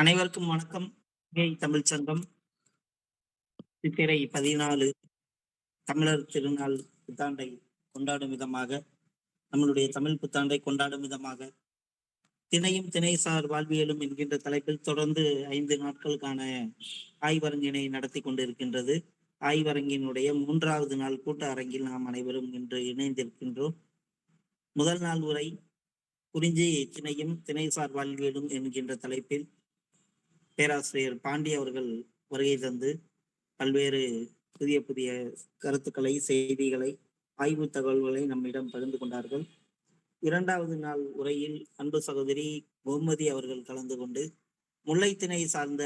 அனைவருக்கும் வணக்கம். தமிழ் சங்கம் சித்திரை 14 தமிழர் திருநாள் புத்தாண்டை கொண்டாடும் விதமாக, நம்மளுடைய தமிழ் புத்தாண்டை கொண்டாடும் விதமாக, திணையும் திணைசார் வாழ்வியலும் என்கின்ற தலைப்பில் தொடர்ந்து 5 நாட்களுக்கான ஆய்வரங்கினை நடத்தி கொண்டிருக்கின்றது. ஆய்வரங்கினுடைய 3வது நாள் கூட்ட அரங்கில் நாம் அனைவரும் இன்று இணைந்திருக்கின்றோம். முதல் நாள் உரை குறிஞ்சி திணையும் திணைசார் வாழ்வியலும் என்கின்ற தலைப்பில் பேராசிரியர் பாண்டி அவர்கள் வருகை தந்து பல்வேறு புதிய புதிய கருத்துக்களை, செய்திகளை, ஆய்வு தகவல்களை நம்மிடம் பகிர்ந்து கொண்டார்கள். 2வது நாள் உரையில் அன்பு சகோதரி கோமதி அவர்கள் கலந்து கொண்டு முல்லைத்திணை சார்ந்த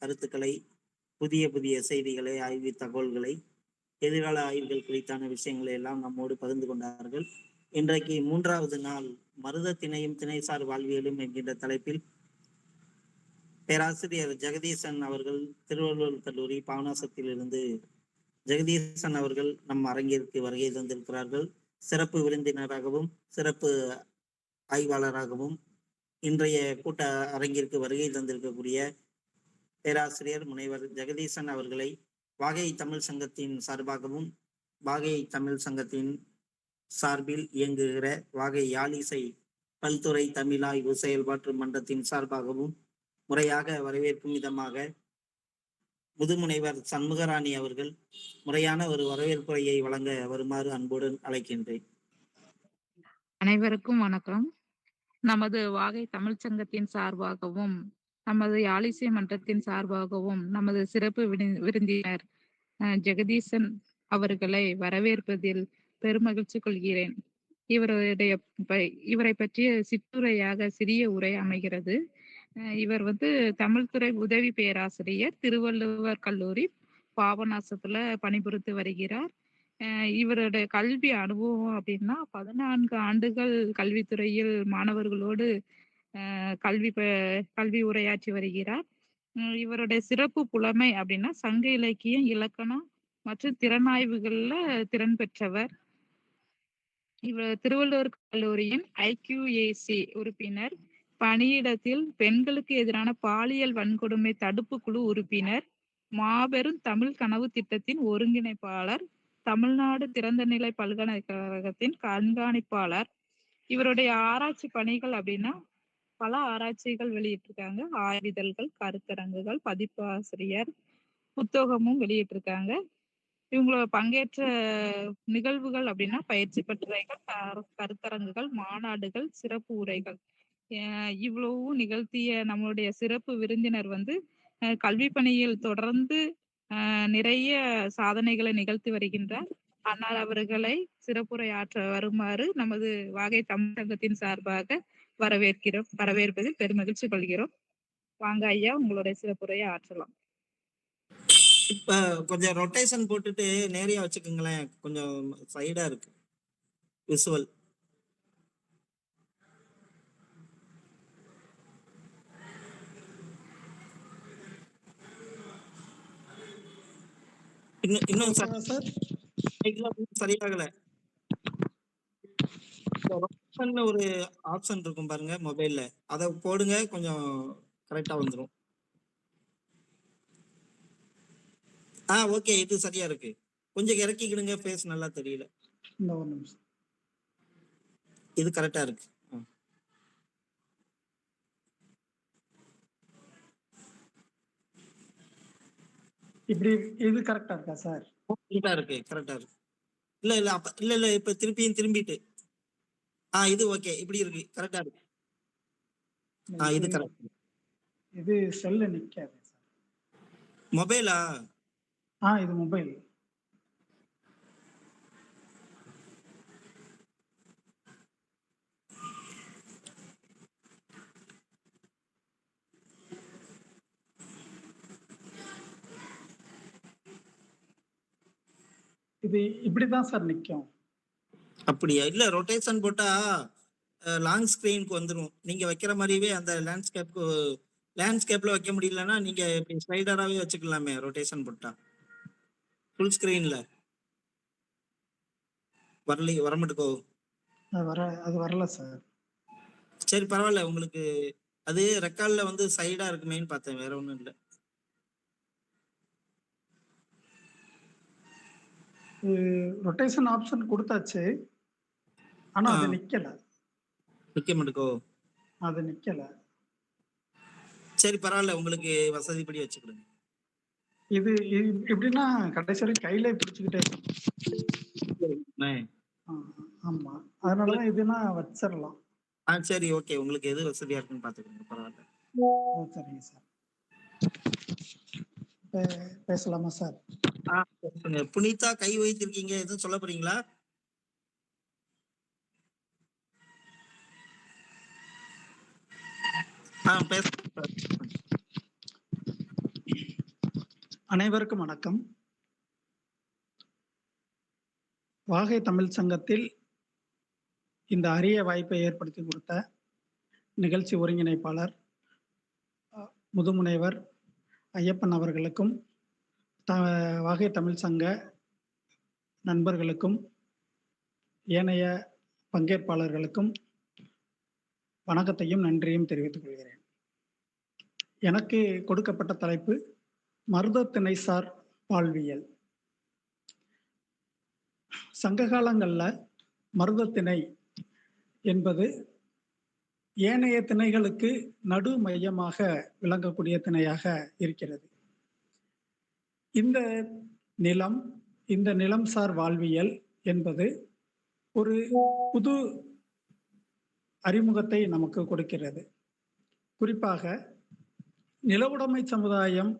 கருத்துக்களை, புதிய புதிய செய்திகளை, ஆய்வு தகவல்களை, எதிர்கால ஆய்வுகள் குறித்தான விஷயங்களை எல்லாம் நம்மோடு பகிர்ந்து கொண்டார்கள். இன்றைக்கு 3வது நாள் மருத திணையும் திணைசார் வாழ்வியலும் என்கின்ற தலைப்பில் பேராசிரியர் ஜெகதீசன் அவர்கள் திருவள்ளுவர் கல்லூரி பாபநாசத்திலிருந்து ஜெகதீசன் அவர்கள் நம் அரங்கிற்கு வருகை தந்திருக்கிறார்கள். சிறப்பு விருந்தினராகவும் சிறப்பு ஆய்வாளராகவும் இன்றைய கூட்ட அரங்கிற்கு வருகை தந்திருக்கக்கூடிய பேராசிரியர் முனைவர் ஜெகதீசன் அவர்களை வாகை தமிழ் சங்கத்தின் சார்பாகவும், வாகை தமிழ் சங்கத்தின் சார்பில் இயங்குகிற வாகை யாழிசை பல்துறை தமிழாய்வு செயல்பாட்டு மன்றத்தின் சார்பாகவும் முறையாக வரவேற்கும் விதமாக முதுமுனைவர் சண்முகராணி அவர்கள் முறையான ஒரு வரவேற்புரையை வழங்க வருமாறு அன்புடன் அழைக்கின்றேன். அனைவருக்கும் வணக்கம். நமது வாகை தமிழ் சங்கத்தின் சார்பாகவும், நமது யாழிசை மன்றத்தின் சார்பாகவும், நமது சிறப்பு விருந்தினர் ஜெகதீசன் அவர்களை வரவேற்பதில் பெருமகிழ்ச்சி கொள்கிறேன். இவரை பற்றிய சிற்றுரையாக சிறிய உரை அமைகிறது. இவர் தமிழ்துறை உதவி பேராசிரியர், திருவள்ளுவர் கல்லூரி பாபநாசத்துல பணிபுரித்து வருகிறார். இவருடைய கல்வி அனுபவம் அப்படின்னா 14 ஆண்டுகள் கல்வித்துறையில் மாணவர்களோடு கல்வி உரையாற்றி வருகிறார். இவருடைய சிறப்பு புலமை அப்படின்னா சங்க இலக்கியம், இலக்கணம் மற்றும் திறனாய்வுகள்ல திறன் பெற்றவர். இவர் திருவள்ளுவர் கல்லூரியின் IQAC உறுப்பினர், பணியிடத்தில் பெண்களுக்கு எதிரான பாலியல் வன்கொடுமை தடுப்பு குழு உறுப்பினர், மாபெரும் தமிழ் கனவு திட்டத்தின் ஒருங்கிணைப்பாளர், தமிழ்நாடு திறந்தநிலை பல்கலைக்கழகத்தின் கண்காணிப்பாளர். இவருடைய ஆராய்ச்சி பணிகள் அப்படின்னா பல ஆராய்ச்சிகள் வெளியிட்டிருக்காங்க. ஆய்விதழ்கள், கருத்தரங்குகள், பதிப்பாசிரியர், புத்தகமும் வெளியிட்டிருக்காங்க. இவங்களோட பங்கேற்ற நிகழ்வுகள் அப்படின்னா பயிற்சி பட்டறைகள், கருத்தரங்குகள், மாநாடுகள், சிறப்பு உரைகள் இவ்வளவும் நிகழ்த்திய நம்மளுடைய சிறப்பு விருந்தினர் கல்வி பணியில் தொடர்ந்து நிறைய சாதனைகளை நிகழ்த்தி வருகின்றார். ஆனால் அவர்களை சிறப்புரை ஆற்ற வருமாறு நமது வாகை தமிழகத்தின் சார்பாக வரவேற்பதில் பெருமகிழ்ச்சி கொள்கிறோம். வாங்க ஐயா, உங்களுடைய சிறப்புரையை ஆற்றலாம். இப்ப கொஞ்சம் ரொட்டேஷன் போட்டுட்டு நேரியா வச்சுக்கோங்களேன், கொஞ்சம் சைடா இருக்கு விசுவல். இன்னும் சரியாகல. ஒரு ஆப்ஷன் இருக்கும் பாருங்க மொபைல்ல, அதை போடுங்க, கொஞ்சம் கரெக்டா வந்துடும். ஓகே, இது சரியா இருக்கு. கொஞ்சம் இறக்கிக்கிடுங்க, ஃபேஸ் நல்லா தெரியல. இது கரெக்டா இருக்கு. இப்படி இது கரெக்டா இருக்கா சார்? கரெக்டா இருக்கு, கரெக்டா இருக்கு. இல்ல இப்ப திரும்பிட்டு இது ஓகே, இப்படி இருக்கு, கரெக்டா இருக்கு. இது கரெக்ட். இது செல்ல நிக்காது சார். மொபைலா? இது மொபைல். இது இப்படிதான் சார் நிக்கும். அப்படியா? இல்ல, ரொட்டேஷன் போட்டா லாங் ஸ்கிரீனுக்கு வந்துடும். நீங்க வைக்கிற மாதிரியே அந்த லேண்ட்ஸ்கேப்ல வைக்க முடியலன்னா நீங்க இப்படி ஸ்லைடராகவே வச்சுக்கலாமே. ரொட்டேஷன் போட்டா ஃபுல் ஸ்கிரீன்ல வரமாட்டுக்கோ. அது வரல சார். சரி, பரவாயில்ல. உங்களுக்கு அது ரெக்கார்ட்ல வந்து சைடா இருக்குமேன்னு பார்த்தேன், வேற ஒண்ணும் இல்ல. ரொட்டேஷன் ஆப்ஷன் கொடுத்தாச்சு, ஆனா அது நிக்கல. நிக்க மாட்டேக்கோ? அது நிக்கல. சரி பரவாயில்ல, உங்களுக்கு வசதிப்படி வச்சுக்கிடுங்க. இது எப்படின்னா கடைசி வரைக்கும் கையிலே பிடிச்சுக்கிட்டே ஆமா, அதனாலதான் இதுனா வச்சிடலாம். சரி ஓகே, உங்களுக்கு எது வசதியா இருக்குன்னு பாத்துக்கோங்க, பரவாயில்ல. சரிங்க சார், பேசலாமா சார்? புனிதா கை வைத்திருக்கீங்க, எதுவும் சொல்ல போறீங்களா? பேச. அனைவருக்கும் வணக்கம். வாகை தமிழ் சங்கத்தில் இந்த அரிய வாய்ப்பை ஏற்படுத்தி கொடுத்த நிகழ்ச்சி ஒருங்கிணைப்பாளர் முதுமுனைவர் ஐயப்பன் அவர்களுக்கும், வாகை தமிழ் சங்க நண்பர்களுக்கும், ஏனைய பங்கேற்பாளர்களுக்கும் வணக்கத்தையும் நன்றியும் தெரிவித்துக் கொள்கிறேன். எனக்கு கொடுக்கப்பட்ட தலைப்பு மருதத்திணைசார் வாழ்வியல். சங்க காலங்கள்ல மருதத்திணை என்பது ஏனைய திணைகளுக்கு நடு மையமாக விளங்கக்கூடிய திணையாக இருக்கிறது. இந்த நிலம் சார் வாழ்வியல் என்பது ஒரு புது அறிமுகத்தை நமக்கு கொடுக்கிறது. குறிப்பாக நிலவுடைமை சமுதாயம்,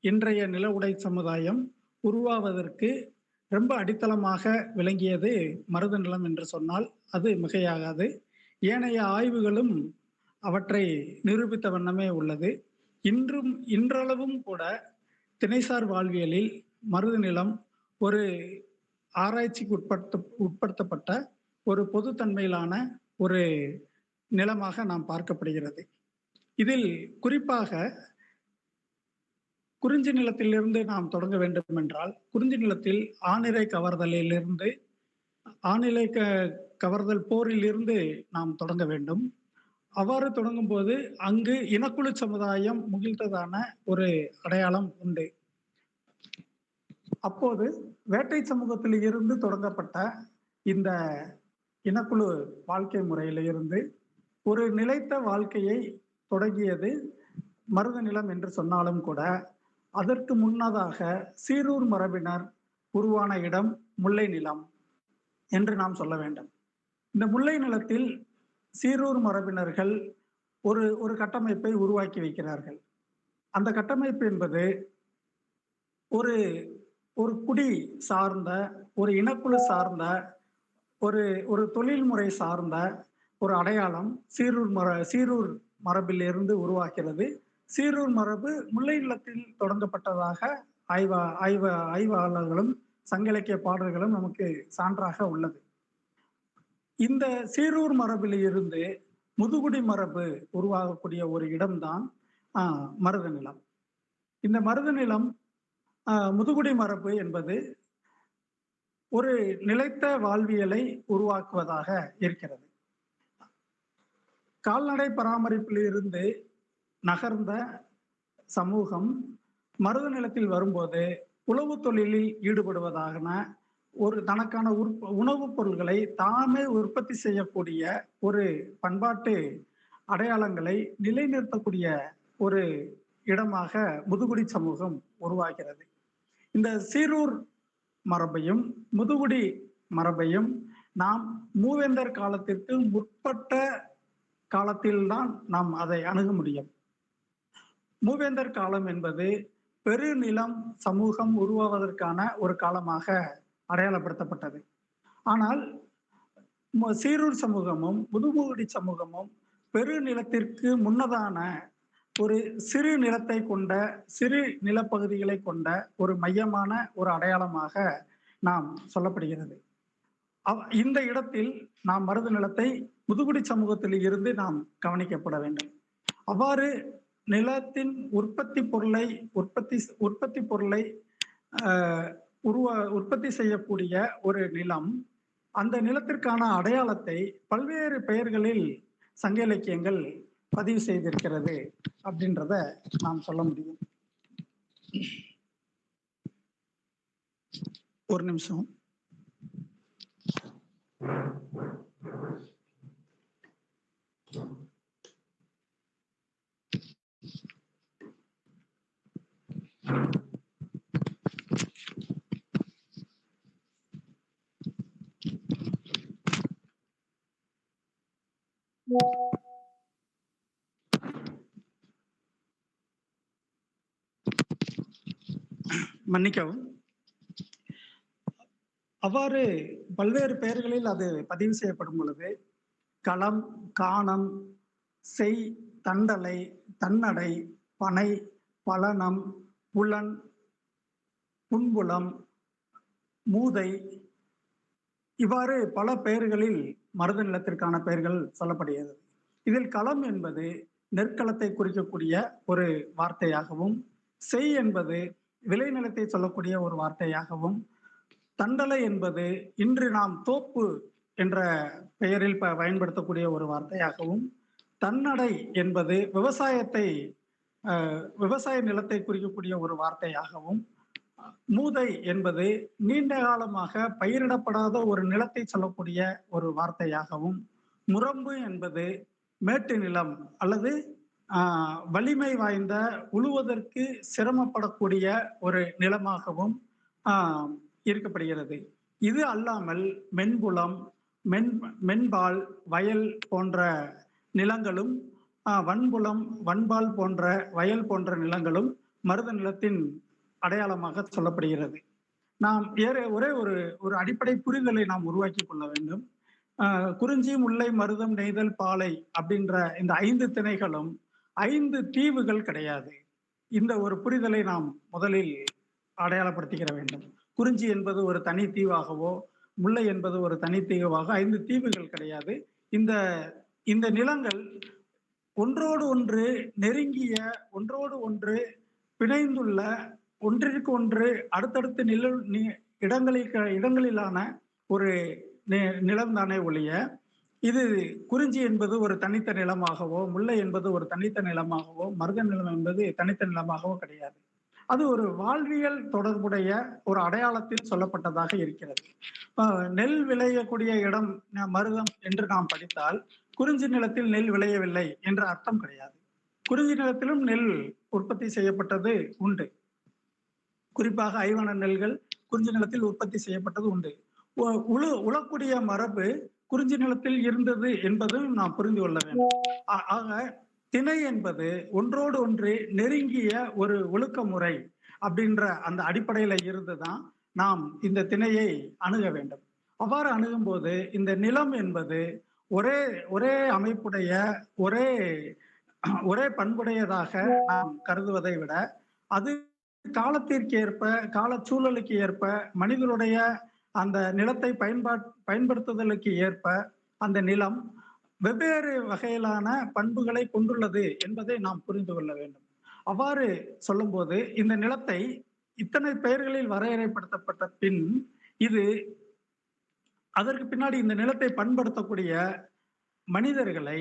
இன்றைய நிலவுடை சமுதாயம் உருவாவதற்கு ரொம்ப அடித்தளமாக விளங்கியது மருத நிலம் என்று சொன்னால் அது மிகையாகாது. ஏனைய ஆய்வுகளும் அவற்றை நிரூபித்த வண்ணமே உள்ளது. இன்றளவும் கூட திணைசார் வாழ்வியலில் மருத நிலம் ஒரு ஆராய்ச்சிக்கு உட்படுத்தப்பட்ட ஒரு பொதுத்தன்மையிலான ஒரு நிலமாக நாம் பார்க்கப்படுகிறது. இதில் குறிப்பாக குறிஞ்சி நிலத்திலிருந்து நாம் தொடங்க வேண்டும் என்றால், குறிஞ்சி நிலத்தில் ஆணிரை கவர்தலிலிருந்து, ஆணிலை கவர்தல் போரிலிருந்து நாம் தொடங்க வேண்டும். அவ்வாறு தொடங்கும் போது அங்கு இனக்குழு சமுதாயம் முகிழ்த்ததான ஒரு அடையாளம் உண்டு. அப்போது வேட்டை சமூகத்தில் இருந்து தொடங்கப்பட்ட இந்த இனக்குழு வாழ்க்கை முறையில இருந்து ஒரு நிலைத்த வாழ்க்கையை தொடங்கியது மருத நிலம் என்று சொன்னாலும் கூட, அதற்கு முன்னதாக சீரூர் மரபினர் உருவான இடம் முல்லை நிலம் என்று நாம் சொல்ல வேண்டும். இந்த முல்லை நிலத்தில் சீரூர் மரபினர்கள் ஒரு கட்டமைப்பை உருவாக்கி வைக்கிறார்கள். அந்த கட்டமைப்பு என்பது ஒரு ஒரு குடி சார்ந்த, ஒரு இனக்குழு சார்ந்த, ஒரு தொழில்முறை சார்ந்த ஒரு அடையாளம் சீரூர் மரபில் இருந்து உருவாக்கிறது. சீரூர் மரபு முல்லை நிலத்தில் தொடங்கப்பட்டதாக ஆய்வாளர்களும் சங்க இலக்கிய பாடல்களும் நமக்கு சான்றாக உள்ளது. இந்த சீரூர் மரபில் இருந்து முதுகுடி மரபு உருவாகக்கூடிய ஒரு இடம்தான் மருத நிலம். இந்த மருத நிலம் முதுகுடி மரபு என்பது ஒரு நிலைத்த வாழ்வியலை உருவாக்குவதாக இருக்கிறது. கால்நடை பராமரிப்பில் இருந்து நகர்ந்த சமூகம் மருத நிலத்தில் வரும்போது உழவு தொழிலில் ஈடுபடுவதாக ஒரு தனக்கான உணவுப் பொருள்களை தாமே உற்பத்தி செய்யக்கூடிய ஒரு பண்பாட்டு அடையாளங்களை நிலைநிறுத்தக்கூடிய ஒரு இடமாக முதுகுடி சமூகம் உருவாகிறது. இந்த சீரூர் மரபையும் முதுகுடி மரபையும் நாம் மூவேந்தர் காலத்திற்கு முற்பட்ட காலத்தில்தான் நாம் அதை அணுக முடியும். மூவேந்தர் காலம் என்பது பெருநிலம் சமூகம் உருவாவதற்கான ஒரு காலமாக அடையாளப்படுத்தப்பட்டது. ஆனால் சீரூர் சமூகமும் முதுகுடி சமூகமும் பெருநிலத்திற்கு முன்னதான ஒரு சிறு நிலத்தை கொண்ட, சிறு நிலப்பகுதிகளை கொண்ட ஒரு மையமான ஒரு அடையாளமாக நாம் சொல்லப்படுகிறது. இந்த இடத்தில் நாம் மருத நிலத்தை முதுகுடி சமூகத்தில் இருந்து நாம் கவனிக்கப்பட வேண்டும். அவ்வாறு நிலத்தின் உற்பத்தி பொருளை உற்பத்தி செய்யக்கூடிய ஒரு நிலம், அந்த நிலத்திற்கான அடையாளத்தை பல்வேறு பெயர்களில் சங்க இலக்கியங்கள் பதிவு செய்திருக்கிறது அப்படின்றத நாம் சொல்ல முடியும். ஒரு நிமிஷம். மன்னிக்கவும். அவ்வாறு பல்வேறு பெயர்களில் அது பதிவு செய்யப்படும் பொழுது களம், காணம், செய், தண்டலை, தன்னடை, பனை, பலனம், புலன், புன்புலம், மூதை, இவ்வாறு பல பெயர்களில் மருத நிலத்திற்கான பெயர்கள் சொல்லப்படுகிறது. இதில் களம் என்பது நெற்களத்தை குறிக்கக்கூடிய ஒரு வார்த்தையாகவும், செய் என்பது விளைநிலத்தை சொல்லக்கூடிய ஒரு வார்த்தையாகவும், தண்டலை என்பது இன்று நாம் தோப்பு என்ற பெயரில் பயன்படுத்தக்கூடிய ஒரு வார்த்தையாகவும், தன்னடை என்பது விவசாய நிலத்தை குறிக்கக்கூடிய ஒரு வார்த்தையாகவும், மூதை என்பது நீண்ட காலமாக பயிரிடப்படாத ஒரு நிலத்தை சொல்லக்கூடிய ஒரு வார்த்தையாகவும், முரம்பு என்பது மேட்டு நிலம் அல்லது வலிமை வாய்ந்த உழுவதற்கு சிரமப்படக்கூடிய ஒரு நிலமாகவும் இருக்கப்படுகிறது. இது அல்லாமல் மென்புலம், மென்பால், வயல் போன்ற நிலங்களும், வன்புலம், வன்பால் போன்ற வயல் போன்ற நிலங்களும் மருத நிலத்தின் அடையாளமாக சொல்லப்படுகிறது. நாம் ஒரே ஒரு அடிப்படை புரிதலை நாம் உருவாக்கி கொள்ள வேண்டும். குறிஞ்சி, முல்லை, மருதம், நெய்தல், பாலை அப்படின்ற இந்த 5 திணைகளும் 5 தீவுகள் கிடையாது. இந்த ஒரு புரிதலை நாம் முதலில் அடையாளப்படுத்திக்கிற வேண்டும். குறிஞ்சி என்பது ஒரு தனி தீவாகவோ, முல்லை என்பது ஒரு தனி தீவாக 5 தீவுகள் கிடையாது. இந்த நிலங்கள் ஒன்றோடு ஒன்று நெருங்கிய, ஒன்றோடு ஒன்று பிணைந்துள்ள, ஒன்றிற்கு ஒன்று அடுத்தடுத்து இடங்களிலான ஒரு நிலம் தானே ஒழிய, இது குறிஞ்சி என்பது ஒரு தனித்த நிலமாகவோ, முல்லை என்பது ஒரு தனித்த நிலமாகவோ, மருத நிலம் என்பது தனித்த நிலமாகவோ கிடையாது. அது ஒரு வாழ்வியல் தொடர்புடைய ஒரு அடையாளத்தில் சொல்லப்பட்டதாக இருக்கிறது. நெல் விளையக்கூடிய இடம் மருதம் என்று நாம் படித்தால் குறிஞ்சி நிலத்தில் நெல் விளையவில்லை என்ற அர்த்தம் கிடையாது. குறிஞ்சி நிலத்திலும் நெல் உற்பத்தி செய்யப்பட்டது உண்டு. குறிப்பாக ஐவன நெல்கள் குறிஞ்சி நிலத்தில் உற்பத்தி செய்யப்பட்டது உண்டு. உழக்கூடிய மரபு குறிஞ்சி நிலத்தில் இருந்தது என்பதும் நாம் புரிந்து கொள்ள வேண்டும். ஆக திணை என்பது ஒன்றோடு ஒன்று நெருங்கிய ஒரு ஒழுக்க முறை அப்படின்ற அந்த அடிப்படையில இருந்துதான் நாம் இந்த திணையை அணுக வேண்டும். அவ்வாறு அணுகும் போது இந்த நிலம் என்பது ஒரே அமைப்புடைய ஒரே பண்புடையதாக நாம் கருதுவதை விட, அது காலத்திற்கு ஏற்ப, கால சூழலுக்கு ஏற்ப, மனிதனுடைய அந்த நிலத்தை பயன்படுத்துதலுக்கு ஏற்ப அந்த நிலம் வெவ்வேறு வகையிலான பண்புகளை கொண்டுள்ளது என்பதை நாம் புரிந்து கொள்ள வேண்டும். அவ்வாறு சொல்லும் போது இந்த நிலத்தை இத்தனை பெயர்களில் வரையறைப்படுத்தப்பட்ட பின், இது அதற்கு பின்னாடி இந்த நிலத்தை பண்படுத்தக்கூடிய மனிதர்களை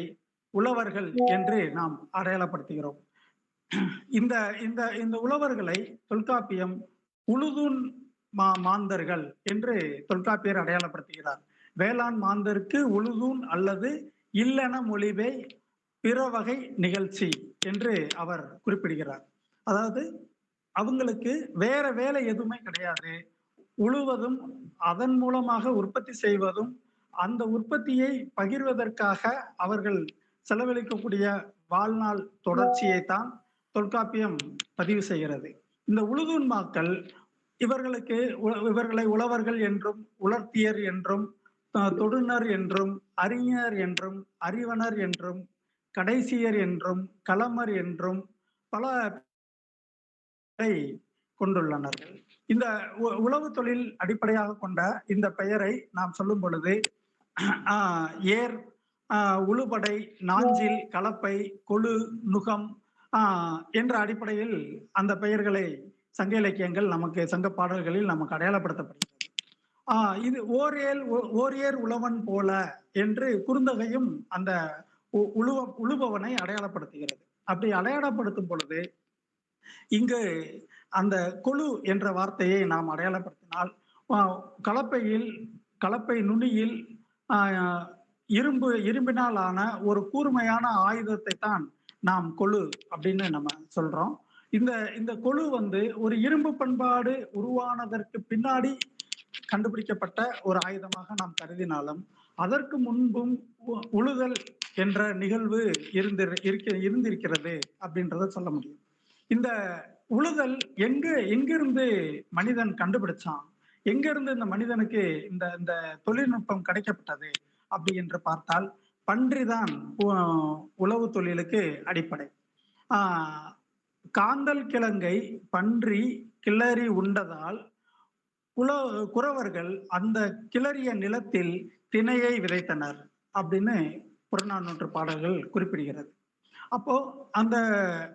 உழவர்கள் என்று நாம் அடையாளப்படுத்துகிறோம். இந்த உழவர்களை தொல்காப்பியம் உழுதுன் மாந்தர்கள் என்று தொல்காப்பியர் அடையாளப்படுத்துகிறார். வேளாண் மாந்தருக்கு உழுதூன் அல்லது இல்லென மொழிவை பிற வகை நிகழ்ச்சி என்று அவர் குறிப்பிடுகிறார். அதாவது அவங்களுக்கு வேற வேலை எதுவுமே கிடையாது. உழுவதும் அதன் மூலமாக உற்பத்தி செய்வதும், அந்த உற்பத்தியை பகிர்வதற்காக அவர்கள் செலவழிக்கக்கூடிய வாழ்நாள் தொடர்ச்சியை தான் தொல்காப்பியம் பதிவு செய்கிறது. இந்த உழுதூன் மக்கள் இவர்களை உழவர்கள் என்றும், உலர்த்தியர் என்றும், தொடுனர் என்றும், அறிஞர் என்றும், அறிவனர் என்றும், கடைசியர் என்றும், களமர் என்றும் பல கொண்டுள்ளனர். இந்த உழவு தொழில் அடிப்படையாக கொண்ட இந்த பெயரை நாம் சொல்லும் பொழுது ஏர், உழுபடை, நாஞ்சில், கலப்பை, கொழு, நுகம் என்ற அடிப்படையில் அந்த பெயர்களை சங்க இலக்கியங்கள் நமக்கு, சங்க பாடல்களில் நமக்கு அடையாளப்படுத்தப்படுகிறது. இது ஓர் ஏர் உழவன் போல என்று குறுந்தொகையும் அந்த உழுபவனை அடையாளப்படுத்துகிறது. அப்படி அடையாளப்படுத்தும் பொழுது இங்கு அந்த கொழு என்ற வார்த்தையை நாம் அடையாளப்படுத்தினால் கலப்பை நுனியில் இரும்பினால் ஆன ஒரு கூர்மையான ஆயுதத்தை தான் நாம் கொழு அப்படின்னு நம்ம சொல்றோம். இந்த கொழு ஒரு இரும்பு பண்பாடு உருவானதற்கு பின்னாடி கண்டுபிடிக்கப்பட்ட ஒரு ஆயுதமாக நாம் கருதினாலும் அதற்கு முன்பும் உழுதல் என்ற நிகழ்வு இருந்திருக்கிறது அப்படின்றத சொல்ல முடியும். இந்த உழுதல் எங்கிருந்து மனிதன் கண்டுபிடிச்சான், எங்கிருந்து இந்த மனிதனுக்கு இந்த தொழில்நுட்பம் கிடைக்கப்பட்டது அப்படி என்று பார்த்தால் பன்றிதான் உழவு தொழிலுக்கு அடிப்படை. காந்தல் கிழங்கை பன்றி கிளறி உண்டதால் குறவர்கள் அந்த கிளறிய நிலத்தில் திணையை விதைத்தனர் அப்படின்னு புறநானூற்று பாடல்கள் குறிப்பிடுகிறது. அப்போ அந்த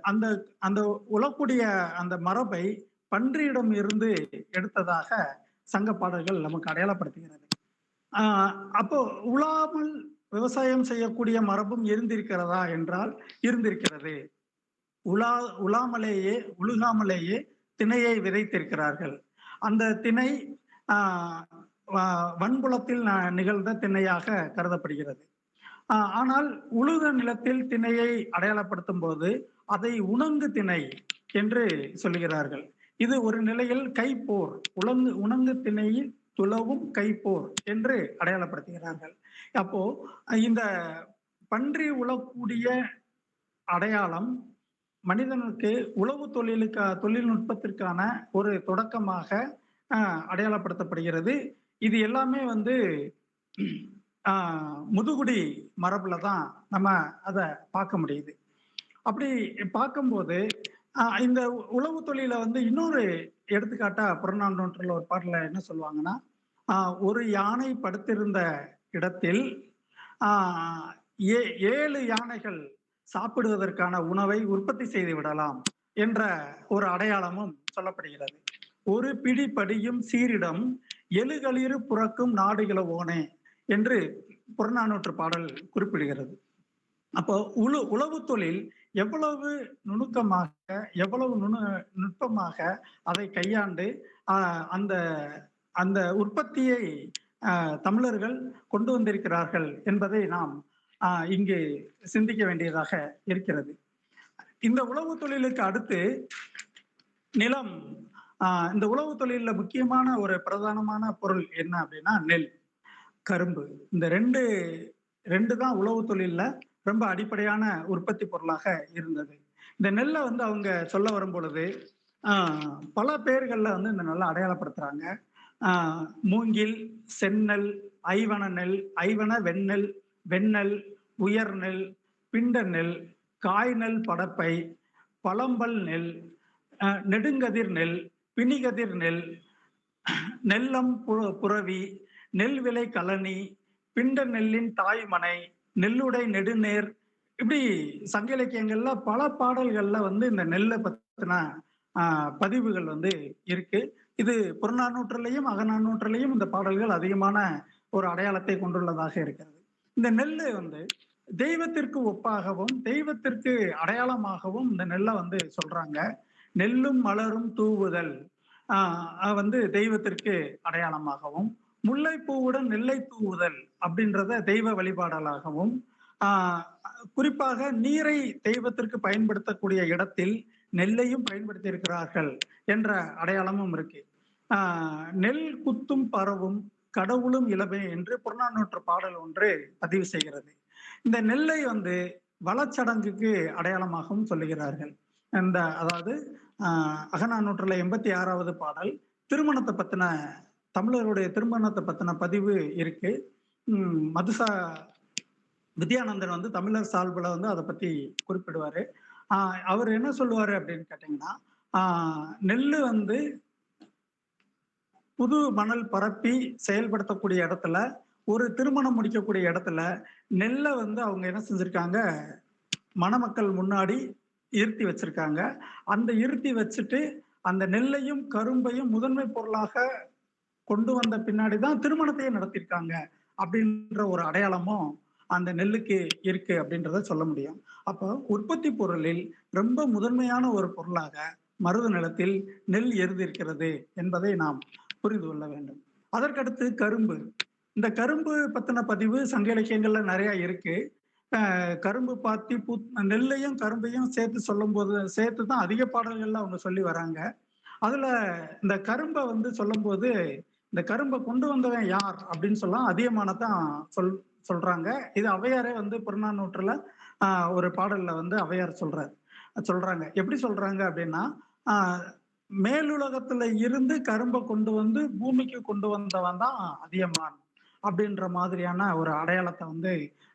அந்த அந்த உழக்கூடிய அந்த மரபை பன்றியிடம் இருந்து எடுத்ததாக சங்க பாடல்கள் நமக்கு அடையாளப்படுத்துகிறது. அப்போ உழாமல் விவசாயம் செய்யக்கூடிய மரபும் இருந்திருக்கிறதா என்றால் இருந்திருக்கிறது. உழுகாமலேயே திணையை விதைத்திருக்கிறார்கள். அந்த திணை வன்புலத்தில் நிகழ்ந்த திணையாக கருதப்படுகிறது. ஆனால் உழுத நிலத்தில் திணையை அடையாளப்படுத்தும் போது அதை உணங்கு திணை என்று சொல்லுகிறார்கள். இது ஒரு நிலையில் கைப்போர், உணங்கு திணையில் துளவும் கைப்போர் என்று அடையாளப்படுத்துகிறார்கள். அப்போ இந்த பன்றி உழக்கூடிய அடையாளம் மனிதனுக்கு உழவு தொழில்நுட்பத்திற்கான ஒரு தொடக்கமாக அடையாளப்படுத்தப்படுகிறது. இது எல்லாமே முதுகுடி மரபுல தான் நம்ம அதை பார்க்க முடியுது. அப்படி பார்க்கும்போது இந்த உழவு தொழில இன்னொரு எடுத்துக்காட்டா புறநானூற்றுல ஒரு பாடல என்ன சொல்லுவாங்கன்னா, ஒரு யானை படுத்திருந்த இடத்தில் 7 யானைகள் சாப்பிடுவதற்கான உணவை உற்பத்தி செய்து விடலாம் என்ற ஒரு அடையாளமும் சொல்லப்படுகிறது. ஒரு பிடி படியும் சீரிடம் எழுகளிறு புறக்கும் நாடுகளவோனே என்று புறநானூற்று பாடல் குறிப்பிடுகிறது. அப்போ உழவு தொழில் எவ்வளவு நுணுக்கமாக எவ்வளவு நுட்பமாக அதை கையாண்டு அந்த அந்த உற்பத்தியை தமிழர்கள் கொண்டு வந்திருக்கிறார்கள் என்பதை நாம் இங்கு சிந்திக்க வேண்டியதாக இருக்கிறது. இந்த உழவு தொழிலுக்கு அடுத்து நிலம். இந்த உழவு தொழில முக்கியமான ஒரு பிரதானமான பொருள் என்ன அப்படின்னா நெல், கரும்பு. இந்த ரெண்டு தான் உழவு தொழில ரொம்ப அடிப்படையான உற்பத்தி பொருளாக இருந்தது. இந்த நெல்லை அவங்க சொல்ல வரும் பொழுது பல பேர்கள்ல இந்த நெல்லை அடையாளப்படுத்துறாங்க. மூங்கில், செந்நெல், ஐவன நெல், ஐவன வெண்ணெல், வெண்ணெல், உயர்நெல், பிண்ட நெல், காய்நெல் படப்பை, பழம்பல் நெல், நெடுங்கதிர் நெல், பிணிகதிர் நெல், நெல்லம் புறவி, நெல் விலை கழனி, பிண்ட நெல்லின் தாய்மனை, நெல்லுடை நெடுநேர். இப்படி சங்க இலக்கியங்கள்ல பல பாடல்கள்ல இந்த நெல்லை பத்தின பதிவுகள் இருக்கு. இது புறநானூற்றுலையும் அகநானூற்றுலையும் இந்த பாடல்கள் அதிகமான ஒரு அடையாளத்தை கொண்டுள்ளதாக இருக்கிறது. இந்த நெல்லு தெய்வத்திற்கு ஒப்பாகவும் தெய்வத்திற்கு அடையாளமாகவும் இந்த நெல்லை சொல்றாங்க. நெல்லும் மலரும் தூவுதல் தெய்வத்திற்கு அடையாளமாகவும், முல்லைப்பூவுடன் நெல்லை தூவுதல் அப்படின்றத தெய்வ வழிபாடலாகவும், குறிப்பாக நீரை தெய்வத்திற்கு பயன்படுத்தக்கூடிய இடத்தில் நெல்லையும் பயன்படுத்தி இருக்கிறார்கள் என்ற அடையாளமும் இருக்கு. நெல் குத்தும் பரவும் கடவுளும் இளமை என்று புறநானூற்று பாடல் ஒன்று பதிவு செய்கிறது. இந்த நெல்லை வளச்சடங்குக்கு அடையாளமாகவும் சொல்லுகிறார்கள். அதாவது அகநானூற்றுல 86வது பாடல் திருமணத்தை பத்தின, தமிழருடைய திருமணத்தை பத்தின பதிவு இருக்கு. வித்யானந்தன் தமிழர் சால்புல அதை பத்தி குறிப்பிடுவாரு. அவர் என்ன சொல்லுவாரு அப்படின்னு கேட்டீங்கன்னா, நெல்லு புது மணல் பரப்பி செயல்படுத்தக்கூடிய இடத்துல, ஒரு திருமணம் முடிக்கக்கூடிய இடத்துல நெல்லை அவங்க என்ன செஞ்சிருக்காங்க, மணமக்கள் முன்னாடி இருத்தி வச்சிருக்காங்க. அந்த இருத்தி வச்சுட்டு அந்த நெல்லையும் கரும்பையும் முதன்மை பொருளாக கொண்டு வந்த பின்னாடிதான் திருமணத்தையே நடத்திருக்காங்க அப்படின்ற ஒரு அடையாளமும் அந்த நெல்லுக்கு இருக்கு அப்படின்றத சொல்ல முடியும். அப்போ உற்பத்தி பொருளில் ரொம்ப முதன்மையான ஒரு பொருளாக மருத நிலத்தில் நெல் இருக்கிறது என்பதை நாம் புரிந்து கொள்ள வேண்டும். அதற்கடுத்து கரும்பு. இந்த கரும்பு பத்தின பதிவு சங்க இலக்கியங்கள்ல நிறைய இருக்கு. கரும்பு பாத்தி நெல்லையும் கரும்பையும் சேர்த்து சொல்லும் போது சேர்த்து தான் அதிக பாடல்கள்ல அவங்க சொல்லி வராங்க. அதுல இந்த கரும்பை சொல்லும் போது இந்த கரும்பை கொண்டு வந்தவன் யார் அப்படின்னு சொல்லலாம் அதிகமானதான் சொல்றாங்க. இது ஔவையாரே புறநானூற்றுல ஒரு பாடல்ல ஔவையார் சொல்றாங்க. எப்படி சொல்றாங்க அப்படின்னா, மேலுலகத்துல இருந்து கரும்பை கொண்டு வந்து பூமிக்கு கொண்டு வந்தவன் தான் அதியமான் அப்படின்ற மாதிரியான ஒரு அடையாளத்தை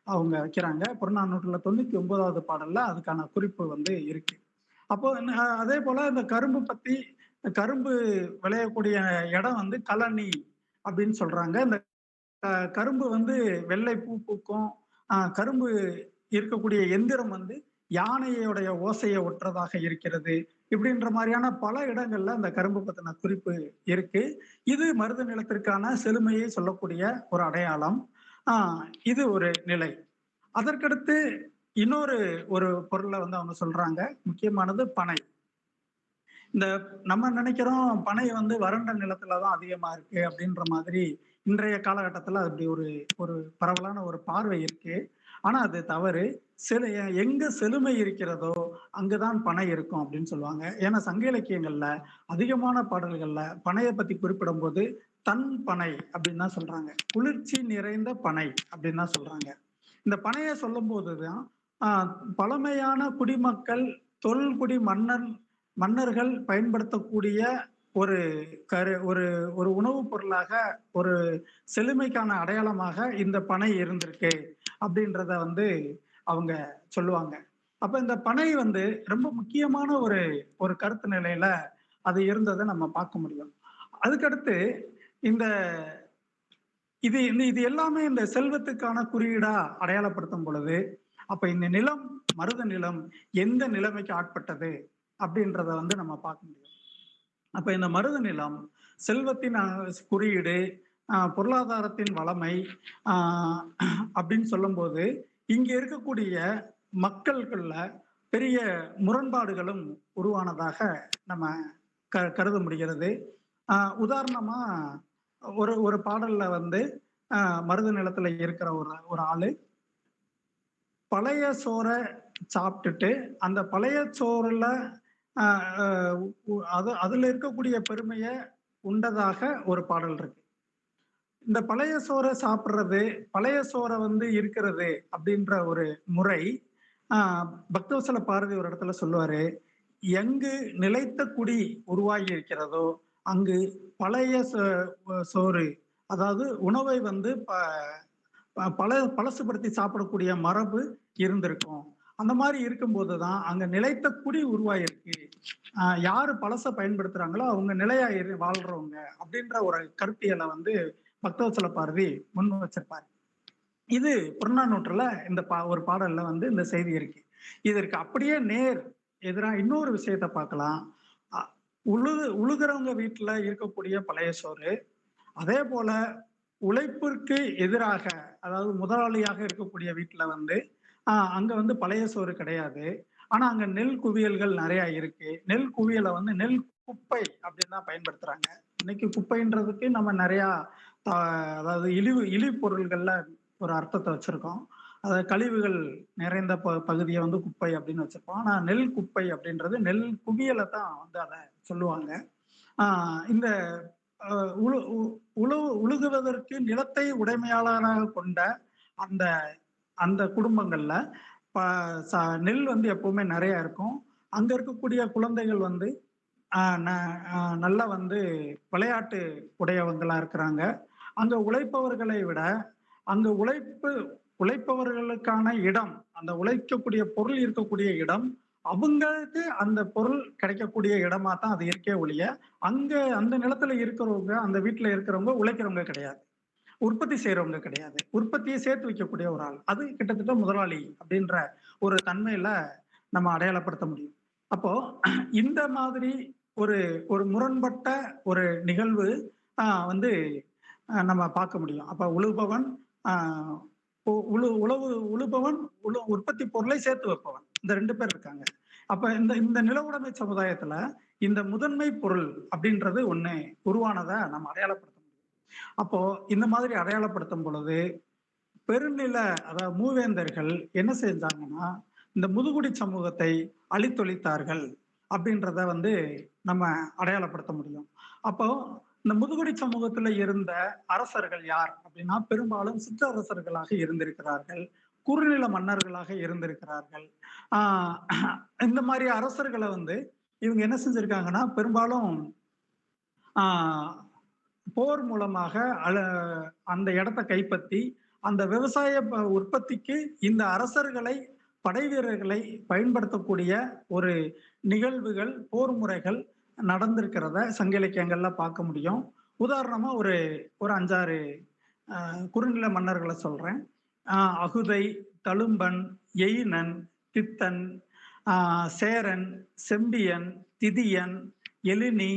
அவங்க வைக்கிறாங்க. புறநானூற்றுல 99வது பாடல்ல அதுக்கான குறிப்பு இருக்கு. அப்போ அதே போல இந்த கரும்பு விளையக்கூடிய இடம் கழனி அப்படின்னு சொல்றாங்க. இந்த கரும்பு வெள்ளை பூ பூக்கும். கரும்பு இருக்கக்கூடிய எந்திரம் யானையோடைய ஓசையை ஒற்றதாக இருக்கிறது. இப்படின்ற மாதிரியான பல இடங்கள்ல அந்த கரும்பு பத்தின குறிப்பு இருக்கு. இது மருத நிலத்திற்கான செழுமையை சொல்லக்கூடிய ஒரு அடையாளம். இது ஒரு நிலை. அதற்கடுத்து இன்னொரு ஒரு பொருளை அவங்க சொல்றாங்க. முக்கியமானது பனை. இந்த நம்ம நினைக்கிறோம் பனை வறண்ட நிலத்துலதான் அதிகமா இருக்கு அப்படின்ற மாதிரி இன்றைய காலகட்டத்துல அப்படி ஒரு பரவலான ஒரு பார்வை இருக்கு. ஆனா அது தவறு. எங்க செழுமை இருக்கிறதோ அங்குதான் பனை இருக்கும் அப்படின்னு சொல்லுவாங்க. ஏன்னா சங்க இலக்கியங்கள்ல அதிகமான பாடல்கள்ல பனையை பத்தி குறிப்பிடும் போது தன் பனை அப்படின்னு தான் சொல்றாங்க. குளிர்ச்சி நிறைந்த பனை அப்படின்னு தான் சொல்றாங்க. இந்த பனையை சொல்லும் போதுதான் பழமையான குடிமக்கள் தொல்குடி மன்னர்கள் பயன்படுத்தக்கூடிய ஒரு ஒரு உணவுப் பொருளாக ஒரு செழுமைக்கான அடையாளமாக இந்த பனை இருந்திருக்கு அப்படின்றத அவங்க சொல்லுவாங்க. அப்ப இந்த பனை ரொம்ப முக்கியமான ஒரு கருத்து நிலையில அது இருந்ததை நம்ம பார்க்க முடியும். அதுக்கடுத்து இது எல்லாமே இந்த செல்வத்துக்கான குறியீடா அடையாளப்படுத்தும் பொழுது அப்ப இந்த நிலம் மருத நிலம் எந்த நிலைமைக்கு ஆட்பட்டது அப்படின்றத நம்ம பார்க்க முடியும். அப்ப இந்த மருத நிலம் செல்வத்தின் குறியீடு, பொருளாதாரத்தின் வளமை அப்படின்னு சொல்லும் போது இங்க இருக்கக்கூடிய மக்கள்கள்ல பெரிய முரண்பாடுகளும் உருவானதாக நம்ம கருத முடிகிறது. உதாரணமா ஒரு பாடல்ல மருத நிலத்துல இருக்கிற ஒரு ஆளு பழைய சோறை சாப்பிட்டுட்டு அந்த பழைய சோறுல அதுல இருக்கக்கூடிய பெருமையை உண்டதாக ஒரு பாடல் இருக்கு. இந்த பழைய சோறை சாப்பிடுறது, பழைய சோறை இருக்கிறது அப்படின்ற ஒரு முறை பக்தவத்சல பாரதி ஒரு இடத்துல சொல்லுவாரு, எங்கு நிலைத்த குடி உருவாகி இருக்கிறதோ அங்கு பழைய சோறு, அதாவது உணவை பழசுபடுத்தி சாப்பிடக்கூடிய மரபு இருந்திருக்கும். அந்த மாதிரி இருக்கும்போதுதான் அங்க நிலைத்த குடி உருவாயிருக்கு. யாரு பழச பயன்படுத்துறாங்களோ அவங்க நிலையா வாழ்றவங்க அப்படின்ற ஒரு கருத்தியலை பக்தவத்சல பாரதி முன் வச்சிருப்பாரு. இது புறநானூற்றுல இந்த ஒரு பாடல்ல இந்த செய்தி இருக்கு. இதற்கு அப்படியே நேர் எதிரா இன்னொரு விஷயத்த பார்க்கலாம். உழுகிறவங்க வீட்டுல இருக்கக்கூடிய பழைய சோறு, அதே போல உழைப்பிற்கு எதிராக, அதாவது முதலாளியாக இருக்கக்கூடிய வீட்டுல அங்க பழைய சோறு கிடையாது. ஆனா அங்க நெல் குவியல்கள் நிறைய இருக்கு. நெல் குவியலை நெல் குப்பை அப்படின்னு தான் பயன்படுத்துறாங்க. இன்னைக்கு குப்பைன்றதுக்கு நம்ம நிறைய அதாவது இழிவு பொருள்கள்ல ஒரு அர்த்தத்தை வச்சிருக்கோம். அதாவது கழிவுகள் நிறைந்த பகுதியை குப்பை அப்படின்னு வச்சிருப்போம். ஆனா நெல் குப்பை அப்படின்றது நெல் குவியலை தான் அதை சொல்லுவாங்க. இந்த உழுகுவதற்கு நிலத்தை உடைமையாளராக கொண்ட அந்த குடும்பங்கள்ல நெல் எப்பவுமே நிறைய இருக்கும். அங்க இருக்கக்கூடிய குழந்தைகள் நல்லா விளையாட்டு உடையவங்களா இருக்கிறாங்க. அங்க உழைப்பவர்களை விட அங்க உழைப்பவர்களுக்கான இடம், அந்த உழைக்கக்கூடிய பொருள் இருக்கக்கூடிய இடம், அவங்களுக்கு அந்த பொருள் கிடைக்கக்கூடிய இடமா தான் அது இருக்கே ஒழிய அங்க அந்த நிலத்துல இருக்கிறவங்க, அந்த வீட்டுல இருக்கிறவங்க உழைக்கிறவங்க கிடையாது, உற்பத்தி செய்யறவங்க கிடையாது. உற்பத்தியை சேர்த்து வைக்கக்கூடிய ஒரு ஆள், அது கிட்டத்தட்ட முதலாளி அப்படின்ற ஒரு தன்மையில நம்ம அடையாளப்படுத்த முடியும். அப்போ இந்த மாதிரி ஒரு முரண்பட்ட ஒரு நிகழ்வு நம்ம பார்க்க முடியும். அப்ப உழுபவன் உழவு உழுபவன், உற்பத்தி பொருளை சேர்த்து வைப்பவன். இந்த 2 பேர் இருக்காங்க. அப்ப இந்த இந்த நில உடைமை சமுதாயத்துல இந்த முதன்மை பொருள் அப்படின்றது ஒண்ணு உருவானத நம்ம அடையாளப்படுத்த முடியும். அப்போ இந்த மாதிரி அடையாளப்படுத்தும் பொழுது பெருநில அதாவது மூவேந்தர்கள் என்ன செஞ்சாங்கன்னா, இந்த முதுகுடி சமூகத்தை அழித்தொழித்தார்கள் அப்படின்றத நம்ம அடையாளப்படுத்த முடியும். அப்போ இந்த முதுகுடி சமூகத்துல இருந்த அரசர்கள் யார் அப்படின்னா, பெரும்பாலும் சிற்றரசர்களாக இருந்திருக்கிறார்கள், குறுநில மன்னர்களாக இருந்திருக்கிறார்கள். இந்த மாதிரி அரசர்களை இவங்க என்ன செஞ்சிருக்காங்கன்னா, பெரும்பாலும் போர் மூலமாக அந்த இடத்தை கைப்பற்றி அந்த விவசாய உற்பத்திக்கு இந்த அரசர்களை படை வீரர்களை பயன்படுத்தக்கூடிய ஒரு நிகழ்வுகள், போர் முறைகள் நடந்திருக்கிறத சங்க இலக்கியங்கள்ல பார்க்க முடியும். உதாரணமா ஒரு 5-6 குறுநில மன்னர்களை சொல்றேன். அகுதை, தழும்பன், எயினன், தித்தன், சேரன், செம்பியன், திதியன், எழினி,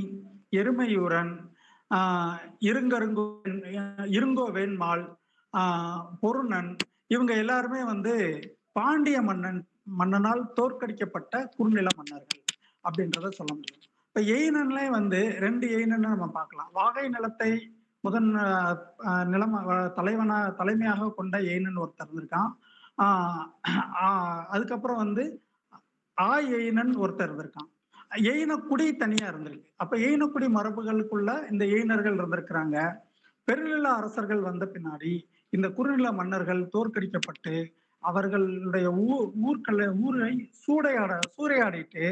எருமையூரன், இருங்கோவேன்மாள், பொருணன், இவங்க எல்லாருமே பாண்டிய மன்னனால் தோற்கடிக்கப்பட்ட குறுநில மன்னர்கள் அப்படின்றத சொல்ல முடியும். இப்ப எயினன்ல 2 எயினன் நம்ம பார்க்கலாம். வாகை நிலத்தை முதன் தலைமையாக கொண்ட எயினன் ஒருத்தர் இருந்திருக்கான். அதுக்கப்புறம் எயினன் ஒருத்தர் இருந்திருக்கான். எயினக்குடி தனியா இருந்திருக்கு. அப்ப எயினக்குடி மரபுகளுக்குள்ள இந்த எயினர்கள் இருந்திருக்கிறாங்க. பெருநில அரசர்கள் வந்த பின்னாடி இந்த குறுநில மன்னர்கள் தோற்கடிக்கப்பட்டு அவர்களுடைய ஊரை சூறையாடிட்டு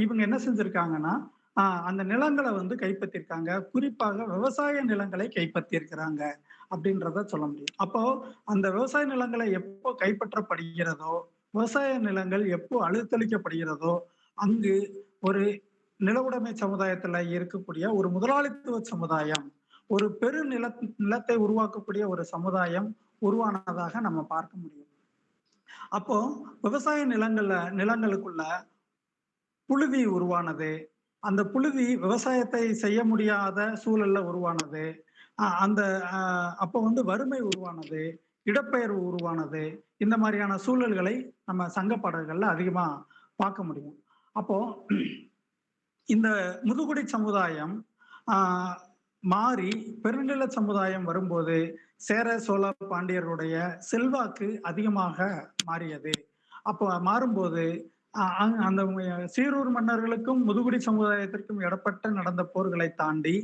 இவங்க என்ன செஞ்சிருக்காங்கன்னா, அந்த நிலங்களை கைப்பற்றிருக்காங்க. குறிப்பாக விவசாய நிலங்களை கைப்பற்றி இருக்கிறாங்க அப்படின்றத சொல்ல முடியும். அப்போ அந்த விவசாய நிலங்களை எப்போ கைப்பற்றப்படுகிறதோ, விவசாய நிலங்கள் எப்போ அழுத்தளிக்கப்படுகிறதோ, அங்கு ஒரு நில உடைமை சமுதாயத்துல இருக்கக்கூடிய ஒரு முதலாளித்துவ சமுதாயம், ஒரு நிலத்தை உருவாக்கக்கூடிய ஒரு சமுதாயம் உருவானதாக நம்ம பார்க்க முடியும். அப்போ விவசாய நிலங்களுக்குள்ள புழுதி உருவானது. அந்த புழுதி விவசாயத்தை செய்ய முடியாத சூழல்ல உருவானது. அப்போ வறுமை உருவானது, இடப்பெயர்வு உருவானது. இந்த மாதிரியான சூழல்களை நம்ம சங்க பாடல்கள்ல அதிகமா பார்க்க முடியும். அப்போ இந்த முதுகுடி சமுதாயம் மாறி பெருநில சமுதாயம் வரும்போது சேர சோழ பாண்டியருடைய செல்வாக்கு அதிகமாக மாறியது. அப்போ மாறும்போது அந்த சீரூர் மன்னர்களுக்கும் முதுகுடி சமுதாயத்திற்கும் இடப்பட்ட நடந்த போர்களை தாண்டி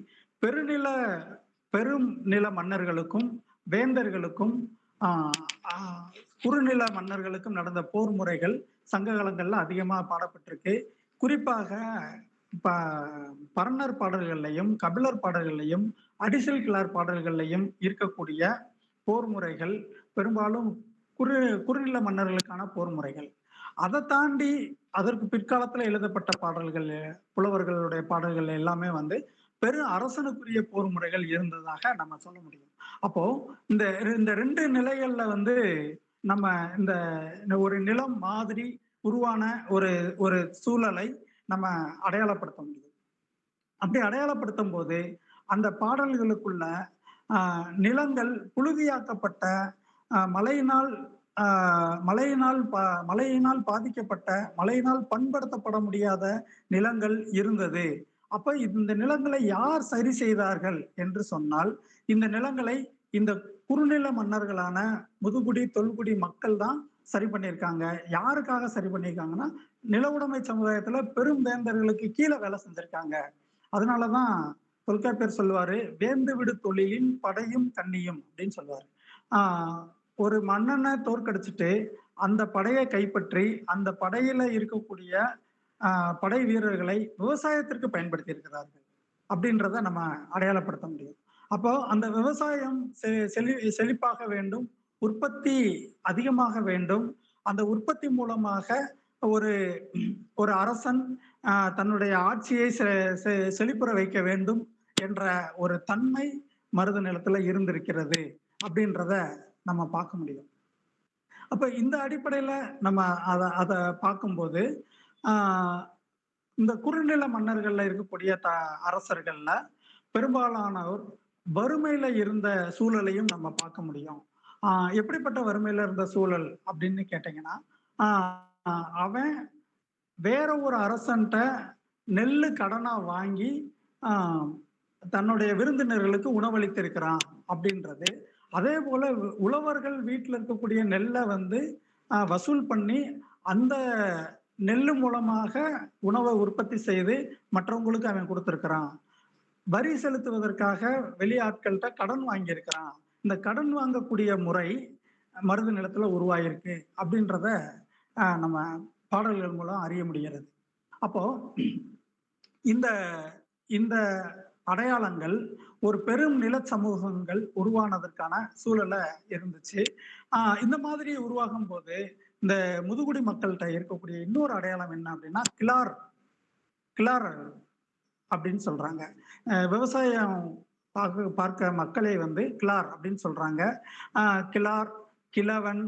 பெரும் நில மன்னர்களுக்கும் வேந்தர்களுக்கும் குறுநில மன்னர்களுக்கும் நடந்த போர் முறைகள் சங்ககாலங்கள்ல அதிகமா பாடப்பட்டிருக்கு. குறிப்பாக பரணர் பாடல்கள்லையும் கபிலர் பாடல்கள்லையும் அடிசல் கிளார் பாடல்கள்லையும் இருக்கக்கூடிய போர் முறைகள் பெரும்பாலும் குறுநில மன்னர்களுக்கான போர் முறைகள். அதை தாண்டி அதற்கு பிற்காலத்துல எழுதப்பட்ட பாடல்கள், புலவர்களுடைய பாடல்கள் எல்லாமே பெரு அரசனுக்குரிய போர் முறைகள் இருந்ததாக நம்ம சொல்ல முடியும். அப்போ இந்த 2 நிலைகள்ல நம்ம இந்த ஒரு நிலம் மாதிரி உருவான ஒரு சூழலை நம்ம அடையாளப்படுத்த முடியும். அப்படி அடையாளப்படுத்தும் போது அந்த பாடல்களுக்குள்ள நிலங்கள் புழுதியாக்கப்பட்ட, மழையினால் பாதிக்கப்பட்ட, மழையினால் பண்படுத்தப்பட முடியாத நிலங்கள் இருந்தது. அப்ப இந்த நிலங்களை யார் சரி செய்தார்கள் என்று சொன்னால், இந்த நிலங்களை இந்த குறுநில மன்னர்களான முதுகுடி தொல்குடி மக்கள் தான் சரி பண்ணியிருக்காங்க. யாருக்காக சரி பண்ணியிருக்காங்கன்னா, நில உடைமை சமுதாயத்துல பெரும் வேந்தர்களுக்கு கீழே வேலை செஞ்சிருக்காங்க. அதனாலதான் தொல்காப்பியர் சொல்லுவாரு, வேந்து விடு தொழிலின் படையும் கண்ணியும் அப்படின்னு சொல்லுவாரு. ஒரு மன்னனை தோற்கடிச்சிட்டு அந்த படையை கைப்பற்றி அந்த படையில இருக்கக்கூடிய படை வீரர்களை விவசாயத்திற்கு பயன்படுத்தி இருக்கிறார்கள் அப்படின்றத நம்ம அடையாளப்படுத்த முடியும். அப்போ அந்த விவசாயம் செழிப்பாக வேண்டும், உற்பத்தி அதிகமாக வேண்டும். அந்த உற்பத்தி மூலமாக ஒரு அரசன் தன்னுடைய ஆட்சியை செழிப்புற வைக்க வேண்டும் என்ற ஒரு தன்மை மருத நிலத்துல இருந்திருக்கிறது அப்படின்றத நம்ம பார்க்க முடியும். அப்ப இந்த அடிப்படையில நம்ம அதை பார்க்கும்போது இந்த குறுநில மன்னர்கள்ல இருக்கக்கூடிய அரசர்கள்ல பெரும்பாலானோர் வறுமையில இருந்த சூழலையும் நம்ம பார்க்க முடியும். எப்படிப்பட்ட வறுமையில இருந்த சூழல் அப்படின்னு கேட்டீங்கன்னா, அவன் வேற ஒரு அரசன்ட்ட நெல்லு கடனா வாங்கி தன்னுடைய விருந்தினர்களுக்கு உணவளித்திருக்கிறான் அப்படின்றது. அதே போல உழவர்கள் வீட்டில் இருக்கக்கூடிய நெல்லை வந்து வசூல் பண்ணி அந்த நெல்லு மூலமாக உணவை உற்பத்தி செய்து மற்றவங்களுக்கு அவன் கொடுத்திருக்கிறான். வரி செலுத்துவதற்காக வெளியாட்கள்கிட்ட கடன் வாங்கியிருக்கிறான். இந்த கடன் வாங்கக்கூடிய முறை மருது நிலத்துல உருவாயிருக்கு அப்படின்றத நம்ம பாடல்கள் மூலம் அறிய முடிகிறது. அப்போ இந்த இந்த அடையாளங்கள் ஒரு பெரும் நில சமூகங்கள் உருவானதற்கான சூழலை இருந்துச்சு. இந்த மாதிரி உருவாகும் போது இந்த முதுகுடி மக்கள்கிட்ட இருக்கக்கூடிய இன்னொரு அடையாளம் என்ன அப்படின்னா கிளார் கிளார் அப்படின்னு சொல்றாங்க. விவசாயம் பார்க்க மக்களை வந்து கிளார் அப்படின்னு சொல்றாங்க. கிளார், கிழவன்,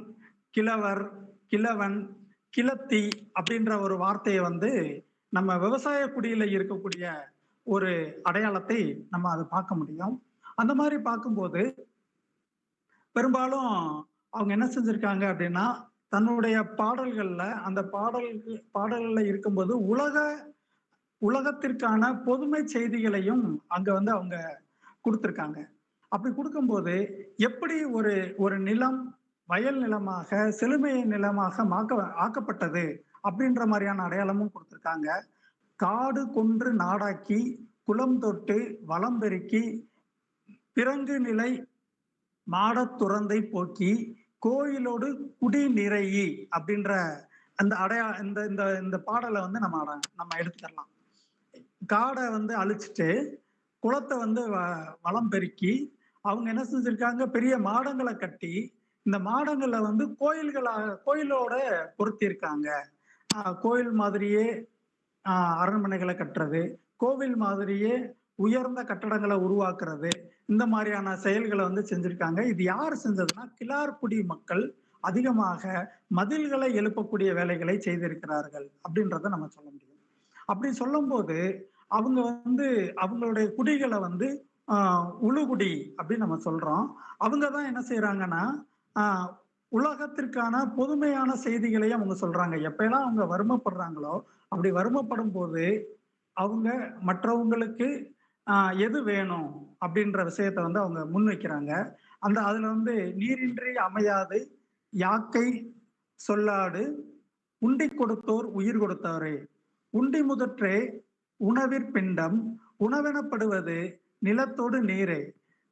கிழவர், கிழவன், கிளத்தி அப்படின்ற ஒரு வார்த்தையை வந்து நம்ம விவசாய குடியில இருக்கக்கூடிய ஒரு அடையாளத்தை நம்ம அதை பார்க்க முடியும். அந்த மாதிரி பார்க்கும்போது பெரும்பாலும் அவங்க என்ன செஞ்சிருக்காங்க அப்படின்னா தன்னுடைய பாடல்கள்ல அந்த பாடல்கள்ல இருக்கும்போது உலகத்திற்கான பொதுமை செய்திகளையும் அங்க வந்து அவங்க கொடுத்திருக்காங்க. அப்படி கொடுக்கும்போது எப்படி ஒரு ஒரு நிலம் வயல் நிலமாக செழுமை நிலமாக ஆக்கப்பட்டது அப்படின்ற மாதிரியான அடையாளமும் கொடுத்திருக்காங்க. காடு கொன்று நாடாக்கி குளம் தொட்டு வளம் பெருக்கி பிறங்கு நிலை மாடத் துறந்தை போக்கி கோயிலோடு குடி நிறையி அப்படின்ற அந்த இந்த இந்த இந்த பாடலை வந்து நம்ம எடுத்துக்கலாம். காடை வந்து அழிச்சிட்டு குளத்தை வந்து வளம் பெருக்கி அவங்க என்ன செஞ்சிருக்காங்க, பெரிய மாடங்களை கட்டி இந்த மாடங்களை வந்து கோயிலோட பொருத்தியிருக்காங்க. கோயில் மாதிரியே அரண்மனைகளை கட்டுறது, கோவில் மாதிரியே உயர்ந்த கட்டடங்களை உருவாக்குறது, இந்த மாதிரியான செயல்களை வந்து செஞ்சிருக்காங்க. இது யார் செஞ்சதுன்னா கிளார்குடி மக்கள் அதிகமாக மதில்களை எழுப்பக்கூடிய வேலைகளை செய்திருக்கிறார்கள் அப்படின்றத நம்ம சொல்ல முடியும். அப்படி சொல்லும் போது அவங்க வந்து அவங்களுடைய குடிகளை வந்து உழுகுடி அப்படின்னு நம்ம சொல்றோம். அவங்கதான் என்ன செய்யறாங்கன்னா உலகத்திற்கான பொதுமையான செய்திகளையும் அவங்க சொல்றாங்க. எப்பெல்லாம் அவங்க வறுமைப்படுறாங்களோ அப்படி வறுமைப்படும் போது அவங்க மற்றவங்களுக்கு எது வேணும் அப்படின்ற விஷயத்த வந்து அவங்க முன்வைக்கிறாங்க. அதுல வந்து நீரின்றி அமையாது யாக்கை சொல்லாடு உண்டி கொடுத்தோர் உயிர் கொடுத்தாரே உண்டி முதற்றே உணவிற்பிண்டம் உணவெனப்படுவது நிலத்தோடு நீரே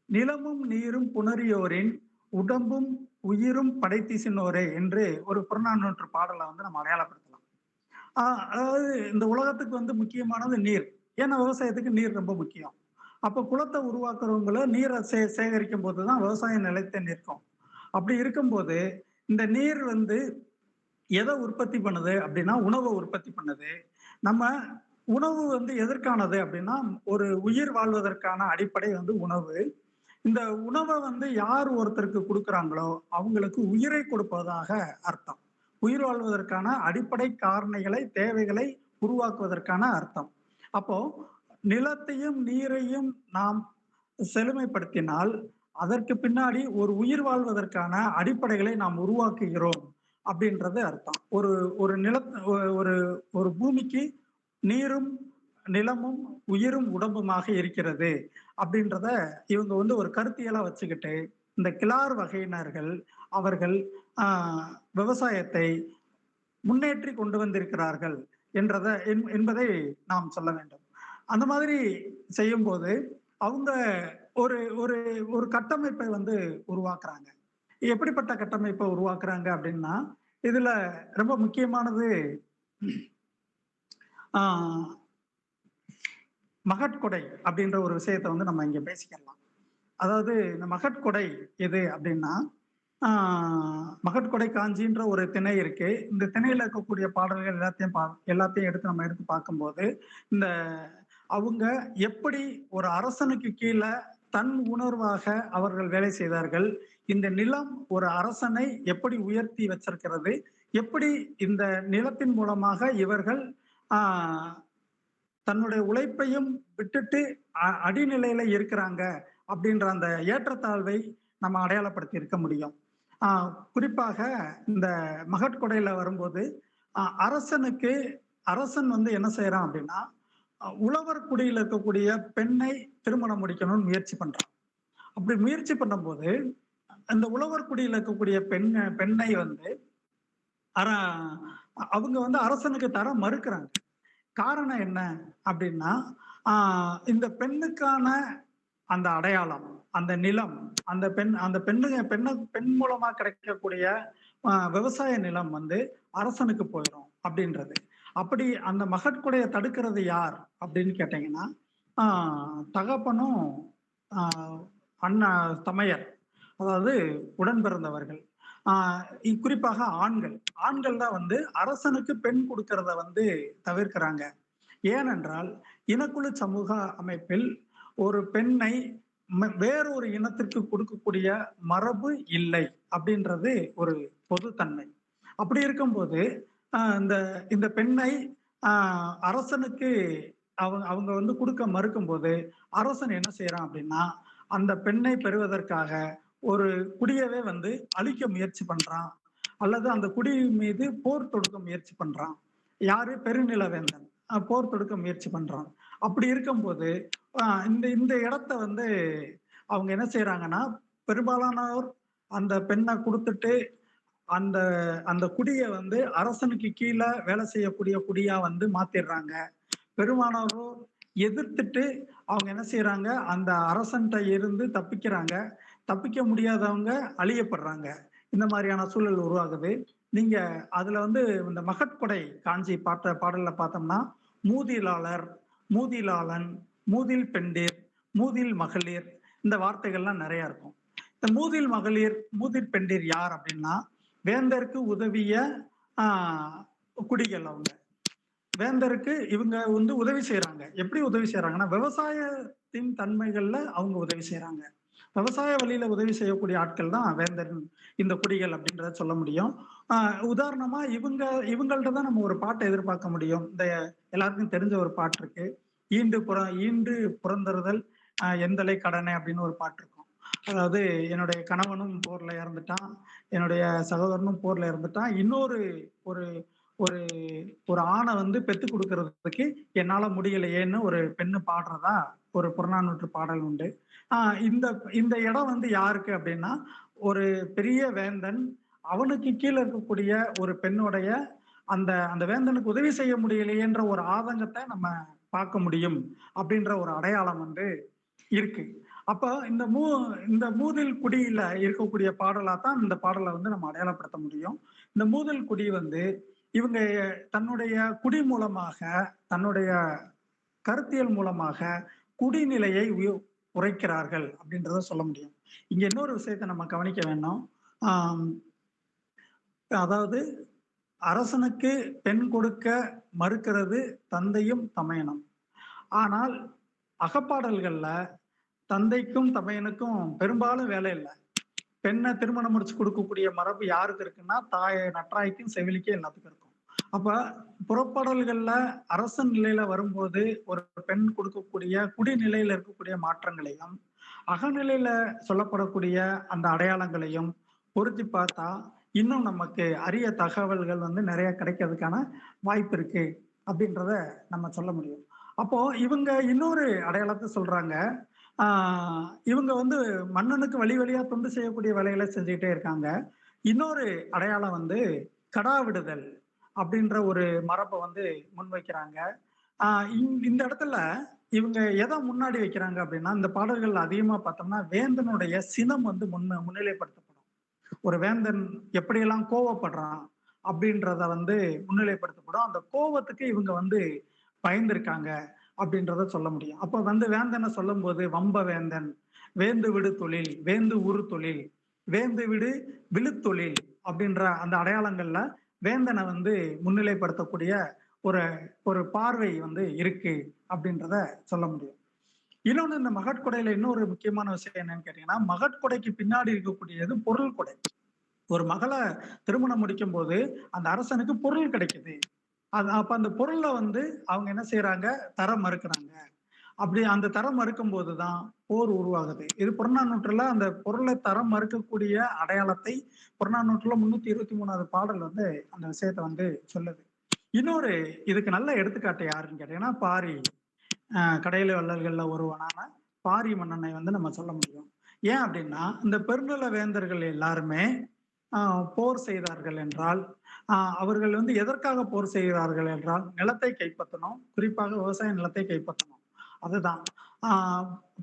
நிலமும் நீரும் புணரியோரின் உடம்பும் உயிரும் படைத்திசினோரே என்று ஒரு புறநானூற்று பாடலை வந்து நம்ம அடையாளப்படுத்தலாம். அதாவது இந்த உலகத்துக்கு வந்து முக்கியமானது நீர். ஏன்னா விவசாயத்துக்கு நீர் ரொம்ப முக்கியம். அப்ப குளத்தை உருவாக்குறவங்கள நீரை சேகரிக்கும் போதுதான் விவசாயம் நிலைத்து நிற்கும். அப்படி இருக்கும்போது இந்த நீர் வந்து எதை உற்பத்தி பண்ணுது அப்படின்னா உணவை உற்பத்தி பண்ணுது. நம்ம உணவு வந்து எதற்கானது அப்படின்னா ஒரு உயிர் வாழ்வதற்கான அடிப்படை வந்து உணவு. இந்த உணவை வந்து யார் ஒருத்தருக்கு கொடுக்குறாங்களோ அவங்களுக்கு உயிரை கொடுப்பதாக அர்த்தம். உயிர் வாழ்வதற்கான அடிப்படை காரணிகளை தேவைகளை உருவாக்குவதற்கான அர்த்தம். அப்போ நிலத்தையும் நீரையும் நாம் செழுமைப்படுத்தினால் அதற்கு பின்னாடி ஒரு உயிர் வாழ்வதற்கான அடிப்படைகளை நாம் உருவாக்குகிறோம் அப்படின்றது அர்த்தம். ஒரு ஒரு ஒரு பூமிக்கு நீரும் நிலமும் உயிரும் உடம்புமாக இருக்கிறது அப்படின்றத இவங்க வந்து ஒரு கருத்தியலா வச்சுக்கிட்டு இந்த கிளார் வகையினர்கள் அவர்கள் விவசாயத்தை முன்னேற்றி கொண்டு வந்திருக்கிறார்கள் என்பதை நாம் சொல்ல வேண்டும். அந்த மாதிரி செய்யும் போது அவங்க ஒரு ஒரு ஒரு கட்டமைப்பை வந்து உருவாக்குறாங்க. எப்படிப்பட்ட கட்டமைப்பை உருவாக்குறாங்க அப்படின்னா இதுல ரொம்ப முக்கியமானது மகட்கொடை அப்படின்ற ஒரு விஷயத்தை வந்து நம்ம இங்க பேசிக்கலாம். அதாவது இந்த மகட்கொடை எது அப்படின்னா மகட்கொடை காஞ்சின்ற ஒரு திணை இருக்கு. இந்த திணையில இருக்கக்கூடிய பாடல்கள் எல்லாத்தையும் எடுத்து பார்க்கும்போது இந்த அவங்க எப்படி ஒரு அரசனுக்கு கீழே தன் உணர்வாக அவர்கள் வேலை செய்தார்கள், இந்த நிலம் ஒரு அரசனை எப்படி உயர்த்தி வச்சிருக்கிறது, எப்படி இந்த நிலத்தின் மூலமாக இவர்கள் தன்னுடைய உழைப்பையும் விட்டுட்டு அடிநிலையில இருக்கிறாங்க அப்படின்ற அந்த ஏற்றத்தாழ்வை நம்ம அடையாளப்படுத்தி இருக்க முடியும். குறிப்பாக இந்த மகட்கொடையில வரும்போது அரசன் வந்து என்ன செய்யறான் அப்படின்னா, உழவர் குடியில் இருக்கக்கூடிய பெண்ணை திருமணம் முடிக்கணும்னு முயற்சி பண்றான். அப்படி முயற்சி பண்ணும்போது அந்த உழவர் குடியில் இருக்கக்கூடிய பெண்ணை வந்து அர அவங்க வந்து அரசனுக்கு தர மறுக்கிறாங்க. காரணம் என்ன அப்படின்னா, இந்த பெண்ணுக்கான அந்த அடையாளம், அந்த நிலம், அந்த பெண் மூலமா கிடைக்கக்கூடிய விவசாய நிலம் வந்து அரசனுக்கு போயிடும் அப்படின்றது. அப்படி அந்த மகட்கொடையை தடுக்கிறது யார் அப்படின்னு கேட்டீங்கன்னா, தகப்பனும் அண்ணா தமையர், அதாவது உடன் பிறந்தவர்கள், குறிப்பாக ஆண்கள் தான் வந்து அரசனுக்கு பெண் கொடுக்கறத வந்து தவிர்க்கிறாங்க. ஏனென்றால் இனக்குழு சமூக அமைப்பில் ஒரு பெண்ணை வேறொரு இனத்திற்கு கொடுக்கக்கூடிய மரபு இல்லை அப்படின்றது ஒரு பொதுத்தன்மை. அப்படி இருக்கும்போது இந்த பெண்ணை அரசனுக்கு அவங்க வந்து கொடுக்க மறுக்கும் போது அரசன் என்ன செய்யறான் அப்படின்னா, அந்த பெண்ணை பெறுவதற்காக ஒரு குடியவே வந்து அழிக்க முயற்சி பண்றான், அல்லது அந்த குடி மீது போர் தொடுக்க முயற்சி பண்றான். யாரு? பெருநிலவேந்தன் போர் தொடுக்க முயற்சி பண்றான். அப்படி இருக்கும்போது இந்த இடத்த வந்து அவங்க என்ன செய்யறாங்கன்னா, பெரும்பாலானோர் அந்த பெண்ணை கொடுத்துட்டு அந்த அந்த குடிய வந்து அரசனுக்கு கீழே வேலை செய்யக்கூடிய குடியா வந்து மாத்திடுறாங்க. பெரும்பாலானோர் எதிர்த்துட்டு அவங்க என்ன செய்யறாங்க, அந்த அரசன்ட்ட இருந்து தப்பிக்கிறாங்க. தப்பிக்க முடியாதவங்க அழியப்படுறாங்க. இந்த மாதிரியான சூழல் உருவாகுது. நீங்க அதுல வந்து இந்த மகட்கொடை காஞ்சி பாடல்ல பார்த்தோம்னா, மூதிலாளர், மூதிலாளன், மூதில் பெண்டிர், மூதில் மகளிர், இந்த வார்த்தைகள்லாம் நிறைய இருக்கும். இந்த மூதில் மகளிர், மூதில் பெண்டிர் யார் அப்படின்னா, வேந்தருக்கு உதவிய குடிகள். அவங்க வேந்தருக்கு இவங்க வந்து உதவி செய்யறாங்க. எப்படி உதவி செய்யறாங்கன்னா, விவசாயத்தின் தன்மைகள்ல அவங்க உதவி செய்யறாங்க. விவசாய வழியில உதவி செய்யக்கூடிய ஆட்கள் தான் வேந்தர், இந்த குடிகள் அப்படின்றத சொல்ல முடியும். உதாரணமா இவங்கள்ட்ட தான் நம்ம ஒரு பாட்டை எதிர்பார்க்க முடியும். இந்த எல்லாருக்கும் தெரிஞ்ச ஒரு பாட்டு இருக்கு, ஈண்டு புறந்தறுதல் எந்தலை கடனை அப்படின்னு ஒரு பாட்டு இருக்கும். அதாவது, என்னுடைய கணவனும் போர்ல இறந்துட்டான், என்னுடைய சகோதரனும் போர்ல இறந்துட்டான், இன்னொரு ஒரு ஒரு ஒரு ஆணை வந்து பெத்து கொடுக்கறதுக்கு என்னால முடியலையேன்னு ஒரு பெண்ணு பாடுறதா ஒரு புறநானூற்று பாடல் உண்டு. இந்த இடம் வந்து யாருக்கு அப்படின்னா, ஒரு பெரிய வேந்தன் அவனுக்கு கீழே இருக்கக்கூடிய ஒரு பெண்ணுடைய அந்த அந்த வேந்தனுக்கு உதவி செய்ய முடியலையேன்ற ஒரு ஆதங்கத்தை நம்ம பார்க்க முடியும் அப்படின்ற ஒரு அடையாளம் வந்து இருக்கு. அப்ப இந்த மூதில் குடியில இருக்கக்கூடிய பாடலா தான் இந்த பாடலை வந்து நம்ம அடையாளப்படுத்த முடியும். இந்த மூதில் குடி வந்து இவங்க தன்னுடைய குடி மூலமாக, தன்னுடைய கருத்தியல் மூலமாக குடிநிலையை உரைக்கிறார்கள் அப்படின்றத சொல்ல முடியும். இங்க இன்னொரு விஷயத்தை நம்ம கவனிக்க வேண்டும். அதாவது, அரசனுக்கு பெண் கொடுக்க மறுக்கிறது தந்தையும் தமையனும். ஆனால் அகப்பாடல்கள்ல தந்தைக்கும் தமையனுக்கும் பெரும்பாலும் வேலை இல்லை. பெண்ணை திருமணம் முடிச்சு கொடுக்கக்கூடிய மரபு யாருக்கு இருக்குன்னா, நற்றாய்க்கும் செவிலிக்கும் எல்லாத்துக்கும் இருக்கும். அப்ப புறப்பாடல்கள்ல அரசன் நிலையில வரும்போது ஒரு பெண் கொடுக்கக்கூடிய குடிநிலையில இருக்கக்கூடிய மாற்றங்களையும், அகநிலையில சொல்லப்படக்கூடிய அந்த அடையாளங்களையும் பொருத்தி பார்த்தா இன்னும் நமக்கு அரிய தகவல்கள் வந்து நிறைய கிடைக்கிறதுக்கான வாய்ப்பு இருக்கு அப்படின்றத நம்ம சொல்ல முடியும். அப்போ இவங்க இன்னொரு அடையாளத்தை சொல்றாங்க. இவங்க வந்து மன்னனுக்கு வழி வழியா தொண்டு செய்யக்கூடிய வேலைகளை செஞ்சுக்கிட்டே இருக்காங்க. இன்னொரு அடையாளம் வந்து கடாவிடுதல் அப்படின்ற ஒரு மரபை வந்து முன்வைக்கிறாங்க. இந்த இடத்துல இவங்க எதை முன்னாடி வைக்கிறாங்க அப்படின்னா, இந்த பாடல்கள் அதிகமா பார்த்தோம்னா வேந்தனுடைய சினம் வந்து முன்னிலைப்படுத்தப்படும். ஒரு வேந்தன் எப்படியெல்லாம் கோவப்படுறான் அப்படின்றத வந்து முன்னிலைப்படுத்தப்படும். அந்த கோவத்துக்கு இவங்க வந்து பயந்திருக்காங்க அப்படின்றத சொல்ல முடியும். அப்ப வந்து வேந்தனை சொல்லும் போது வம்ப வேந்தன், வேந்து விடு தொழில், வேந்து உரு தொழில், வேந்து விடு விழுத்தொழில் அப்படின்ற அந்த அடையாளங்கள்ல வேந்தனை வந்து முன்னிலைப்படுத்தக்கூடிய ஒரு பார்வை வந்து இருக்கு அப்படின்றத சொல்ல முடியும். இன்னொன்னு, இந்த மகட்கொடையில இன்னொரு முக்கியமான விஷயம் என்னன்னு கேட்டீங்கன்னா, மகட்கொடைக்கு பின்னாடி இருக்கக்கூடியது பொருள் கொடை. ஒரு மகளை திருமணம் முடிக்கும் போது அந்த அரசனுக்கு பொருள் கிடைக்குது. அப்ப அந்த பொருளை வந்து அவங்க என்ன செய்யறாங்க, தர மறுக்கிறாங்க. அப்படி அந்த தரம் மறுக்கும் போதுதான் போர் உருவாகுது. இது புறநானூற்றுல அந்த பொருளை தரம் மறுக்கக்கூடிய அடையாளத்தை புறநானூற்றுல 323வது பாடல் வந்து அந்த விஷயத்த வந்து சொல்லுது. இன்னொரு இதுக்கு நல்ல எடுத்துக்காட்டு யாருன்னு கேட்டீங்கன்னா பாரி. கடையில வள்ளல்கள்ல ஒருவனான பாரி மன்னனை வந்து நம்ம சொல்ல முடியும். ஏன் அப்படின்னா இந்த பெருநில வேந்தர்கள் எல்லாருமே போர் செய்தார்கள் என்றால் அவர்கள் வந்து எதற்காக போர் செய்கிறார்கள் என்றால் நிலத்தை கைப்பற்றணும், குறிப்பாக விவசாய நிலத்தை கைப்பற்றணும். அதுதான்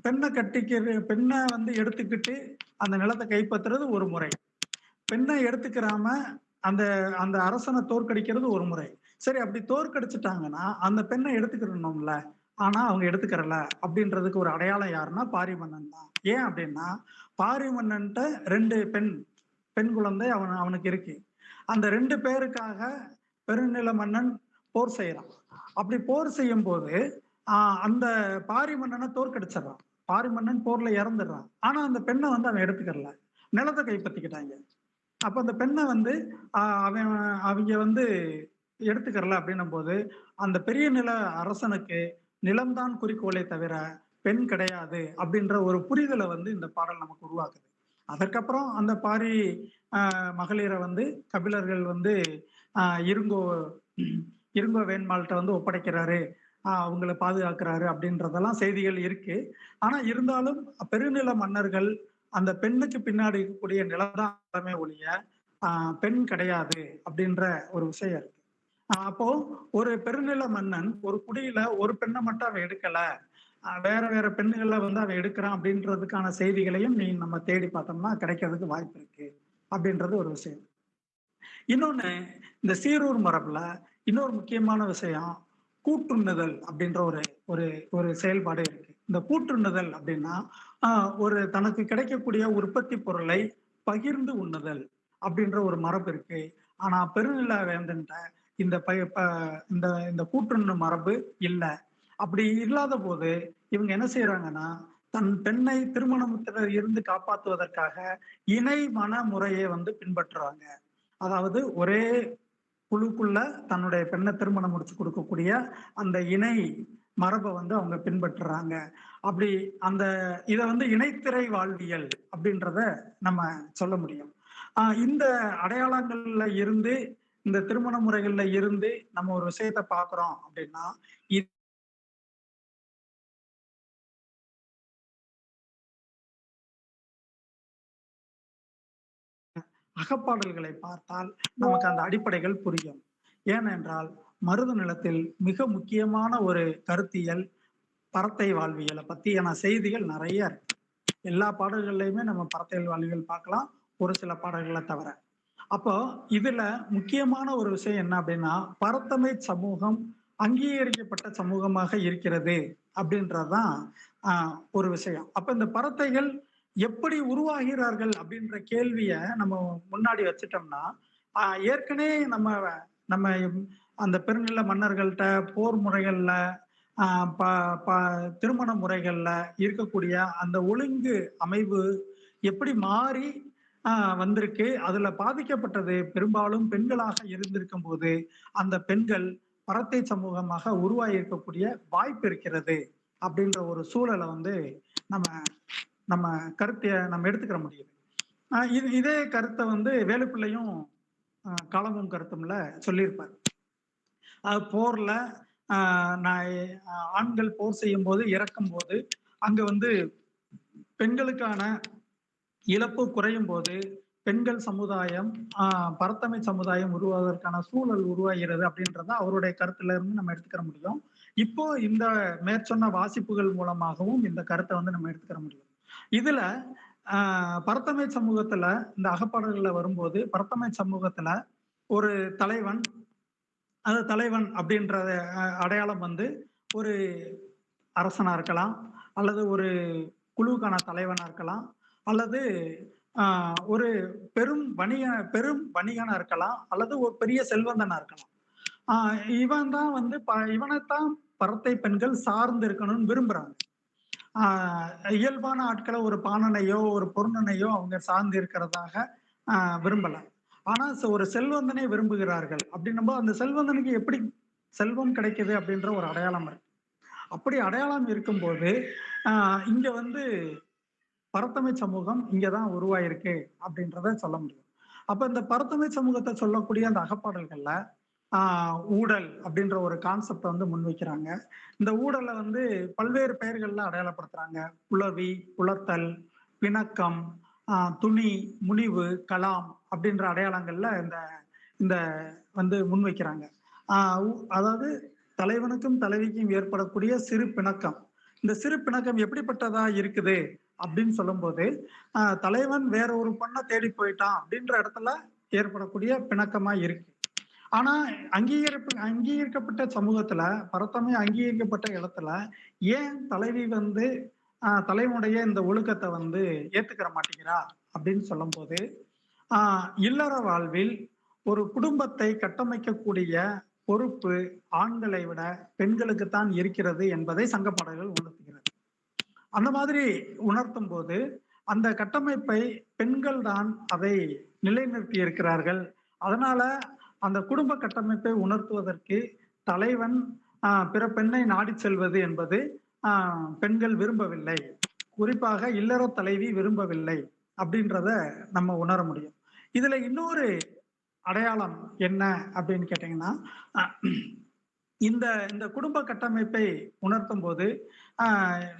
பெண்ணை வந்து எடுத்துக்கிட்டு அந்த நிலத்தை கைப்பற்றுறது ஒரு முறை, பெண்ணை எடுத்துக்கிறாம அந்த அந்த அரசனை தோற்கடிக்கிறது ஒரு முறை. சரி, அப்படி தோற்கடிச்சிட்டாங்கன்னா அந்த பெண்ணை எடுத்துக்கிறணும்ல, ஆனா அவங்க எடுத்துக்கிறல அப்படின்றதுக்கு ஒரு அடையாளம் யாருன்னா பாரி மன்னன் தான். ஏன் அப்படின்னா பாரி மன்னன்ட்ட 2 பெண் குழந்தை அவனுக்கு இருக்கு. அந்த 2 பேருக்காக பெருநில மன்னன் போர் செய்யறான். அப்படி போர் செய்யும் போது அந்த பாரி மன்னனை தோற்கடிச்சிடறான். பாரி மன்னன் போர்ல இறந்துடுறான். ஆனா அந்த பெண்ணை வந்து அவன் எடுத்துக்கிறல, நிலத்தை கைப்பற்றிக்கிட்டாங்க. அப்ப அந்த பெண்ணை வந்து அவங்க வந்து எடுத்துக்கிறல அப்படின்னும் போது அந்த பெரிய நில அரசனுக்கு நிலம்தான் குறிக்கோளை தவிர பெண் கிடையாது அப்படின்ற ஒரு புரிதலை வந்து இந்த பாடல் நமக்கு உருவாக்குது. அதற்கப்புறம் அந்த பாரி மகளிரை வந்து கபிலர்கள் வந்து இருங்கோ வேண்மாள்கிட்ட வந்து ஒப்படைக்கிறாரு, அவங்களை பாதுகாக்கிறாரு அப்படின்றதெல்லாம் செய்திகள் இருக்கு. ஆனா இருந்தாலும் பெருநில மன்னர்கள் அந்த பெண்ணுக்கு பின்னாடி இருக்கக்கூடிய நிலமே ஒழிய பெண் கிடையாது அப்படின்ற ஒரு விஷயம் இருக்கு. அப்போ ஒரு பெருநில மன்னன் ஒரு குடியில ஒரு பெண்ணை மட்டும் அவன் எடுக்கல, வேற வேற பெண்ணுகளை வந்து அவன் எடுக்கிறான் அப்படின்றதுக்கான செய்திகளையும் நம்ம தேடி பார்த்தோம்னா கிடைக்கிறதுக்கு வாய்ப்பு இருக்கு அப்படின்றது ஒரு விஷயம். இன்னொன்னு, இந்த சீரூர் மரபுல இன்னொரு முக்கியமான விஷயம் கூட்டுண்ணுதல் அப்படின்ற ஒரு ஒரு செயல்பாடு இருக்கு. இந்த கூட்டுண்ணுதல் அப்படின்னா ஒரு தனக்கு கிடைக்கக்கூடிய உற்பத்தி பொருளை பகிர்ந்து உண்ணுதல் அப்படின்ற ஒரு மரபு இருக்கு. ஆனா பெருநில வேந்தன்ட்ட இந்த இந்த கூட்டுண்ணு மரபு இல்லை. அப்படி இல்லாத போது இவங்க என்ன செய்யறாங்கன்னா தன் பெண்ணை திருமணத்துல இருந்து காப்பாற்றுவதற்காக இணை மன முறையை வந்து பின்பற்றுறாங்க. அதாவது ஒரே குழுக்குள்ள தன்னுடைய பெண்ணை திருமணம் முடிச்சு கொடுக்கக்கூடிய அந்த இணை மரபை வந்து அவங்க பின்பற்றுறாங்க. அப்படி அந்த இதை வந்து இணைத்திரை வாழ்வியல் அப்படின்றத நம்ம சொல்ல முடியும். இந்த அடையாளங்கள்ல இருந்து, இந்த திருமண முறைகள்ல இருந்து நம்ம ஒரு விஷயத்த பாக்குறோம் அப்படின்னா அகப்பாடல்களை பார்த்தால் நமக்கு அந்த அடிப்படைகள் புரியும். ஏனென்றால் மருத நிலத்தில் மிக முக்கியமான ஒரு கருத்தியல் பரத்தை வாழ்வியலை பத்தியான செய்திகள் நிறைய இருக்கு. எல்லா பாடல்கள்லையுமே நம்ம பரத்தை வாழ்வியல் பார்க்கலாம், ஒரு சில பாடல்களை தவிர. அப்போ இதுல முக்கியமான ஒரு விஷயம் என்ன அப்படின்னா பரத்தமை சமூகம் அங்கீகரிக்கப்பட்ட சமூகமாக இருக்கிறது அப்படின்றதுதான் ஒரு விஷயம். அப்ப இந்த பரத்தைகள் எப்படி உருவாகிறார்கள் அப்படின்ற கேள்விய நம்ம முன்னாடி வச்சுட்டோம்னா ஏற்கனவே நம்ம அந்த பெருநில மன்னர்கள்ட்ட போர் முறைகள்ல திருமண முறைகள்ல இருக்கக்கூடிய அந்த ஒழுங்கு அமைவு எப்படி மாறி வந்திருக்கு, அதுல பாதிக்கப்பட்டது பெரும்பாலும் பெண்களாக இருந்திருக்கும் போது அந்த பெண்கள் பரத்தை சமூகமாக உருவாகி இருக்கக்கூடிய வாய்ப்பு இருக்கிறது அப்படின்ற ஒரு சூழலை வந்து நம்ம கருத்தை நம்ம எடுத்துக்கிற முடியுது. இதே கருத்தை வந்து வேலுப்பிள்ளையும் காலமும் கருத்தும்ல சொல்லியிருப்பார். போர்ல ஆண்கள் போர் செய்யும் போது இறக்கும் போது அங்க வந்து பெண்களுக்கான இழப்பு குறையும் போது பெண்கள் சமுதாயம் பரத்தமை சமுதாயம் உருவாவதற்கான சூழல் உருவாகிறது அப்படின்றத அவருடைய கருத்துல இருந்து நம்ம எடுத்துக்கிற முடியும். இப்போ இந்த மேற்சொன்ன வாசிப்புகள் மூலமாகவும் இந்த கருத்தை வந்து நம்ம எடுத்துக்கிற முடியும். இதுல பரத்தமை சமூகத்துல இந்த அகப்பாடல்கள்ல வரும்போது பரத்தமை சமூகத்துல ஒரு தலைவன், அந்த தலைவன் அப்படின்ற அடையாளம் வந்து ஒரு அரசனா இருக்கலாம், அல்லது ஒரு குழுவுக்கான தலைவனா இருக்கலாம், அல்லது ஒரு பெரும் வணிகனா இருக்கலாம், அல்லது ஒரு பெரிய செல்வந்தனா இருக்கலாம். இவன் தான் வந்து இவனைத்தான் பரத்தை பெண்கள் சார்ந்து இருக்கணும்னு விரும்புறாங்க. இயல்பான ஆட்களை ஒரு பாணனையோ ஒரு பொருணனையோ அவங்க சார்ந்து இருக்கிறதாக விரும்பல. ஆனா ஒரு செல்வந்தனை விரும்புகிறார்கள் அப்படின்னும் போது அந்த செல்வந்தனுக்கு எப்படி செல்வம் கிடைக்குது அப்படின்ற ஒரு அடையாளம் இருக்கு. அப்படி அடையாளம் இருக்கும்போது இங்க வந்து பரத்தமை சமூகம் இங்கதான் உருவாயிருக்கு அப்படின்றத சொல்ல முடியும். அப்ப இந்த பரத்தமை சமூகத்தை சொல்லக்கூடிய அந்த அகப்பாடல்கள்ல ஊடல் அப்படின்ற ஒரு கான்செப்டை வந்து முன்வைக்கிறாங்க. இந்த ஊடலை வந்து பல்வேறு பெயர்கள்ல அடையாளப்படுத்துறாங்க. புலவி, புலத்தல், பிணக்கம், துணி, முனிவு, கலாம் அப்படின்ற அடையாளங்கள்ல இந்த இந்த வந்து முன்வைக்கிறாங்க. அதாவது தலைவனுக்கும் தலைவிக்கும் ஏற்படக்கூடிய சிறு பிணக்கம். இந்த சிறு பிணக்கம் எப்படிப்பட்டதா இருக்குது அப்படின்னு சொல்லும்போது, தலைவன் வேற ஒரு பொண்ணை தேடி போயிட்டான் அப்படின்ற இடத்துல ஏற்படக்கூடிய பிணக்கமா இருக்கு. ஆனா அங்கீகரிக்கப்பட்ட சமூகத்துல, பரத்தமை அங்கீகரிக்கப்பட்ட இடத்துல ஏன் தலைவி வந்து தலைவனுடைய இந்த ஒழுக்கத்தை வந்து ஏத்துக்கிற மாட்டேங்கிறா அப்படின்னு சொல்லும் போது, இல்லற வாழ்வில் ஒரு குடும்பத்தை கட்டமைக்கக்கூடிய பொறுப்பு ஆண்களை விட பெண்களுக்குத்தான் இருக்கிறது என்பதை சங்கப்பாடல்கள் உணர்த்துகிறது. அந்த மாதிரி உணர்த்தும் போது அந்த கட்டமைப்பை பெண்கள் தான் அதை நிலைநிறுத்தி இருக்கிறார்கள். அதனால அந்த குடும்ப கட்டமைப்பை உணர்த்துவதற்கு தலைவன் பிற பெண்ணை நாடி செல்வது என்பது பெண்கள் விரும்பவில்லை, குறிப்பாக இல்லற தலைவி விரும்பவில்லை அப்படின்றத நம்ம உணர முடியும். இதுல இன்னொரு அடையாளம் என்ன அப்படின்னு கேட்டீங்கன்னா, இந்த இந்த குடும்ப கட்டமைப்பை உணர்த்தும் போது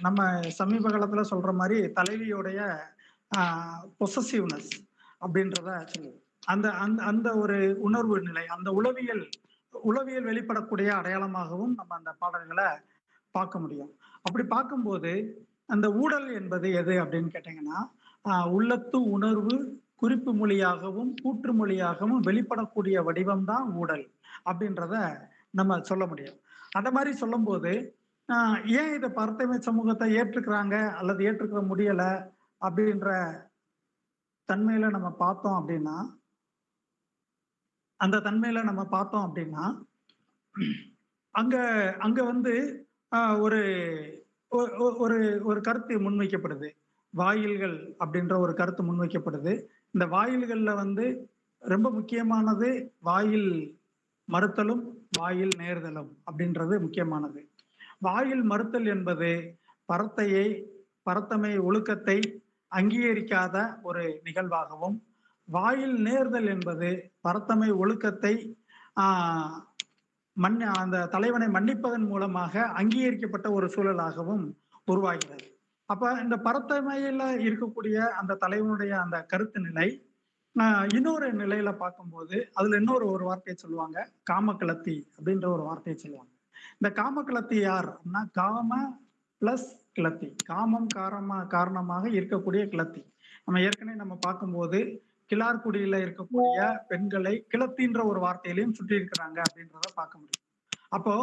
நம்ம சமீப காலத்துல சொல்ற மாதிரி தலைவியோடைய பொசசிவ்னஸ் அப்படின்றத சொல்லுவோம். அந்த அந்த அந்த ஒரு உணர்வு நிலை, அந்த உளவியல் வெளிப்படக்கூடிய அடையாளமாகவும் நம்ம அந்த பாடல்களை பார்க்க முடியும். அப்படி பார்க்கும்போது அந்த ஊடல் என்பது எது அப்படின்னு கேட்டீங்கன்னா, உள்ளத்து உணர்வு குறிப்பு மொழியாகவும் கூற்று மொழியாகவும் வெளிப்படக்கூடிய வடிவம் தான் ஊடல் அப்படின்றத நம்ம சொல்ல முடியும். அந்த மாதிரி சொல்லும் போது ஏன் இதை பரத்தமை சமூகத்தை ஏற்றுக்கிறாங்க அல்லது ஏற்றுக்கிற முடியல அப்படின்ற தன்மையில நம்ம பார்த்தோம் அப்படின்னா, அந்த தன்மையில நம்ம பார்த்தோம் அப்படின்னா, அங்க அங்க வந்து ஒரு ஒரு ஒரு கருத்து முன்வைக்கப்படுது. வாயில்கள் அப்படின்ற ஒரு கருத்து முன்வைக்கப்படுது. இந்த வாயில்கள்ல வந்து ரொம்ப முக்கியமானது வாயில் மறுத்தலும் வாயில் நேர்தலும் அப்படின்றது முக்கியமானது. வாயில் மறுத்தல் என்பது பரத்தமை ஒழுக்கத்தை அங்கீகரிக்காத ஒரு நிகழ்வாகவும், வாயில் நேர்தல் என்பது பரத்தமை ஒழுக்கத்தை அந்த தலைவனை மன்னிப்பதன் மூலமாக அங்கீகரிக்கப்பட்ட ஒரு சூழலாகவும் உருவாகிறது. அப்ப இந்த பரத்தமையில இருக்கக்கூடிய அந்த தலைவனுடைய அந்த கருத்து நிலை இன்னொரு நிலையில பார்க்கும்போது அதுல இன்னொரு வார்த்தையை சொல்லுவாங்க, காமக்கிளத்தி அப்படின்ற ஒரு வார்த்தையை சொல்லுவாங்க. இந்த காமக்கிளத்தி யார் அப்படின்னா, காம பிளஸ் கிளத்தி, காமம் காரணமாக இருக்கக்கூடிய கிளத்தி. நம்ம ஏற்கனவே நம்ம பார்க்கும்போது கிளார்குடியில இருக்கக்கூடிய பெண்களை கிளத்தின்ற ஒரு வார்த்தையிலையும் சுற்றி இருக்கிறாங்க அப்படின்றத பார்க்க முடியும். அப்போ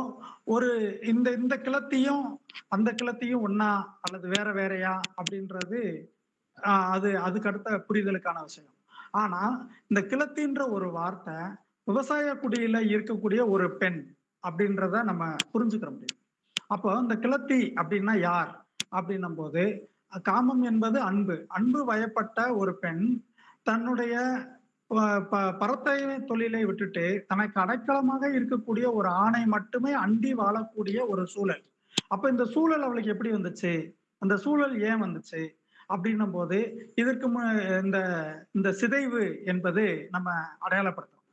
ஒரு இந்த கிளத்தியும் அந்த கிளத்தியும் ஒன்னா அல்லது வேறையா அப்படின்றது அதுக்கு அடுத்த புரிதலுக்கான விஷயம். ஆனா இந்த கிளத்தின்ற ஒரு வார்த்தை விவசாய குடியில இருக்கக்கூடிய ஒரு பெண் அப்படின்றத நம்ம புரிஞ்சுக்கிற முடியும். அப்போ இந்த கிளத்தி அப்படின்னா யார் அப்படின்னும் போது, காமம் என்பது அன்பு வயப்பட்ட ஒரு பெண் தன்னுடைய பரத்தை தொழிலை விட்டுட்டு தனக்கு அடைக்கலமாக இருக்கக்கூடிய ஒரு ஆணை மட்டுமே அண்டி வாழக்கூடிய ஒரு சூழல். அப்ப இந்த சூழல் அவளுக்கு எப்படி வந்துச்சு, அந்த சூழல் ஏன் வந்துச்சு அப்படின்னும் போது இதற்கு இந்த சிதைவு என்பது நம்ம அடையாளப்படுத்துறோம்.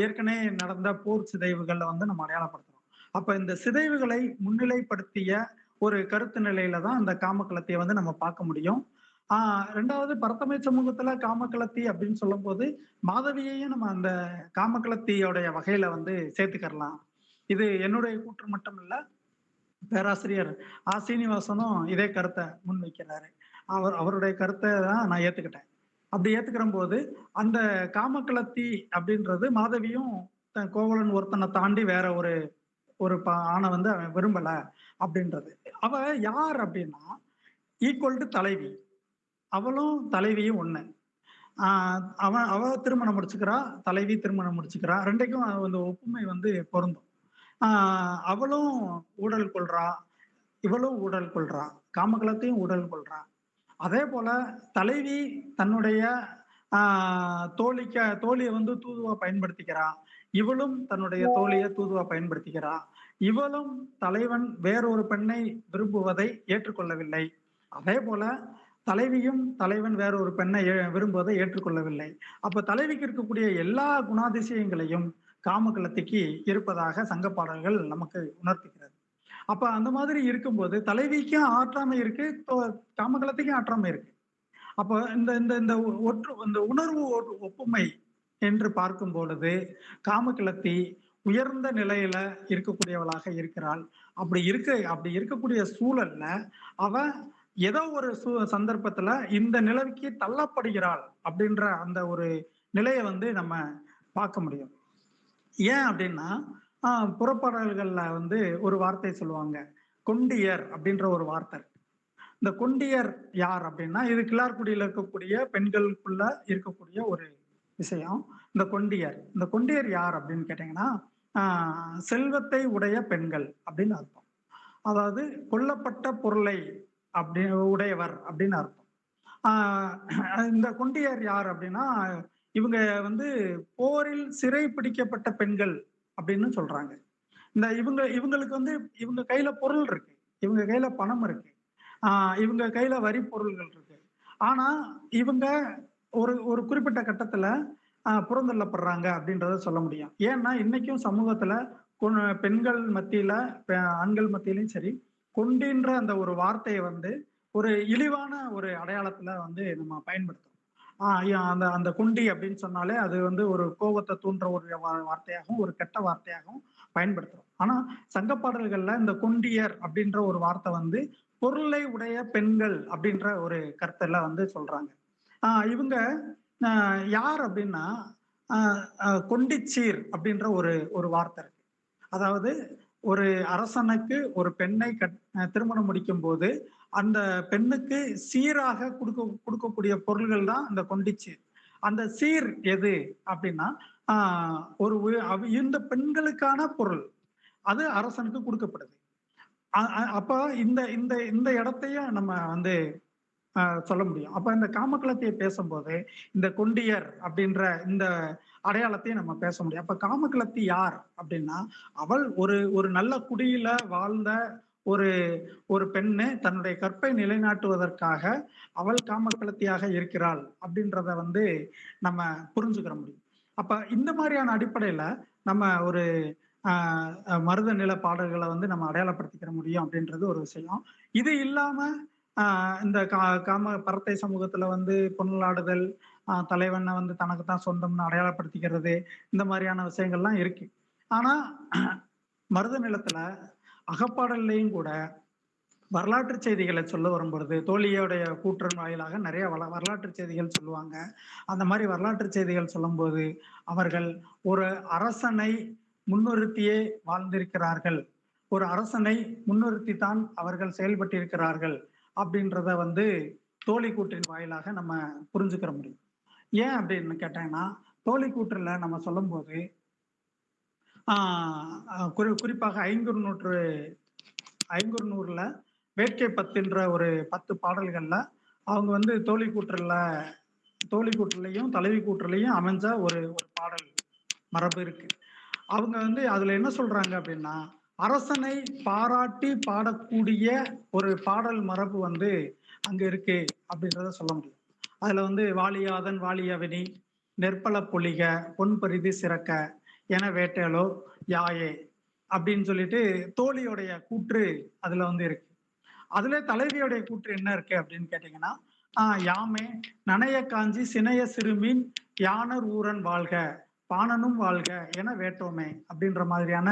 ஏற்கனவே நடந்த போர் சிதைவுகள்ல வந்து நம்ம அடையாளப்படுத்துறோம். அப்ப இந்த சிதைவுகளை முன்னிலைப்படுத்திய ஒரு கருத்து நிலையில தான் இந்த காமக்கிளத்தியை வந்து நம்ம பார்க்க முடியும். ரெண்டாவது பரத்தமை சமூகத்துல காமக்கிளத்தி அப்படின்னு சொல்லும் போது மாதவியையும் நம்ம அந்த காமக்கிளத்தியோடைய வகையில வந்து சேர்த்துக்கலாம். இது என்னுடைய கூற்று மட்டும் இல்ல, பேராசிரியர் சீனிவாசனும் இதே கருத்தை முன்வைக்கிறாரு. அவருடைய கருத்தை தான் நான் ஏத்துக்கிட்டேன். அப்படி ஏத்துக்கிற போது அந்த காமக்கிளத்தி அப்படின்றது மாதவியும் கோவலன் ஒருத்தனை தாண்டி வேற ஒரு ஆணை வந்து அவன் விரும்பல அப்படின்றது. அவ யார் அப்படின்னா ஈக்குவல் டு தலைவி, அவளும் தலைவியும் ஒண்ணு. அவ திருமணம் முடிச்சுக்கிறா, தலைவி திருமணம் முடிச்சுக்கிறா, ரெண்டைக்கும் அந்த ஒப்புமை வந்து பொருந்தும். அவளும் ஊடல் கொள்றா, இவளும் ஊடல் கொள்றா, காமகலத்தையும் ஊடல் கொள்றா. அதே போல தலைவி தன்னுடைய தோழியை வந்து தூதுவா பயன்படுத்திக்கிறா, இவளும் தன்னுடைய தோழியை தூதுவா பயன்படுத்திக்கிறா. இவளும் தலைவன் வேறொரு பெண்ணை விரும்புவதை ஏற்றுக்கொள்ளவில்லை. அதே போல தலைவியும் தலைவன் வேறொரு பெண்ணை விரும்புவதை ஏற்றுக்கொள்ளவில்லை. அப்ப தலைவிக்கு இருக்கக்கூடிய எல்லா குணாதிசயங்களையும் காமகலத்திக்கு இருப்பதாக சங்க பாடல்கள் நமக்கு உணர்த்துகிறது. அப்ப அந்த மாதிரி இருக்கும்போது தலைவிக்கும் ஆற்றாமை இருக்கு, காமகலத்துக்கும் ஆற்றாமை இருக்கு. அப்ப இந்த இந்த இந்த இந்த உணர்வு ஒப்புமை என்று பார்க்கும் பொழுது காமகிளத்தி உயர்ந்த நிலையில இருக்கக்கூடியவளாக இருக்கிறாள். அப்படி இருக்கக்கூடிய சூழல்ல அவ ஏதோ ஒரு சந்தர்ப்பத்துல இந்த நிலைக்கு தள்ளப்படுகிறாள் அப்படின்ற அந்த ஒரு நிலையை வந்து நம்ம பார்க்க முடியும். ஏன் அப்படின்னா புறப்பாடல்கள்ல வந்து ஒரு வார்த்தை சொல்லுவாங்க, கொண்டியர் அப்படின்ற ஒரு வார்த்தை. இந்த கொண்டியர் யார் அப்படின்னா இது கிளார்குடியில இருக்கக்கூடிய பெண்களுக்குள்ள இருக்கக்கூடிய ஒரு விஷயம். இந்த கொண்டியர் யார் அப்படின்னு கேட்டீங்கன்னா செல்வத்தை உடைய பெண்கள் அப்படின்னு அர்த்தம். அதாவது கொல்லப்பட்ட பொருளை அப்படி உடையவர் அப்படின்னு அர்த்தம். இந்த கொண்டியர் யார் அப்படின்னா இவங்க வந்து போரில் சிறை பிடிக்கப்பட்ட பெண்கள் அப்படின்னு சொல்றாங்க. இந்த இவங்களுக்கு வந்து இவங்க கையில பொருள் இருக்கு, இவங்க கையில பணம் இருக்கு, இவங்க கையில வரி பொருள்கள் இருக்கு. ஆனா இவங்க ஒரு ஒரு குறிப்பிட்ட கட்டத்துல புறந்தள்ளப்படுறாங்க அப்படின்றத சொல்ல முடியும். ஏன்னா இன்னைக்கும் சமூகத்துல பெண்கள் மத்தியில ஆண்கள் மத்தியிலையும் சரி கொண்டின்ற அந்த ஒரு வார்த்தையை வந்து ஒரு இழிவான ஒரு அடையாளத்துல வந்து நம்ம பயன்படுத்துறோம். அந்த அந்த குண்டி அப்படின்னு சொன்னாலே அது வந்து ஒரு கோபத்தை தூண்டுற ஒரு வார்த்தையாகவும் ஒரு கெட்ட வார்த்தையாகவும் பயன்படுத்துறோம். ஆனா சங்க பாடல்கள்ல இந்த கொண்டியர் அப்படின்ற ஒரு வார்த்தை வந்து பொருளை உடைய பெண்கள் அப்படின்ற ஒரு கருத்துல வந்து சொல்றாங்க. இவங்க யார் அப்படின்னா கொண்டிச்சீர் அப்படின்ற ஒரு வார்த்தை இருக்கு. அதாவது ஒரு அரசனுக்கு ஒரு பெண்ணை திருமணம் முடிக்கும் போது அந்த பெண்ணுக்கு சீராக கொடுக்கக்கூடிய பொருள்கள் தான் இந்த கொண்டிச்சீர். அந்த சீர் எது அப்படின்னா ஒரு இந்த பெண்களுக்கான பொருள் அது அரசனுக்கு கொடுக்கப்படுது. அப்ப இந்த இந்த இந்த இடத்தையும் நம்ம வந்து சொல்ல முடியும். அப்ப இந்த காமகலத்தையை பேசும்போது இந்த கொண்டியர் அப்படின்ற இந்த அடையாளத்தையும் நம்ம பேச முடியும். அப்ப காமகலத்தி யார் அப்படின்னா அவள் ஒரு நல்ல குடியில வாழ்ந்த ஒரு பெண்ணு தன்னுடைய கற்பை நிலைநாட்டுவதற்காக அவள் காமகலத்தியாக இருக்கிறாள் அப்படின்றத வந்து நம்ம புரிஞ்சுக்கிற முடியும். அப்ப இந்த மாதிரியான அடிப்படையில நம்ம ஒரு மருத நில பாடல்களை வந்து நம்ம அடையாளப்படுத்திக்கிற முடியும் அப்படின்றது ஒரு விஷயம். இது இல்லாம இந்த காம பரத்தை சமூகத்துல வந்து பொன்னலாடுதல், தலைவனை வந்து தனக்கு தான் சொந்தம்னு அடையாளப்படுத்திக்கிறது, இந்த மாதிரியான விஷயங்கள்லாம் இருக்கு. ஆனா மருத நிலத்துல அகப்பாடல்லையும் கூட வரலாற்று செய்திகளை சொல்ல வரும்பொழுது தோழியோடைய கூற்றின் வாயிலாக நிறைய வரலாற்று செய்திகள் சொல்லுவாங்க. அந்த மாதிரி வரலாற்று செய்திகள் சொல்லும்போது அவர்கள் ஒரு அரசனை முன்னிறுத்தியே வாழ்ந்திருக்கிறார்கள், ஒரு அரசனை முன்னிறுத்தி தான் அவர்கள் செயல்பட்டிருக்கிறார்கள் அப்படின்றத வந்து தோழி கூற்றின் வாயிலாக நம்ம புரிஞ்சுக்கிற முடியும். ஏன் அப்படின்னு கேட்டீங்கன்னா தோழி கூற்றுல நம்ம சொல்லும் போது குறிப்பாக ஐங்குறுநூறுல வேட்கை 10ன்ற ஒரு 10 பாடல்கள்ல அவங்க வந்து தோழி கூற்றுலையும் தலைவி கூற்றுலையும் அமைஞ்ச ஒரு பாடல் மரபு இருக்கு. அவங்க வந்து அதுல என்ன சொல்றாங்க அப்படின்னா அரசனை பாராட்டி பாடக்கூடிய ஒரு பாடல் மரபு வந்து அங்க இருக்கு அப்படின்றத சொல்ல முடியும். அதுல வந்து வாலியாதன் வாலியவனி நெற்பல பொலிக பொன்பரிதி சிறக்க என வேட்டேலோ யாயே அப்படின்னு சொல்லிட்டு தோழியோடைய கூற்று அதுல வந்து இருக்கு. அதுல தலைவியோடைய கூற்று என்ன இருக்கு அப்படின்னு கேட்டீங்கன்னா யாமே நனைய காஞ்சி சினைய சிறுமீன் யானர் ஊரன் வாழ்க பாணனும் வாழ்க என வேட்டோமே அப்படின்ற மாதிரியான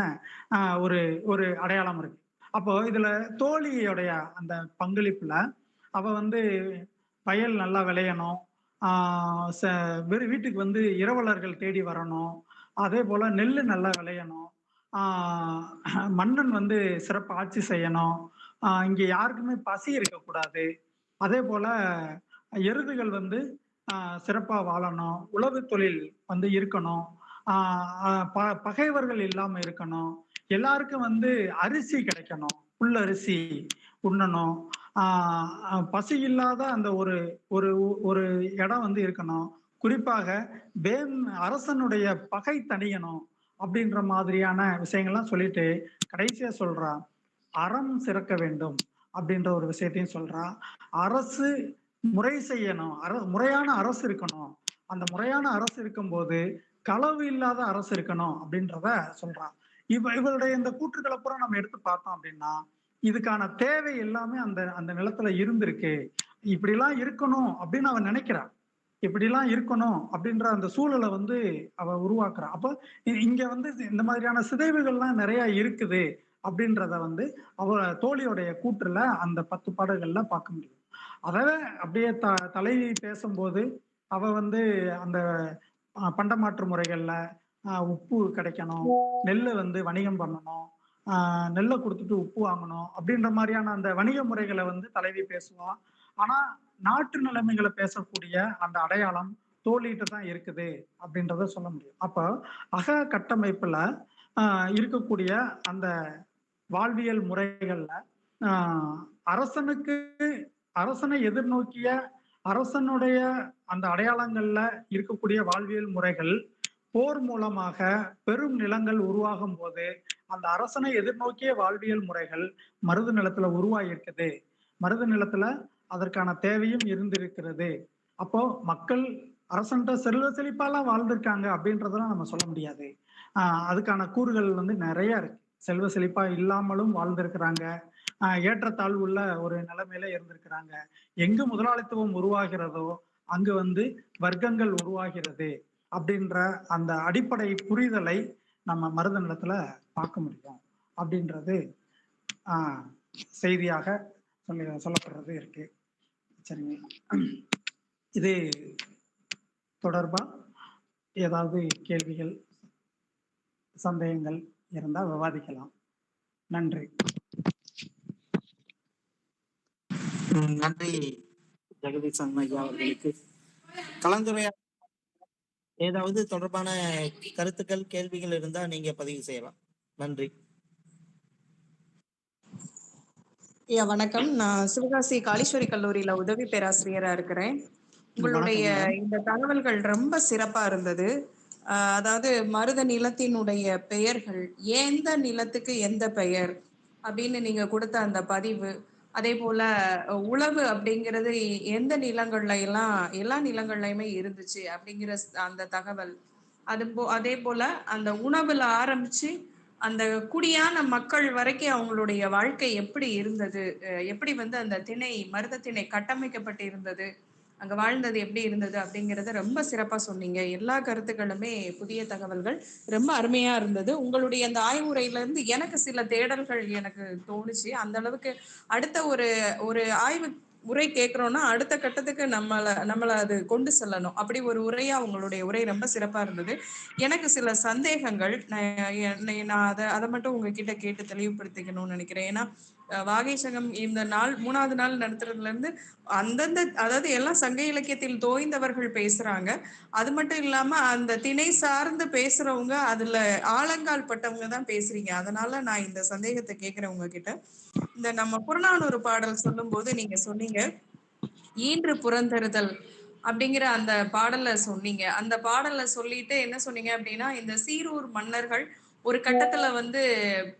ஒரு அடையாளம் இருக்கு. அப்போ இதுல தோழியோடைய அந்த பங்களிப்புல அவ வந்து வயல் நல்லா விளையணும், வீட்டுக்கு வந்து இரவலர்கள் தேடி வரணும், அதே போல நெல் நல்லா விளையணும், மன்னன் வந்து சிறப்பு ஆட்சி செய்யணும், இங்க யாருக்குமே பசி இருக்கக்கூடாது, அதே போல எருதுகள் வந்து சிறப்பா வாழணும், உழவு தொழில் வந்து இருக்கணும், பகைவர்கள் இல்லாம இருக்கணும், எல்லாருக்கும் வந்து அரிசி கிடைக்கணும், புல்லரிசி உண்ணணும், பசி இல்லாத அந்த ஒரு ஒரு இடம் வந்து இருக்கணும், குறிப்பாக அரசனுடைய பகை தணியணும் அப்படின்ற மாதிரியான விஷயங்கள்லாம் சொல்லிட்டு கடைசியா சொல்றா, அறம் சிறக்க வேண்டும் அப்படின்ற ஒரு விஷயத்தையும் சொல்றா. அரசு முறை செய்யணும். முறையான அரசு இருக்கணும். அந்த முறையான அரசு இருக்கும்போது களவு இல்லாத அரசு இருக்கணும் அப்படின்றத சொல்றா. இவளுடைய இந்த கூற்றுக்களை பூரா நம்ம எடுத்து பார்த்தோம் அப்படின்னா, இதுக்கான தேவை எல்லாமே அந்த அந்த நிலத்துல இருந்திருக்கு. இப்படிலாம் இருக்கணும் அப்படின்னு அவன் நினைக்கிறான். இப்படிலாம் இருக்கணும் அப்படின்ற அந்த சூழலை வந்து அவ உருவாக்குறா. அப்போ இங்க வந்து இந்த மாதிரியான சிதைவுகள்லாம் நிறைய இருக்குது அப்படின்றத வந்து அவ தோழியோடைய கூற்றுல அந்த 10 பாடல்கள்ல பார்க்க முடியும். அதவே அப்படியே தலைவி பேசும்போது அவ வந்து அந்த பண்டமாற்று முறைகள்ல உப்பு கிடைக்கணும், நெல்லை வந்து வணிகம் பண்ணணும், நெல்லை கொடுத்துட்டு உப்பு வாங்கணும் அப்படின்ற மாதிரியான அந்த வணிக முறைகளை வந்து தலைவி பேசுவா. ஆனா நாட்டு நிலைமைகளை பேசக்கூடிய அந்த அடையாளம் தோழிகிட்ட தான் இருக்குது அப்படின்றத சொல்ல முடியும். அப்போ அக கட்டமைப்புல இருக்கக்கூடிய அந்த வாழ்வியல் முறைகள்ல அரசனுக்கு அரசனை எதிர்நோக்கிய அரசனுடைய அந்த அடையாளங்கள்ல இருக்கக்கூடிய வாழ்வியல் முறைகள் போர் மூலமாக பெரும் நிலங்கள் உருவாகும் போது அந்த அரசனை எதிர்நோக்கிய வாழ்வியல் முறைகள் மருது நிலத்துல உருவாகியிருக்குது. மருது நிலத்துல அதற்கான தேவையும் இருந்திருக்கிறது. அப்போ மக்கள் அரசன்ட்ட செல்வ செழிப்பாலாம் வாழ்ந்திருக்காங்க அப்படின்றதெல்லாம் நம்ம சொல்ல முடியாது. அதுக்கான கூறுகள் வந்து நிறைய இருக்கு. செல்வ செழிப்பா இல்லாமலும் வாழ்ந்திருக்கிறாங்க. ஏற்றத்தாழ்வுள்ள ஒரு நிலைமையில இருந்திருக்கிறாங்க. எங்கு முதலாளித்துவம் உருவாகிறதோ அங்கு வந்து வர்க்கங்கள் உருவாகிறது அப்படின்ற அந்த அடிப்படை புரிதலை நம்ம மருத நிலத்துல பார்க்க முடியும் அப்படின்றது செய்தியாக சொல்லப்படுறது இருக்கு. சரிங்க, இது தொடர்பா ஏதாவது கேள்விகள் சந்தேகங்கள் இருந்தா விவாதிக்கலாம். நன்றி. நன்றி ஜெகதீசன் ஐயா அவர்களுக்கு. கலந்துரையாடல் ஏதாவது தொடர்பான கருத்துக்கள் கேள்விகள் இருந்தா நீங்க பதிவு செய்யலாம். நன்றி. ஐயா வணக்கம். நான் சிவகாசி காளீஸ்வரி கல்லூரியில உதவி பேராசிரியரா இருக்கிறேன். உங்களுடைய இந்த தகவல்கள் ரொம்ப சிறப்பா இருந்தது. அதாவது மருத நிலத்தினுடைய பெயர்கள், எந்த நிலத்துக்கு எந்த பெயர் அப்படின்னு நீங்க கொடுத்த அந்த பதிவு, அதே போல உழவு அப்படிங்கிறது எந்த நிலங்கள்ல எல்லாம் எல்லா நிலங்கள்லயுமே இருந்துச்சு அப்படிங்கிற அந்த தகவல், அதே போல அந்த உணவுல ஆரம்பிச்சு அந்த குடியான மக்கள் வரைக்கும் அவங்களுடைய வாழ்க்கை எப்படி இருந்தது, எப்படி வந்து அந்த மருத திணை கட்டமைக்கப்பட்டு இருந்தது, அங்க வாழ்ந்தது எப்படி இருந்தது அப்படிங்கறத ரொம்ப சிறப்பா சொன்னீங்க. எல்லா கருத்துக்களுமே புதிய தகவல்கள் ரொம்ப அருமையா இருந்தது. உங்களுடைய அந்த ஆய்வுரையில இருந்து எனக்கு சில தேடல்கள் எனக்கு தோணுச்சு. அந்த அளவுக்கு அடுத்த ஒரு ஒரு ஆய்வு உரை கேட்கிறோம்னா அடுத்த கட்டத்துக்கு நம்மள அது கொண்டு செல்லணும். அப்படி ஒரு உரையா உங்களுடைய உரை ரொம்ப சிறப்பா இருந்தது. எனக்கு சில சந்தேகங்கள், நான் அதை மட்டும் உங்ககிட்ட கேட்டு தெளிவுபடுத்திக்கணும்னு நினைக்கிறேன். ஏன்னா வாகை சங்கம் இந்த நாள் 3வது நாள் நடத்துறதுல இருந்து அதாவது எல்லாம் சங்க இலக்கியத்தில் தோய்ந்தவர்கள் பேசுறாங்க. அது மட்டும் இல்லாம அந்த திணை சார்ந்து பேசுறவங்க அதுல ஆழங்கால் பட்டவங்க தான் பேசுறீங்க. அதனால நான் இந்த சந்தேகத்தை கேட்கிறேன் உங்ககிட்ட. இந்த நம்ம புறநானூறு பாடல் சொல்லும் போது நீங்க சொன்னீங்க ஈன்று புறந்தருதல் அப்படிங்கிற அந்த பாடல்ல சொன்னீங்க. அந்த பாடல்ல சொல்லிட்டு என்ன சொன்னீங்க அப்படின்னா, இந்த சீரூர் மன்னர்கள் ஒரு கட்டத்துல வந்து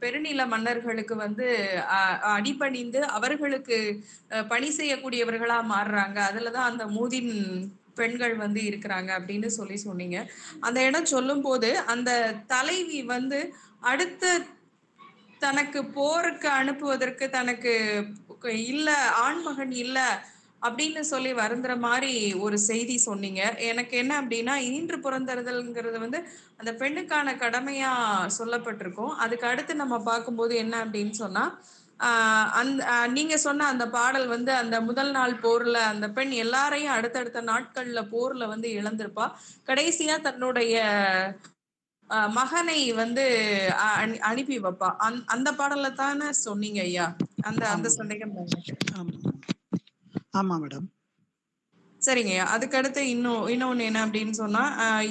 பெருநில மன்னர்களுக்கு வந்து அடிபணிந்து அவர்களுக்கு பணி செய்யக்கூடியவர்களா மாறுறாங்க. அதுலதான் அந்த மூதின் பெண்கள் வந்து இருக்கிறாங்க அப்படின்னு சொன்னீங்க. அந்த இடம் சொல்லும் போது அந்த தலைவி வந்து அடுத்த தனக்கு போருக்கு அனுப்புவதற்கு தனக்கு இல்ல ஆண்மகன் இல்ல அப்படின்னு சொல்லி வருந்துற மாதிரி ஒரு செய்தி சொன்னீங்க. எனக்கு என்ன அப்படின்னா, ஈன்று புறந்தறுதல்ங்கிறது வந்து அந்த பெண்ணுக்கான கடமையா சொல்லப்பட்டிருக்கும். அதுக்கு அடுத்து நம்ம பார்க்கும்போது என்ன அப்படின்னு சொன்னா, நீங்க சொன்ன அந்த பாடல் வந்து அந்த முதல் நாள் போர்ல அந்த பெண் எல்லாரையும் அடுத்தடுத்த நாட்கள்ல போர்ல வந்து இழந்திருப்பா. கடைசியா தன்னுடைய மகனை வந்து அனுப்பி வைப்பா. அந்த பாடல்ல தானே சொன்னீங்க ஐயா? அந்த சந்தேகம். ஆமா மேடம். சரிங்கய்யா. அதுக்கடுத்து இன்னொன்னு என்ன அப்படின்னு சொன்னா,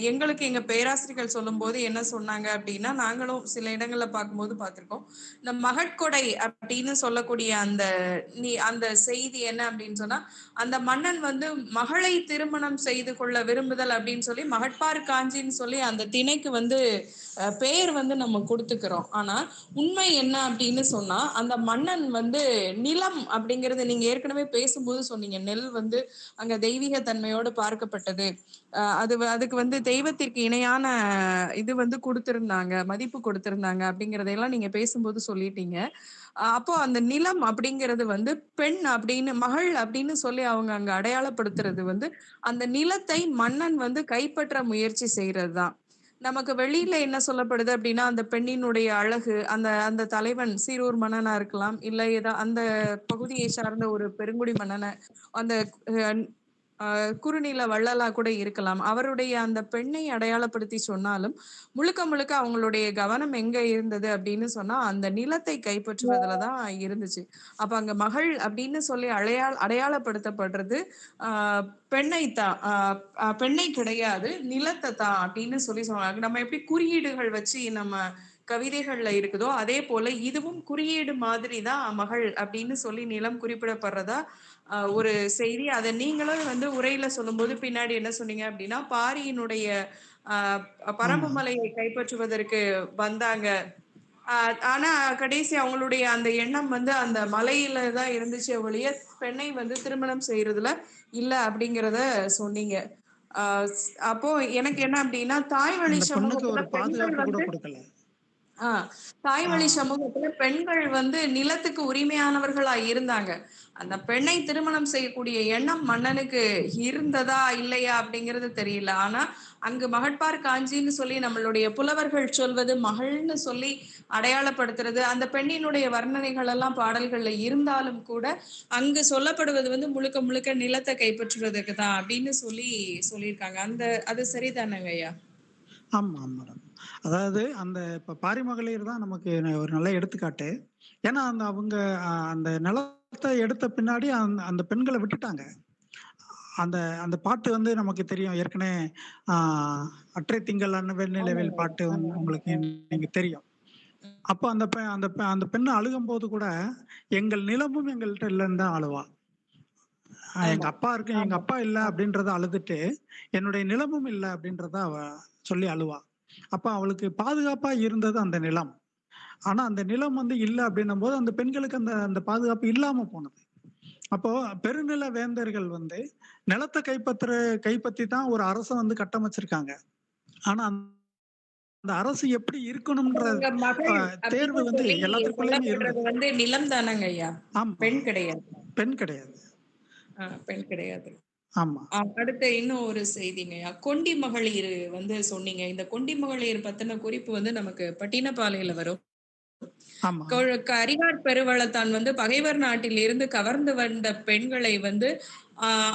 எங்களுக்கு எங்க பேராசிரியர்கள் சொல்லும்போது என்ன சொன்னாங்க அப்படின்னா, நாங்களும் சில இடங்கள்ல பார்க்கும்போது பார்த்திருக்கோம். இந்த மகட்கொடை அப்படின்னு சொல்லக்கூடிய அந்த செய்தி என்ன அப்படின்னு சொன்னா, அந்த மன்னன் வந்து மகளை திருமணம் செய்து கொள்ள விரும்புதல் அப்படின்னு சொல்லி மகட்பார் காஞ்சின்னு சொல்லி அந்த திணைக்கு வந்து பெயர் வந்து நம்ம கொடுத்துக்கிறோம். ஆனா உண்மை என்ன அப்படின்னு சொன்னா, அந்த மன்னன் வந்து நிலம் அப்படிங்கறது நீங்க ஏற்கனவே பேசும்போது சொன்னீங்க. நெல் வந்து அங்க தெய்வீக தன்மையோடு பார்க்கப்பட்டது. அதுக்கு வந்து தெய்வத்திற்கு இணையான இது வந்து கொடுத்திருந்தாங்க, மதிப்பு கொடுத்திருந்தாங்க அப்படிங்கறதையெல்லாம் நீங்க பேசும்போது சொல்லிட்டீங்க. அப்போ அந்த நிலம் அப்படிங்கிறது வந்து பெண் அப்படின்னு மகள் அப்படின்னு சொல்லி அவங்க அங்க அடையாளப்படுத்துறது வந்து அந்த நிலத்தை மன்னன் வந்து கைப்பற்ற முயற்சி செய்யறதுதான். நமக்கு வெளியில என்ன சொல்லப்படுது அப்படின்னா, அந்த பெண்ணினுடைய அழகு, அந்த அந்த தலைவன் சீரூர் மன்னனா இருக்கலாம், இல்ல அந்த பகுதியை சார்ந்த ஒரு பெருங்குடி மன்னன அந்த குறுநில வள்ளலா கூட இருக்கலாம். அவருடைய அந்த பெண்ணை அடையாளப்படுத்தி சொன்னாலும், முழுக்க முழுக்க அவங்களுடைய கவனம் எங்க இருந்தது அப்படின்னு சொன்னா, அந்த நிலத்தை கைப்பற்றுவதுல தான் இருந்துச்சு. அப்ப அங்க மகள் அப்படின்னு சொல்லி அடையாளப்படுத்தப்படுறது பெண்ணைத்தான். பெண்ணை கிடையாது, நிலத்தை தான் அப்படின்னு சொல்லி சொன்னாங்க. நம்ம எப்படி குறியீடுகள் வச்சு நம்ம கவிதைகள்ல இருக்குதோ, அதே போல இதுவும் குறியீடு மாதிரி தான் மகள் அப்படின்னு சொல்லி நிலம் குறிப்பிடப்படுறதா ஒரு செய்தி. அதை நீங்களும் வந்து உரையில சொல்லும்போது பின்னாடி என்ன சொன்னீங்க அப்படின்னா, பாரியினுடைய பரம்பு ஆமா. மலையை கைப்பற்றுவதற்கு வந்தாங்க. ஆனா கடைசி அவங்களுடைய அந்த எண்ணம் வந்து அந்த மலையில தான் இருந்துச்சே ஒழிய பெண்ணை வந்து திருமணம் செய்யறதுல இல்ல அப்படிங்கிறத சொன்னீங்க. அப்போ எனக்கு என்ன அப்படின்னா, தாய் வழி அந்த பொண்ணுக்கு சமூகத்துல ஒரு பெண்கள் பாதுகாப்பு கூட வந்து கொடுக்கல. தாய் வழி ஆஹ் சமூகத்துல பெண்கள் வந்து நிலத்துக்கு உரிமையானவர்களா இருந்தாங்க. அந்த பெண்ணை திருமணம் செய்யக்கூடிய எண்ணம் மன்னனுக்கு இருந்ததா இல்லையா அப்படிங்கிறது தெரியல. ஆனா அங்கு மகட்பார் காஞ்சின்னு சொல்லி நம்மளுடைய புலவர்கள் சொல்வது மகள்னு சொல்லி அடையாளப்படுத்துறது, அந்த பெண்ணினுடைய வர்ணனைகள் எல்லாம் பாடல்கள்ல இருந்தாலும் கூட அங்கு சொல்லப்படுவது வந்து முழுக்க முழுக்க நிலத்தை கைப்பற்றுவதற்கு தான் அப்படின்னு சொல்லியிருக்காங்க. அது சரிதானங்க ஐயா? ஆமா மேடம். அதாவது அந்த இப்ப பாரிமகளிர் தான் நமக்கு ஒரு நல்ல எடுத்துக்காட்டு. ஏன்னா அந்த அவங்க அந்த நிலத்தை எடுத்த பின்னாடி அந்த பெண்களை விட்டுட்டாங்க. அந்த அந்த பாட்டு வந்து நமக்கு தெரியும் ஏற்கனவே. அற்றை திங்கள் வெண்ணிலவேல் ஆமாங்க ஐயா. பாட்டு உங்களுக்கு நீங்க தெரியும். அப்போ அந்த பெண்ணு அழுகும் போது கூட எங்கள் நிலமும் எங்கள்கிட்ட இல்லைன்னு தான் அழுவா. எங்க ஆமா அப்பா இருக்கு, எங்க ஆமா அப்பா இல்ல அப்படின்றத அழுதுட்டு என்னுடைய நிலமும் இல்ல அப்படின்றத அவ சொல்லி அழுவா. அப்ப அவளுக்கு பாதுகாப்பா இருந்தது அந்த நிலம். ஆனா அந்த நிலம் வந்து இல்ல அப்படின்னும் போது அந்த பெண்களுக்கு அந்த அந்த பாதுகாப்பு இல்லாம போனது. அப்போ பெருநில வேந்தர்கள் வந்து நிலத்தை கைப்பற்றி தான் ஒரு அரசை வந்து கட்டமைச்சிருக்காங்க. ஆனா அந்த அரசு எப்படி இருக்கணும்ன்ற அவங்க மகள் தேர்வு அப்படின்னு வந்து சொல்லி எல்லாத்துக்குள்ளயுமே சொல்லப்படுறது இருந்தது. வந்து நிலம் தானங்க ஐயா? ஆமா. பெண் கிடையாது. பெண் கிடையாது. பெண் கிடையாது. ஆமா. அடுத்த இன்னும் ஒரு செய்திங்கய்யா. கொண்டி மகளிர் வந்து சொன்னீங்க. இந்த கொண்டி மகளிர் பத்தின குறிப்பு வந்து நமக்கு பட்டினப்பாலையில வரும். ஆமா. கரிகார் பெருவளத்தான் வந்து பகைவர் நாட்டில் இருந்து கவர்ந்து வந்த பெண்களை வந்து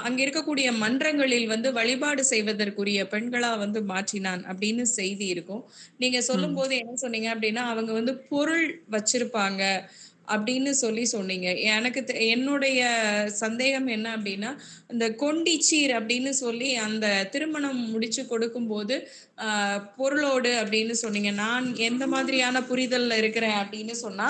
அங்க இருக்கக்கூடிய மன்றங்களில் வந்து வழிபாடு செய்வதற்குரிய பெண்களா வந்து மாற்றினான் அப்படின்னு செய்தி இருக்கும். நீங்க சொல்லும் போது என்ன சொன்னீங்க அப்படின்னா, அவங்க வந்து பொருள் வச்சிருப்பாங்க அப்படின்னு சொன்னீங்க. எனக்கு என்னுடைய சந்தேகம் என்ன அப்படின்னா, இந்த கொண்டிச்சீர் அப்படின்னு சொல்லி அந்த திருமணம் முடிச்சு கொடுக்கும்போது பொருளோடு அப்படின்னு சொன்னீங்க. நான் எந்த மாதிரியான புரிதல்ல இருக்கிறேன் அப்படின்னு சொன்னா,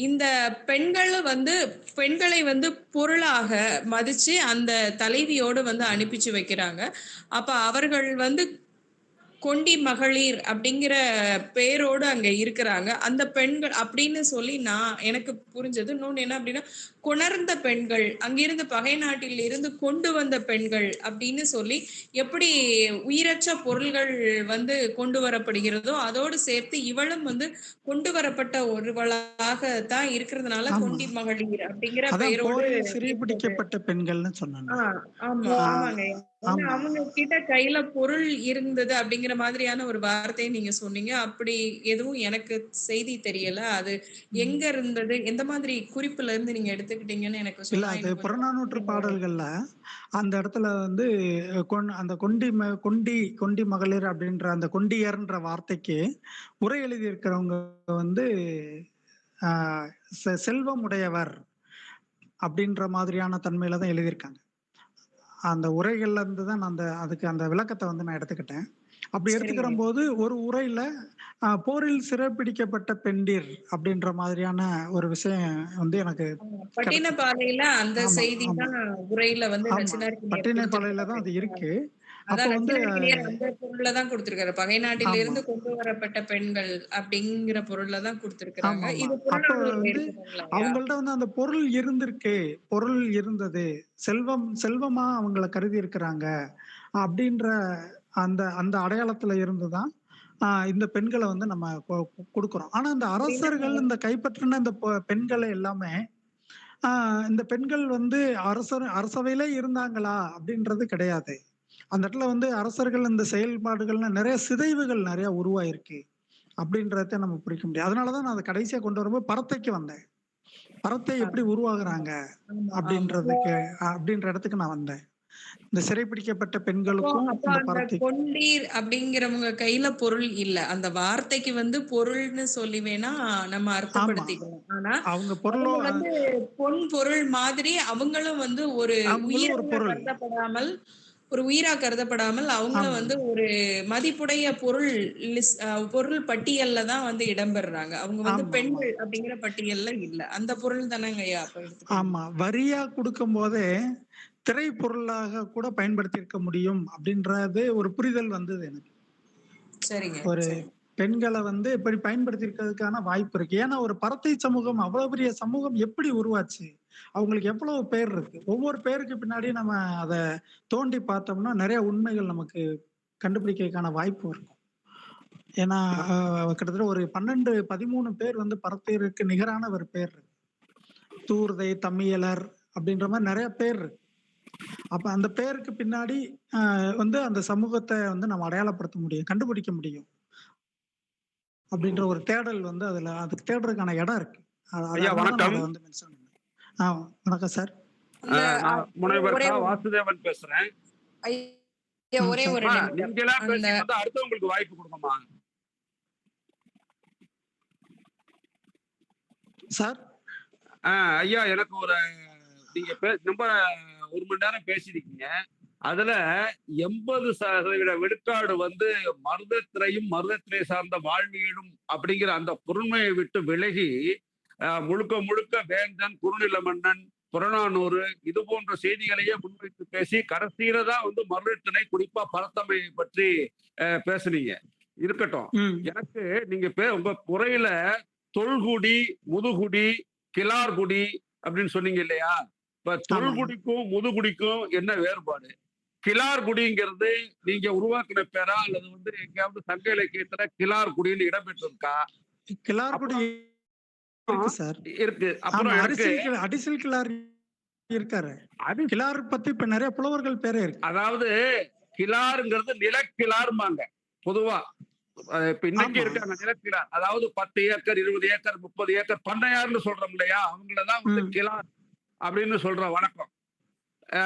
இந்த பெண்களை வந்து பொருளாக மதிச்சு அந்த தலைவியோடு வந்து அனுப்பிச்சு வைக்கிறாங்க. அப்ப அவர்கள் வந்து கொண்டி மகளிர் அப்படிங்கிற பேரோடு அங்க இருக்கிறாங்க. அந்த பெண்கள் அப்படின்னு சொல்லி எனக்கு புரிஞ்சது. இன்னொன்னு என்ன அப்படின்னா, கொணர்ந்த பெண்கள், அங்கிருந்து பகை நாட்டில் இருந்து கொண்டு வந்த பெண்கள் அப்படின்னு சொல்லி எப்படி உயிரற்ற பொருள்கள் வந்து கொண்டு வரப்படுகிறதோ அதோடு சேர்த்து இவளும் வந்து கொண்டு வரப்பட்ட ஒருவளாக தான் இருக்கிறதுனால ஆமா. கொண்டி மகளிர் அப்படிங்கிற அதான் பெயரோடு போரில் இருந்தது. சிறைபிடிக்கப்பட்ட பெண்கள்னு சொன்னேன். ஆமாங்க. ஏன்னா ஆமா. அவங்க கிட்ட கையில பொருள் இருந்தது அப்படிங்கிற மாதிரியான ஒரு வார்த்தையை நீங்க சொன்னீங்க. அப்படி எதுவும் எனக்கு செய்தி தெரியல. அது எங்க இருந்தது? எந்த மாதிரி குறிப்புல இருந்து நீங்க எடுத்துக்கிட்டீங்கன்னு எனக்கு இல்ல சொன்னா அது இன்னும் கொஞ்சம் புறநானூற்று பாடல்கள்ல அந்த இடத்துல வந்து அந்த கொண்டி மகளிர் அப்படின்ற அந்த கொண்டியர்ன்ற வார்த்தைக்கு உரை எழுதியிருக்கிறவங்க வந்து செல்வம் உடையவர் அப்படின்ற மாதிரியான தன்மையில தான் எழுதியிருக்காங்க. அந்த உரைகள்ல இருந்து தான் நான் அதுக்கு அந்த விளக்கத்தை வந்து நான் எடுத்துக்கிட்டேன். அப்படி எடுத்துக்கிற சரிங்க. போது ஒரு உரையில போரில் சிறைப்பிடிக்கப்பட்ட பெண்டீர் அப்படின்ற மாதிரியான ஒரு விஷயம் வந்து எனக்கு கிடைச்சது. பட்டினப்பாலையில அந்த ஆமா, செய்தி ஆமா, தான் உரையில வந்து ஆமா. நச்சினார்கினியர் பட்டினப்பாளையில தான் கொடுத்திருக்காரு. அது இருக்கு. அப்போ அதான் வந்து நச்சினார்கினியர் அந்த பொருள்ல தான் கொடுத்திருக்காரு. பகை ஆமா, நாட்டிலிருந்து கொண்டு வரப்பட்ட பெண்கள் அப்படிங்கிற பொருள்ல தான் கொடுத்திருக்கிறாங்க. ஆமாமா. இது அப்ப புறநானூறுல வந்து இருக்குதுங்களா? அவங்கள்ட்ட வந்து அந்த பொருள் இருந்திருக்கு. பொருள் இருந்தது. செல்வமா அவங்கள கருதி இருக்கிறாங்க. அப்படின்ற அந்த அந்த அடையாளத்துல இருந்து தான் இந்த பெண்கள வந்து நம்ம குடுக்குறோம். ஆனா இந்த அப்படின்னா அரசர்கள் இந்த கைப்பற்றின இந்த பெண்கள எல்லாமே ஆ இந்த பெண்கள் வந்து அரசவையிலே இருந்தாங்களா? அப்படின்றது கிடையாது. அந்த இடத்துல வந்து அரசர்கள் இந்த செயல்பாடுகள்ல நெறைய சிதைவுகள் நெறைய உருவாயிருக்கு. அப்படின்றத நம்ம புரிக்க முடியும். அதனால தான் நான் அத கடைசியா கொண்டு வரும்போது பரத்தைக்கு வந்தேன். பரத்தை ஆ, எப்படி ஆமா, உருவாகுறாங்க? ஆமா, ஆமா. அப்படின்றதுக்கு அப்படின்ற இடத்துக்கு நான் வந்தேன். இந்த சிறைப்பிடிக்கப்பட்ட அப்போ பெண்களுக்கும் அப்போ இந்த அந்த பரத்தை கொண்டீர் அப்படிங்கிறவங்க கையில பொருள் இல்ல. அந்த வார்த்தைக்கு வந்து பொருள்னு சொல்லி வேணா நம்ம ஆமா. அர்த்தப்படுத்திக்கலாம். ஆனா, அவங்க பொருளோ அவங்க வந்து பொன் பொருள் மாதிரி அவங்களும் வந்து அவங்களும் ஒரு பொருள். ஒரு உயிரா கருதப்படாமல் அவங்களும் வந்து ஆமாமா. ஒரு மதிப்புடைய பொருள் பொருள் பட்டியல்ல தான் வந்து இடம்பெறுறாங்க. அவங்க வந்து ஆமாமா. பெண்கள் அப்படிங்கிற பட்டியல்ல இல்ல. அந்த பொருள் தானங்கய்யா அப்ப எடுத்துக்க ஆமா. முடியும். வரியா குடுக்கும்போதே, திரைப்பொருளாக கூட பயன்படுத்தியிருக்க முடியும் அப்படின்றது ஒரு புரிதல் வந்தது எனக்கு. சரிங்க, ஒரு சரி. பெண்கள வந்து இப்படி பயன்படுத்தியிருக்கிறதுக்கான வாய்ப்பு இருக்கு. ஏன்னா ஒரு பரத்தை சமூகம் அவ்வளவு பெரிய சமூகம் எப்படி உருவாச்சு? அவங்களுக்கு எவ்வளவு பேர் இருக்கு? ஒவ்வொரு பேருக்கு பின்னாடி நம்ம அத தோண்டி பார்த்தோம்னா, நெறைய உண்மைகள் நமக்கு கண்டுபிடிக்கிறதுக்கான வாய்ப்பு இருக்கும். ஏன்னா, கிட்டத்தட்ட ஒரு 12, 13 பேர் வந்து பரத்தையருக்கு நிகரான ஒரு பேர் இருக்கு. தூர்தை, தமியலர் அப்படின்ற மாரி நெறைய பேர் இருக்கு. அப்ப அந்த பேருக்கு பின்னாடி வந்து அந்த சமூகத்த வந்து நம்ம அடையாளப்படுத்த முடியும், கண்டுபிடிக்க முடியும். அப்படின்ற ஒரு தேடல் வந்து அதுக்கு தேடுறதுக்கான இடம் இருக்கு. ஐயா அதனால தான் நான் வணக்கம். அத வந்து மென்ஷன் பண்ணேன். ஆ வணக்கம் சார். அந்த நான் முனைவர் ஒரே வாசுதேவன் பேசுறேன். ஐயா ஒரே சார். ஒரு நிமிடம். நீங்களா அந்த பேசிட்டு இருந்தா அடுத்தவங்களுக்கு வாய்ப்பு கொடுங்கம்மா. சார். ஐயா எனக்கு நீங்க ரொம்ப 1 மணி நேரம் பேசியிருக்கீங்க. அதுல 80% விழுக்காடு வந்து மருதத்திரையும் மருதத்திரை சார்ந்த வாழ்வியலும் அப்படிங்கிற அந்த பொருண்மையை விட்டு விலகி முழுக்க முழுக்க வேந்தன், குறுநில மன்னன், புறநானூறு இது போன்ற செய்திகளையே முன்வைத்து பேசி கடைசியில தான் வந்து மருதத்திணை குறிப்பா பரத்தமையை பற்றி பேசுனீங்க. இருக்கட்டும். ம். எனக்கு நீங்க உங்க குறையில தொல்குடி, முதுகுடி, கிளார்குடி அப்படின்னு சொன்னீங்க இல்லையா? இப்ப ஆமாங்க. தொல்குடிக்கும் முதுகுடிக்கும் என்ன வேறுபாடு? கிளார்குடிங்கிறது நீங்க உருவாக்கின பேரா அல்லது வந்து எங்கேயாவது சங்க இலக்கியத்துல கிளார்குடின்னு இடம்பெற்றிருக்கா? கிளார்குடி அப்புறம் இருக்கு சார். இருக்கு. அப்புறம் ஆமா. எனக்கு அடிசில் கிளார் இருக்காரு. அது கிளார் பத்தி இப்ப நெறைய புலவர்கள் பேரே இருக்கு. அதாவது கிளாருங்கிறது நிலக்கிளார்பாங்க பொதுவா. இப்ப இன்னைக்கு ஆமா. இருக்காங்க நிலக்கிளார். அதாவது 10 ஏக்கர், 20 ஏக்கர், 30 ஏக்கர் பண்ணையார்னு சொல்றோம் இல்லையா? அவங்களதான் வந்து ம். கிளார் அப்படின்னு சொல்ற வழக்கம்.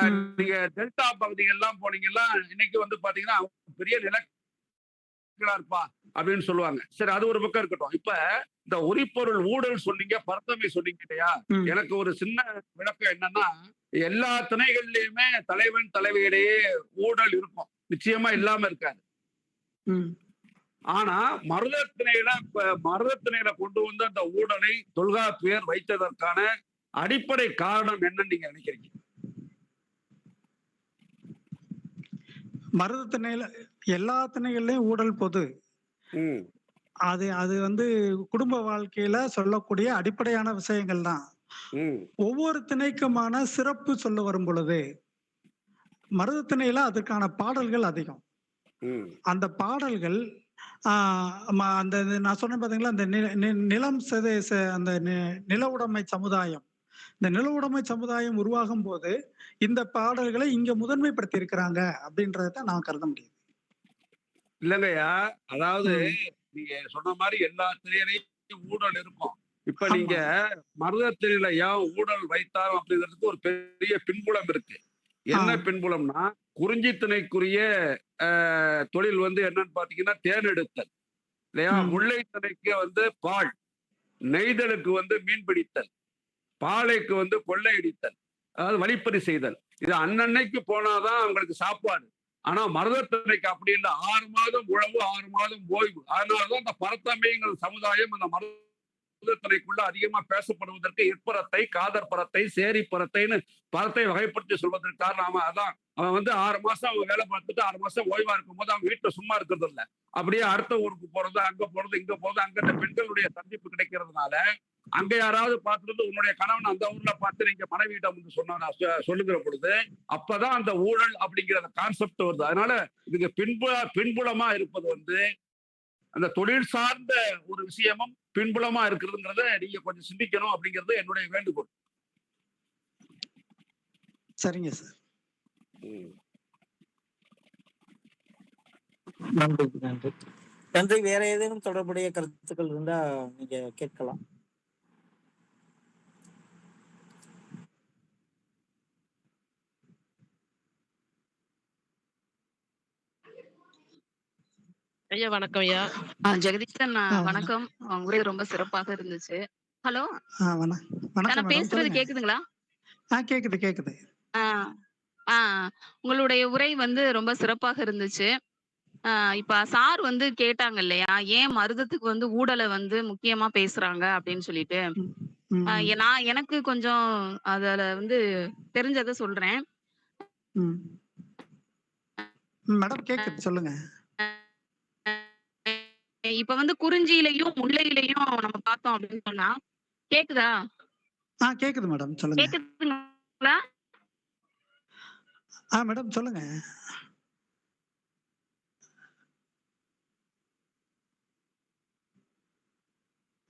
ம். நீங்க டெல்டா பகுதிகள்லாம் போனீங்கன்னா இன்னைக்கு வந்து பாத்தீங்கன்னா பெரிய நிலக்கிளார்ப்பா அப்படின்னு சொல்லுவாங்க. சரி, அது ஒரு பக்கம் இருக்கட்டும். இப்ப இந்த உரிப்பொருள் ஊழல் சொன்னீங்க, பரத்தமை சொன்னீங்க இல்லையா? ம். எனக்கு ஒரு சின்ன விளக்கம் என்னன்னா, எல்லா திணைகள்லயுமே தலைவன் தலைவியிடையே ஊழல் இருக்கும். நிச்சயமா இல்லாம இருக்காது. ம். ஆனா மருதத்திணையில கொண்டு வந்து அந்த ஊழலை தொல்காப்பியர் வைத்ததற்கான அடிப்படை காரணம் என்னன்னு நீங்க நினைக்கிறீங்க? மருத திணையில எல்லா திணைகள்லயும் ஊழல் பொது. ம். அது அது வந்து குடும்ப வாழ்க்கையில சொல்லக்கூடிய அடிப்படையான விஷயங்கள் தான். ம். ஒவ்வொரு திணைக்குமான சிறப்பு சொல்ல வரும் பொழுது, மருத திணையில அதற்கான பாடல்கள் அதிகம். ம். அந்த பாடல்கள் ஆ அந்த நான் சொன்னேன் பார்த்தீங்களா, அந்த நிலம் அந்த நில உடைமை சமுதாயம். இந்த நில உடைமை சமுதாயம் உருவாகும்போது, இந்த பாடல்களை இங்க முதன்மைப்படுத்தி இருக்கிறாங்க அப்படின்றத தான் நான் கருத முடியும். இல்லங்கய்யா, அதாவது ம். நீங்க சொன்ன மாதிரி எல்லா திணையிலையும் ஊழல் இருக்கும். இப்ப நீங்க ஆமா. மருதத்திணையில ஏன் ஊழல் வைத்தார் அப்படிங்கிறதுக்கு ஒரு பெரிய பின்புலம் இருக்கு. ஆ. என்ன பின்புலம்னா, குறிஞ்சி திணைக்குரிய தொழில் வந்து என்னன்னு பாத்தீங்கன்னா தேனெடுத்தல் இல்லையா? ம். முல்லை திணைக்கு வந்து பால், நெய்தலுக்கு வந்து மீன் பிடித்தல், பாலைக்கு வந்து கொள்ளையடித்தல், அதாவது வழிப்பறி செய்தல். இது அன்னன்னைக்கு போனாதான் அவங்களுக்கு சாப்பாடு. ஆனா மருதத்துறைக்கு அப்படி இல்லை. 6 மாதம் உழவு, 6 மாதம் ஓய்வு. அதனாலதான் அந்த பரத்தமைங்கிற சமுதாயம் அந்த மருதத்துறைக்குள்ள அதிகமா பேசப்படுவதற்கு இற்பரத்தை, காதர் பரத்தை, சேரி பரத்தைன்னு பரத்தை வகைப்படுத்தி சொல்வதற்கு காரணம் அதான். அவன் வந்து 6 மாசம் அவன் வேலை பார்த்துட்டு 6 மாசம் ஓய்வா இருக்கும் போது அவன் வீட்டுல சும்மா இருக்கிறது இல்ல. அப்படியே அடுத்த ஊருக்கு போறது, அங்க போறது, இங்க போறது, அங்க இந்த பெண்களுடைய சந்திப்பு கிடைக்கிறதுனால அங்க யாராவது பார்த்துட்டு உன்னுடைய கணவன் அந்த ஊர்ல பார்த்து நீங்க மனைவியிடம் வந்து சொல்லுகிற பொழுது அப்பதான் அந்த ஊழல் அப்படிங்கிற அந்த கான்செப்ட் வருது. அதனால இதுக்கு பின்புலமா இருப்பது வந்து அந்த தொழில் சார்ந்த ஒரு விஷயமும் பின்புலமா இருக்கிறதுங்கிறத நீங்க கொஞ்சம் சிந்திக்கணும் அப்படிங்கிறது என்னுடைய வேண்டுகோள். சரிங்க சார். நன்றி நன்றி நன்றி. வேற ஏதேனும் தொடர்புடைய கருத்துக்கள் இருந்தா நீங்க கேட்கலாம். ஐயா வணக்கம் ஐயா. ஜெகதீசன் வணக்கம். உரை ரொம்ப சிறப்பாக இருந்துச்சு. ஹலோ, வணக்கம் நான் பேசுறது கேக்குதுங்களா? கேக்குது கேக்குது. உங்களுடைய உரை வந்து ரொம்ப சிறப்பாக இருந்துச்சு. இப்ப சார் வந்து கேட்டாங்க இல்லையா, ஏன் மருதத்துக்கு வந்து ஊடலை வந்து முக்கியமா பேசுறாங்க அப்படின்னு சொல்லிட்டு. நான் எனக்கு கொஞ்சம் அதுல வந்து தெரிஞ்சதை சொல்றேன். மேடம் கேக்குது, சொல்லுங்க. இப்ப வந்து குறிஞ்சியிலையும் முல்லையிலையும் நம்ம பார்த்தோம் அப்படின்னு சொன்னா கேக்குதா? கேக்குது மேடம், சொல்லுங்க. கேக்குதுங்களா? மேடம் சொல்லுங்க.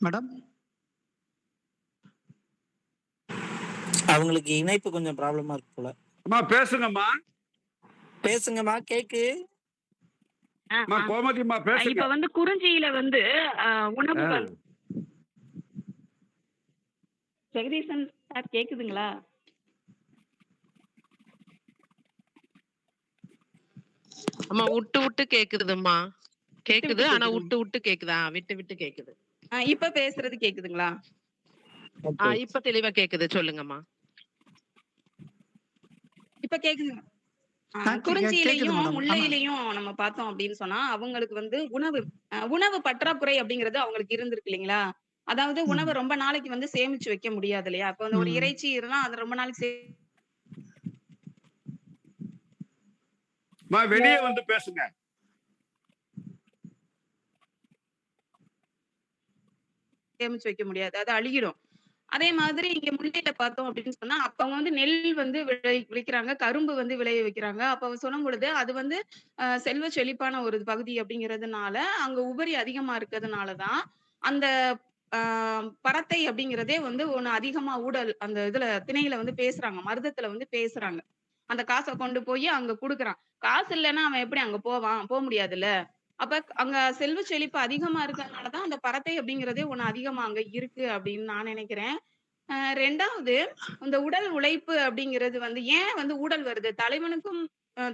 மேடம் அவங்களுக்கு இணைப்பு கொஞ்சம் ப்ராப்ளமா இருக்கு போல. அம்மா பேசுங்கம்மா. பேசுங்கம்மா, கேக்கு. கோமதிம்மா பேசுங்க. இப்ப வந்து குறிஞ்சியில வந்து உணவுகள். ஜெகதீசன் சார் கேக்குதுங்களா? அம்மா விட்டு விட்டு கேக்குதும்மா. கேக்குது, ஆனா விட்டு விட்டு கேக்குதா? விட்டு விட்டு கேக்குது. இப்ப பேசுறது கேக்குதுங்களா? இப்ப தெளிவா கேக்குது, சொல்லுங்கம்மா. இப்ப கேக்குது. குறிஞ்சியிலையும் முல்லையிலையும் நம்ம பார்த்தோம் அப்படின்னு சொன்னா அவங்களுக்கு வந்து உணவு பற்றாக்குறை அப்படிங்கிறது அவங்களுக்கு இருந்திருக்கு இல்லைங்களா? அதாவது உணவை ரொம்ப நாளைக்கு வந்து சேமிச்சு வைக்க முடியாது இல்லையா? இப்ப வந்து ஒரு இறைச்சி இருந்தா அது ரொம்ப நாளைக்கு வெளியே வந்து பேசுங்க. சேமிச்சு வைக்க முடியாது, அது அழுகிடும். அதே மாதிரி இங்க முல்லையில பார்த்தோம் அப்படின்னு சொன்னா அப்ப அவங்க வந்து நெல் வந்து விளைக்கிறாங்க, கரும்பு வந்து விளைய வைக்கிறாங்க. அப்ப சொல்லும் பொழுது அது வந்து செல்வ செழிப்பான ஒரு பகுதி அப்படிங்கிறதுனால அங்க உபரி அதிகமா இருக்கிறதுனாலதான் அந்த பரத்தை அப்படிங்கிறதே வந்து ஒண்ணு அதிகமா ஊடல் அந்த இதுல திணையில வந்து பேசுறாங்க, மருதத்துல வந்து பேசுறாங்க. அந்த காசை கொண்டு போய் அங்க குடுக்குறான். காசு இல்லைன்னா அவன் எப்படி அங்க போவான்? போக முடியாதுல்ல. அப்ப அங்க செல்வ செழிப்பு அதிகமா இருக்கிறதுனாலதான் அந்த பரத்தை அப்படிங்கிறதே ஒண்ணு அதிகமா அங்க இருக்கு அப்படின்னு நான் நினைக்கிறேன். 2வது இந்த உடல் உழைப்பு அப்படிங்கிறது வந்து ஏன் வந்து ஊடல் வருது? தலைவனுக்கும்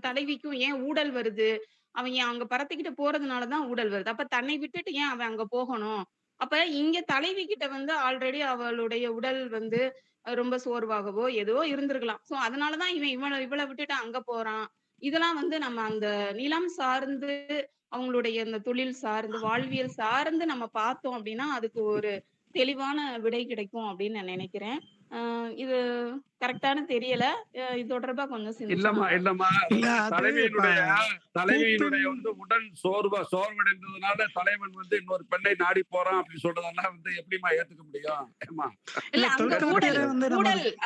தலைவிக்கும் ஏன் ஊடல் வருது? அவன் ஏன் அங்க பரத்திக்கிட்டு போறதுனாலதான் ஊடல் வருது. அப்ப தன்னை விட்டுட்டு ஏன் அவன் அங்க போகணும்? அப்ப இங்க தலைவி கிட்ட வந்து ஆல்ரெடி அவளுடைய உடல் வந்து ரொம்ப சோர்வாகவோ ஏதோ இருந்திருக்கலாம். சோ அதனாலதான் இவளை விட்டுட்டு அங்க போறான். இதெல்லாம் வந்து நம்ம அந்த நிலம் சார்ந்து அவங்களுடைய இந்த தொழில் சார்ந்து வாழ்வியல் சார்ந்து நம்ம பார்த்தோம் அப்படின்னா அதுக்கு ஒரு தெளிவான விடை கிடைக்கும் அப்படின்னு நான் நினைக்கிறேன். இது கரெக்டான தெரியல. இது தொடர்பா கொஞ்சம் இல்லம்மா தலைவியினுடைய வந்து உடன் சோர்வடைந்ததுனால தலைவன் வந்து இன்னொரு பெண்ணை நாடி போறான் அப்படின்னு சொல்றதெல்லாம் வந்து எப்படிமா ஏத்துக்க முடியும்? இல்ல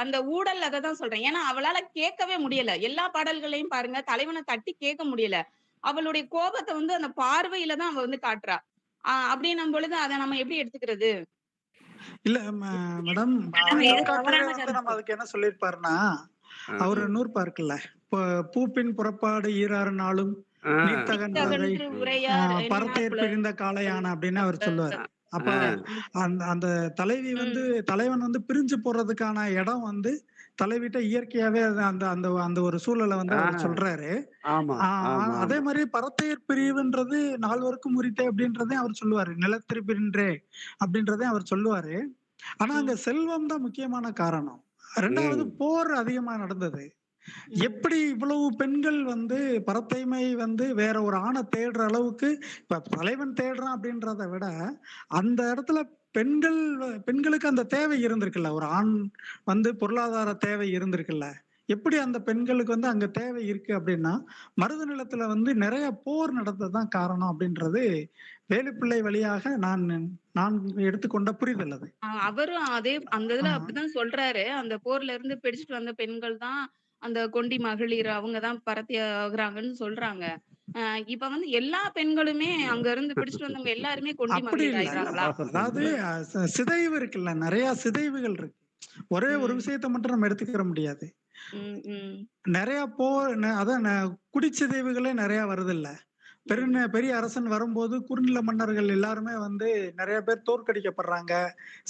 அந்த ஊடல் அததான் சொல்றேன். ஏன்னா அவளால கேட்கவே முடியல. எல்லா பாடல்களையும் பாருங்க, தலைவனை தட்டி கேட்க முடியல. அவளுடைய கோபத்தை வந்து அந்த பார்வையில தான் அவ வந்து காட்டுறா. அப்படின்னும் பொழுது அதை நம்ம எப்படி எடுத்துக்கிறது? இல்ல மேடம், நம்ம அதுக்கு என்ன சொல்லிருப்பாருன்னா, அவரு நூற்பா இருக்குல்ல, பூப்பின் புறப்பாடு ஈராறு நாளும் பரத்தையர் பிரிந்த காளையான அப்படின்னு அவர் சொல்லுவாரு. அப்ப அந்த தலைவி வந்து தலைவன் வந்து பிரிஞ்சு போறதுக்கான இடம் வந்து தலைவிட்ட இயற்கையாவே அந்த அந்த அந்த ஒரு சூழலை வந்து அவர் சொல்றாரு. அதே மாதிரி பரத்தையர் பிரிவுன்றது நால்வருக்கும் உரித்தே அப்படின்றதே அவர் சொல்லுவாரு. நிலத்திரி பிரின்றே அப்படின்றதே அவர் சொல்லுவாரு. ஆனா அங்க செல்வம் தான் முக்கியமான காரணம். 2வது போர் அதிகமா நடந்தது. ம். எப்படி இவ்வளவு பெண்கள் வந்து பரத்தைமை வந்து வேற ஒரு ஆணை தேடுற அளவுக்கு இப்ப தலைவன் தேடுறான் அப்படின்றத விட அந்த இடத்துல பெண்களுக்கு அந்த தேவை இருந்திருக்குல்ல. ஒரு ஆண் வந்து பொருளாதார தேவை இருந்திருக்குல்ல. எப்படி அந்த பெண்களுக்கு வந்து அங்க தேவை இருக்கு அப்படின்னா, மருத நிலத்துல வந்து நிறைய போர் நடந்தது தான் காரணம் அப்படின்றது வேலுப்பிள்ளை வழியாக நான் நான் எடுத்துக்கொண்ட புரிதல் அது. அவரும் அந்த ஆ. இதுல அப்படிதான் சொல்றாரு. அந்த போர்ல இருந்து பிடிச்சிட்டு வந்த பெண்கள் தான் அந்த கொண்டி மகளிர் அவங்க தான் பரத்தி ஆகுறாங்கன்னு சொல்றாங்க. அ இப்ப வந்து எல்லா பெண்களுமே அங்க இருந்து பிடிச்சிட்டு வந்தவங்க எல்லாருமே கொண்டி அப்படி மகளிர் இல்ல. ஆயிடுறாங்களா? அதாவது ம், சிதைவு இருக்குல்ல. நிறைய சிதைவுகள் இருக்கு. ஒரே ஒரு ம், விஷயத்த மட்டும் நம்ம எடுத்துக்கிற முடியாது. ம், ம், நிறைய அதான் குடிச்சிதைவுகளே நிறைய வருதுல்ல. ம், பெரிய அரசன் வரும்போது குறுநில மன்னர்கள் எல்லாருமே வந்து நிறைய பேர் தோற்கடிக்கப்படுறாங்க,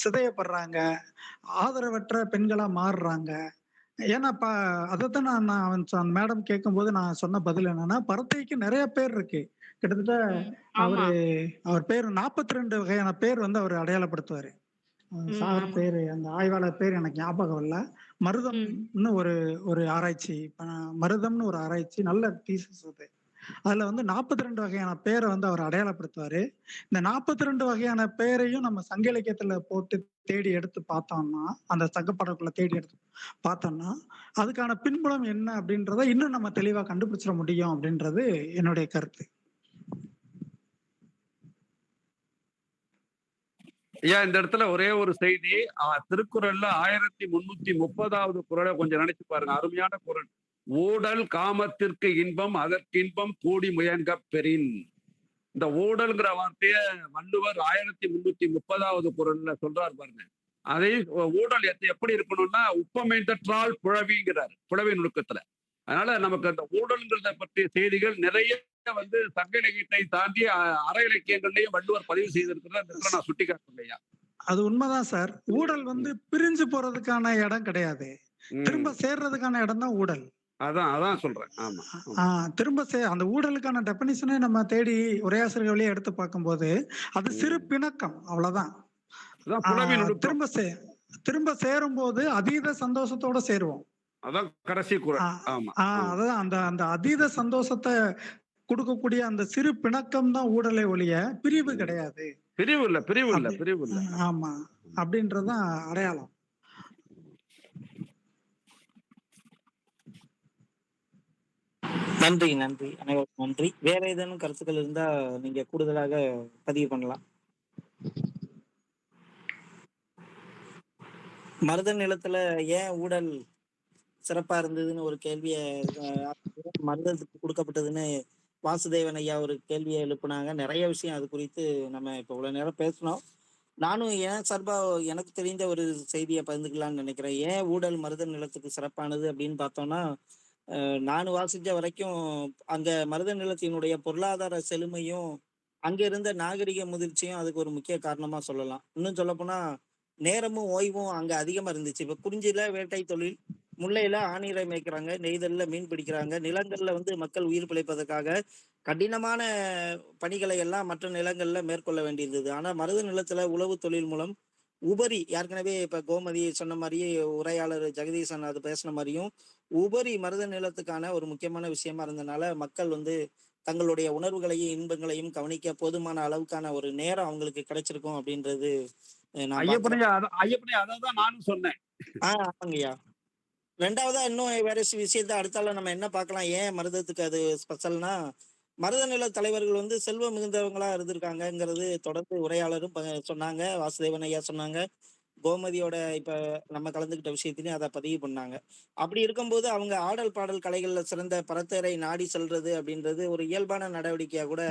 சிதையப்படுறாங்க, ஆதரவற்ற பெண்களா மாறுறாங்க. ஏன்னா அதத்தான் நான் நான் அந்த மேடம் கேட்கும்போது நான் சொன்ன பதில் என்னன்னா, பரத்தைக்கு நிறைய பேர் இருக்கு. கிட்டத்தட்ட ம். ஆமா. அவரு அவர் பேரு 42 வகையான பேர் வந்து அவரு அடையாளப்படுத்துவாரு. சார் ஆமா. பேரு அந்த ஆய்வாளர் பேர் எனக்கு ஞாபகம் இல்ல. ம், மருதம்னு ஒரு ஒரு ஆராய்ச்சி. மருதம்னு ஒரு ஆராய்ச்சி நல்ல தீசிஸ் அது. அதுல வந்து 42 வகையான பேர வந்து அவர் அடையாளப்படுத்துவாரு. இந்த 42 வகையான பேரையும் நம்ம சங்க இலக்கியத்துல போட்டு தேடி எடுத்து பார்த்தோம்னா, அந்த சங்கப்பாடல்குள்ள தேடி எடுத்து பார்த்தோம்னா, அதுக்கான பின்புலம் என்ன அப்படின்றத இன்னும் நம்ம தெளிவா கண்டுபிடிச்சிட முடியும் அப்படின்றது என்னுடைய கருத்து. ஐயா இந்த இடத்துல ஒரே ஒரு செய்தி. திருக்குறள்ல 1330வது குறளை கொஞ்சம் நினைச்சு பாருங்க. அருமையான குறள். ஊடல் காமத்திற்கு இன்பம் அதற்கின்பம் கூடி முயங்கப் பெறின். இந்த ஊடல்ங்கிற வார்த்தைய வள்ளுவர் 1330வது குறள்ல சொல்றாரு பாருங்க. அதை ஊடல் எப்படி இருக்கணும்னா உப்பமைந்தற்றால் புழவிங்கிறார் புலவி நுணுக்கத்துல. அதனால நமக்கு அந்த ஊடல்ங்கிறத பற்றிய செய்திகள் நிறைய வந்து சங்க இலக்கியத்தை தாண்டி அற இலக்கியங்கள்லயும் வள்ளுவர் பதிவு செய்திருக்கிறத இந்த இடத்துல நான் சுட்டிக்காட்டுறேன் ஐயா. அது உண்மைதான் சார். ஊடல் வந்து பிரிஞ்சு போறதுக்கான இடம் கிடையாது. திரும்ப ம். சேர்றதுக்கான இடம் தான் ஊடல். அதான் சொல்றேன். ஆமா. ஆ அந்த ஊடலுக்கான டெஃபினிஷனே நம்ம தேடி உரையாசிரியர் வழியா எடுத்து பார்க்கும்போது, அது சிறு பிணக்கம் அவ்வளவுதான். அதான் ஆ புலவி நுணுக்கம். திரும்ப சேரும்போது அதீத சந்தோஷத்தோட சேருவோம். அதான் கடைசி குறள். ஆ ஆமா. அதான் அந்த அந்த அதீத சந்தோஷத்த குடுக்கக்கூடிய அந்த சிறு பிணக்கம் தான் ஊடலே ஒழிய, பிரிவு கிடையாது. பிரிவு இல்ல. அப்படி ஆமா. அப்படின்றது தான் அடையாளம். நன்றி, நன்றி. அனைவருக்கும் நன்றி. வேற ஏதேனும் கருத்துக்கள் இருந்தா நீங்க கூடுதலாக பதிவு பண்ணலாம். மருத நிலத்துல ஏன் ஊழல் சிறப்பா இருந்ததுன்னு ஒரு கேள்விய மருதத்துக்கு கொடுக்கப்பட்டதுன்னு வாசுதேவன் ஐயா ஒரு கேள்வியை எழுப்புனாங்க. நிறைய விஷயம் அது குறித்து நம்ம இப்ப இவ்வளவு நேரம் பேசணும். நானும் ஏன் சார்பா எனக்கு தெரிந்த ஒரு செய்தியை பகிர்ந்துக்கலாம்னு நினைக்கிறேன். ஏன் ஊழல் மருத நிலத்துக்கு சிறப்பானது அப்படின்னு பார்த்தோம்னா, நான் வாசிச்ச வரைக்கும் அங்க மருத நிலத்தினுடைய பொருளாதார செழுமையும், அங்க இருந்த நாகரிக முதிர்ச்சியும் அதுக்கு ஒரு முக்கிய காரணமா சொல்லலாம். இன்னும் சொல்லப்போனா, நேரமும் ஓய்வும் அங்க அதிகமா இருந்துச்சு. இப்ப குறிஞ்சியில வேட்டை தொழில், முல்லையில ஆணிரை மேய்க்கிறாங்க, நெய்தல்ல மீன் பிடிக்கிறாங்க. நிலங்கள்ல வந்து மக்கள் உயிர் பிழைப்பதற்காக கடினமான பணிகளை எல்லாம் மற்ற நிலங்கள்ல மேற்கொள்ள வேண்டியிருந்தது. ஆனா மருத நிலத்துல உழவு தொழில் மூலம் உபரி ஏற்கனவே இப்ப கோமதி சொன்ன மாதிரியே உரையாளர் ஜெகதீசன் அது பேசின மாதிரியும் உபரி மருத நிலத்துக்கான ஒரு முக்கியமான விஷயமா இருந்தனால மக்கள் வந்து தங்களுடைய உணர்வுகளையும் இன்பங்களையும் கவனிக்க போதுமான அளவுக்கான ஒரு நேரம் அவங்களுக்கு கிடைச்சிருக்கும் அப்படின்றது நான் பாக்குறேன். ஐயப்பனையா அதான் நானும் சொன்னேன். ஆமாங்கய்யா. ரெண்டாவதா இன்னும் வேற விஷயத்த அடுத்தால நம்ம என்ன பார்க்கலாம், ஏன் மருதத்துக்கு அது ஸ்பெஷல்னா, மருத நில தலைவர்கள் வந்து செல்வம் மிகுந்தவங்களா இருந்திருக்காங்கங்கிறது தொடர்ந்து உரையாளரும் சொன்னாங்க. வாசுதேவன் ஐயா சொன்னாங்க. கோமதியோட இப்ப நம்ம கலந்துக்கிட்ட விஷயத்திலயும் அத பதிவு பண்ணாங்க. அப்படி இருக்கும்போது அவங்க ஆடல் பாடல் கலைகள்ல சிறந்த பரத்தரை நாடி செல்றது அப்படின்றது ஒரு இயல்பான நடவடிக்கையா கூட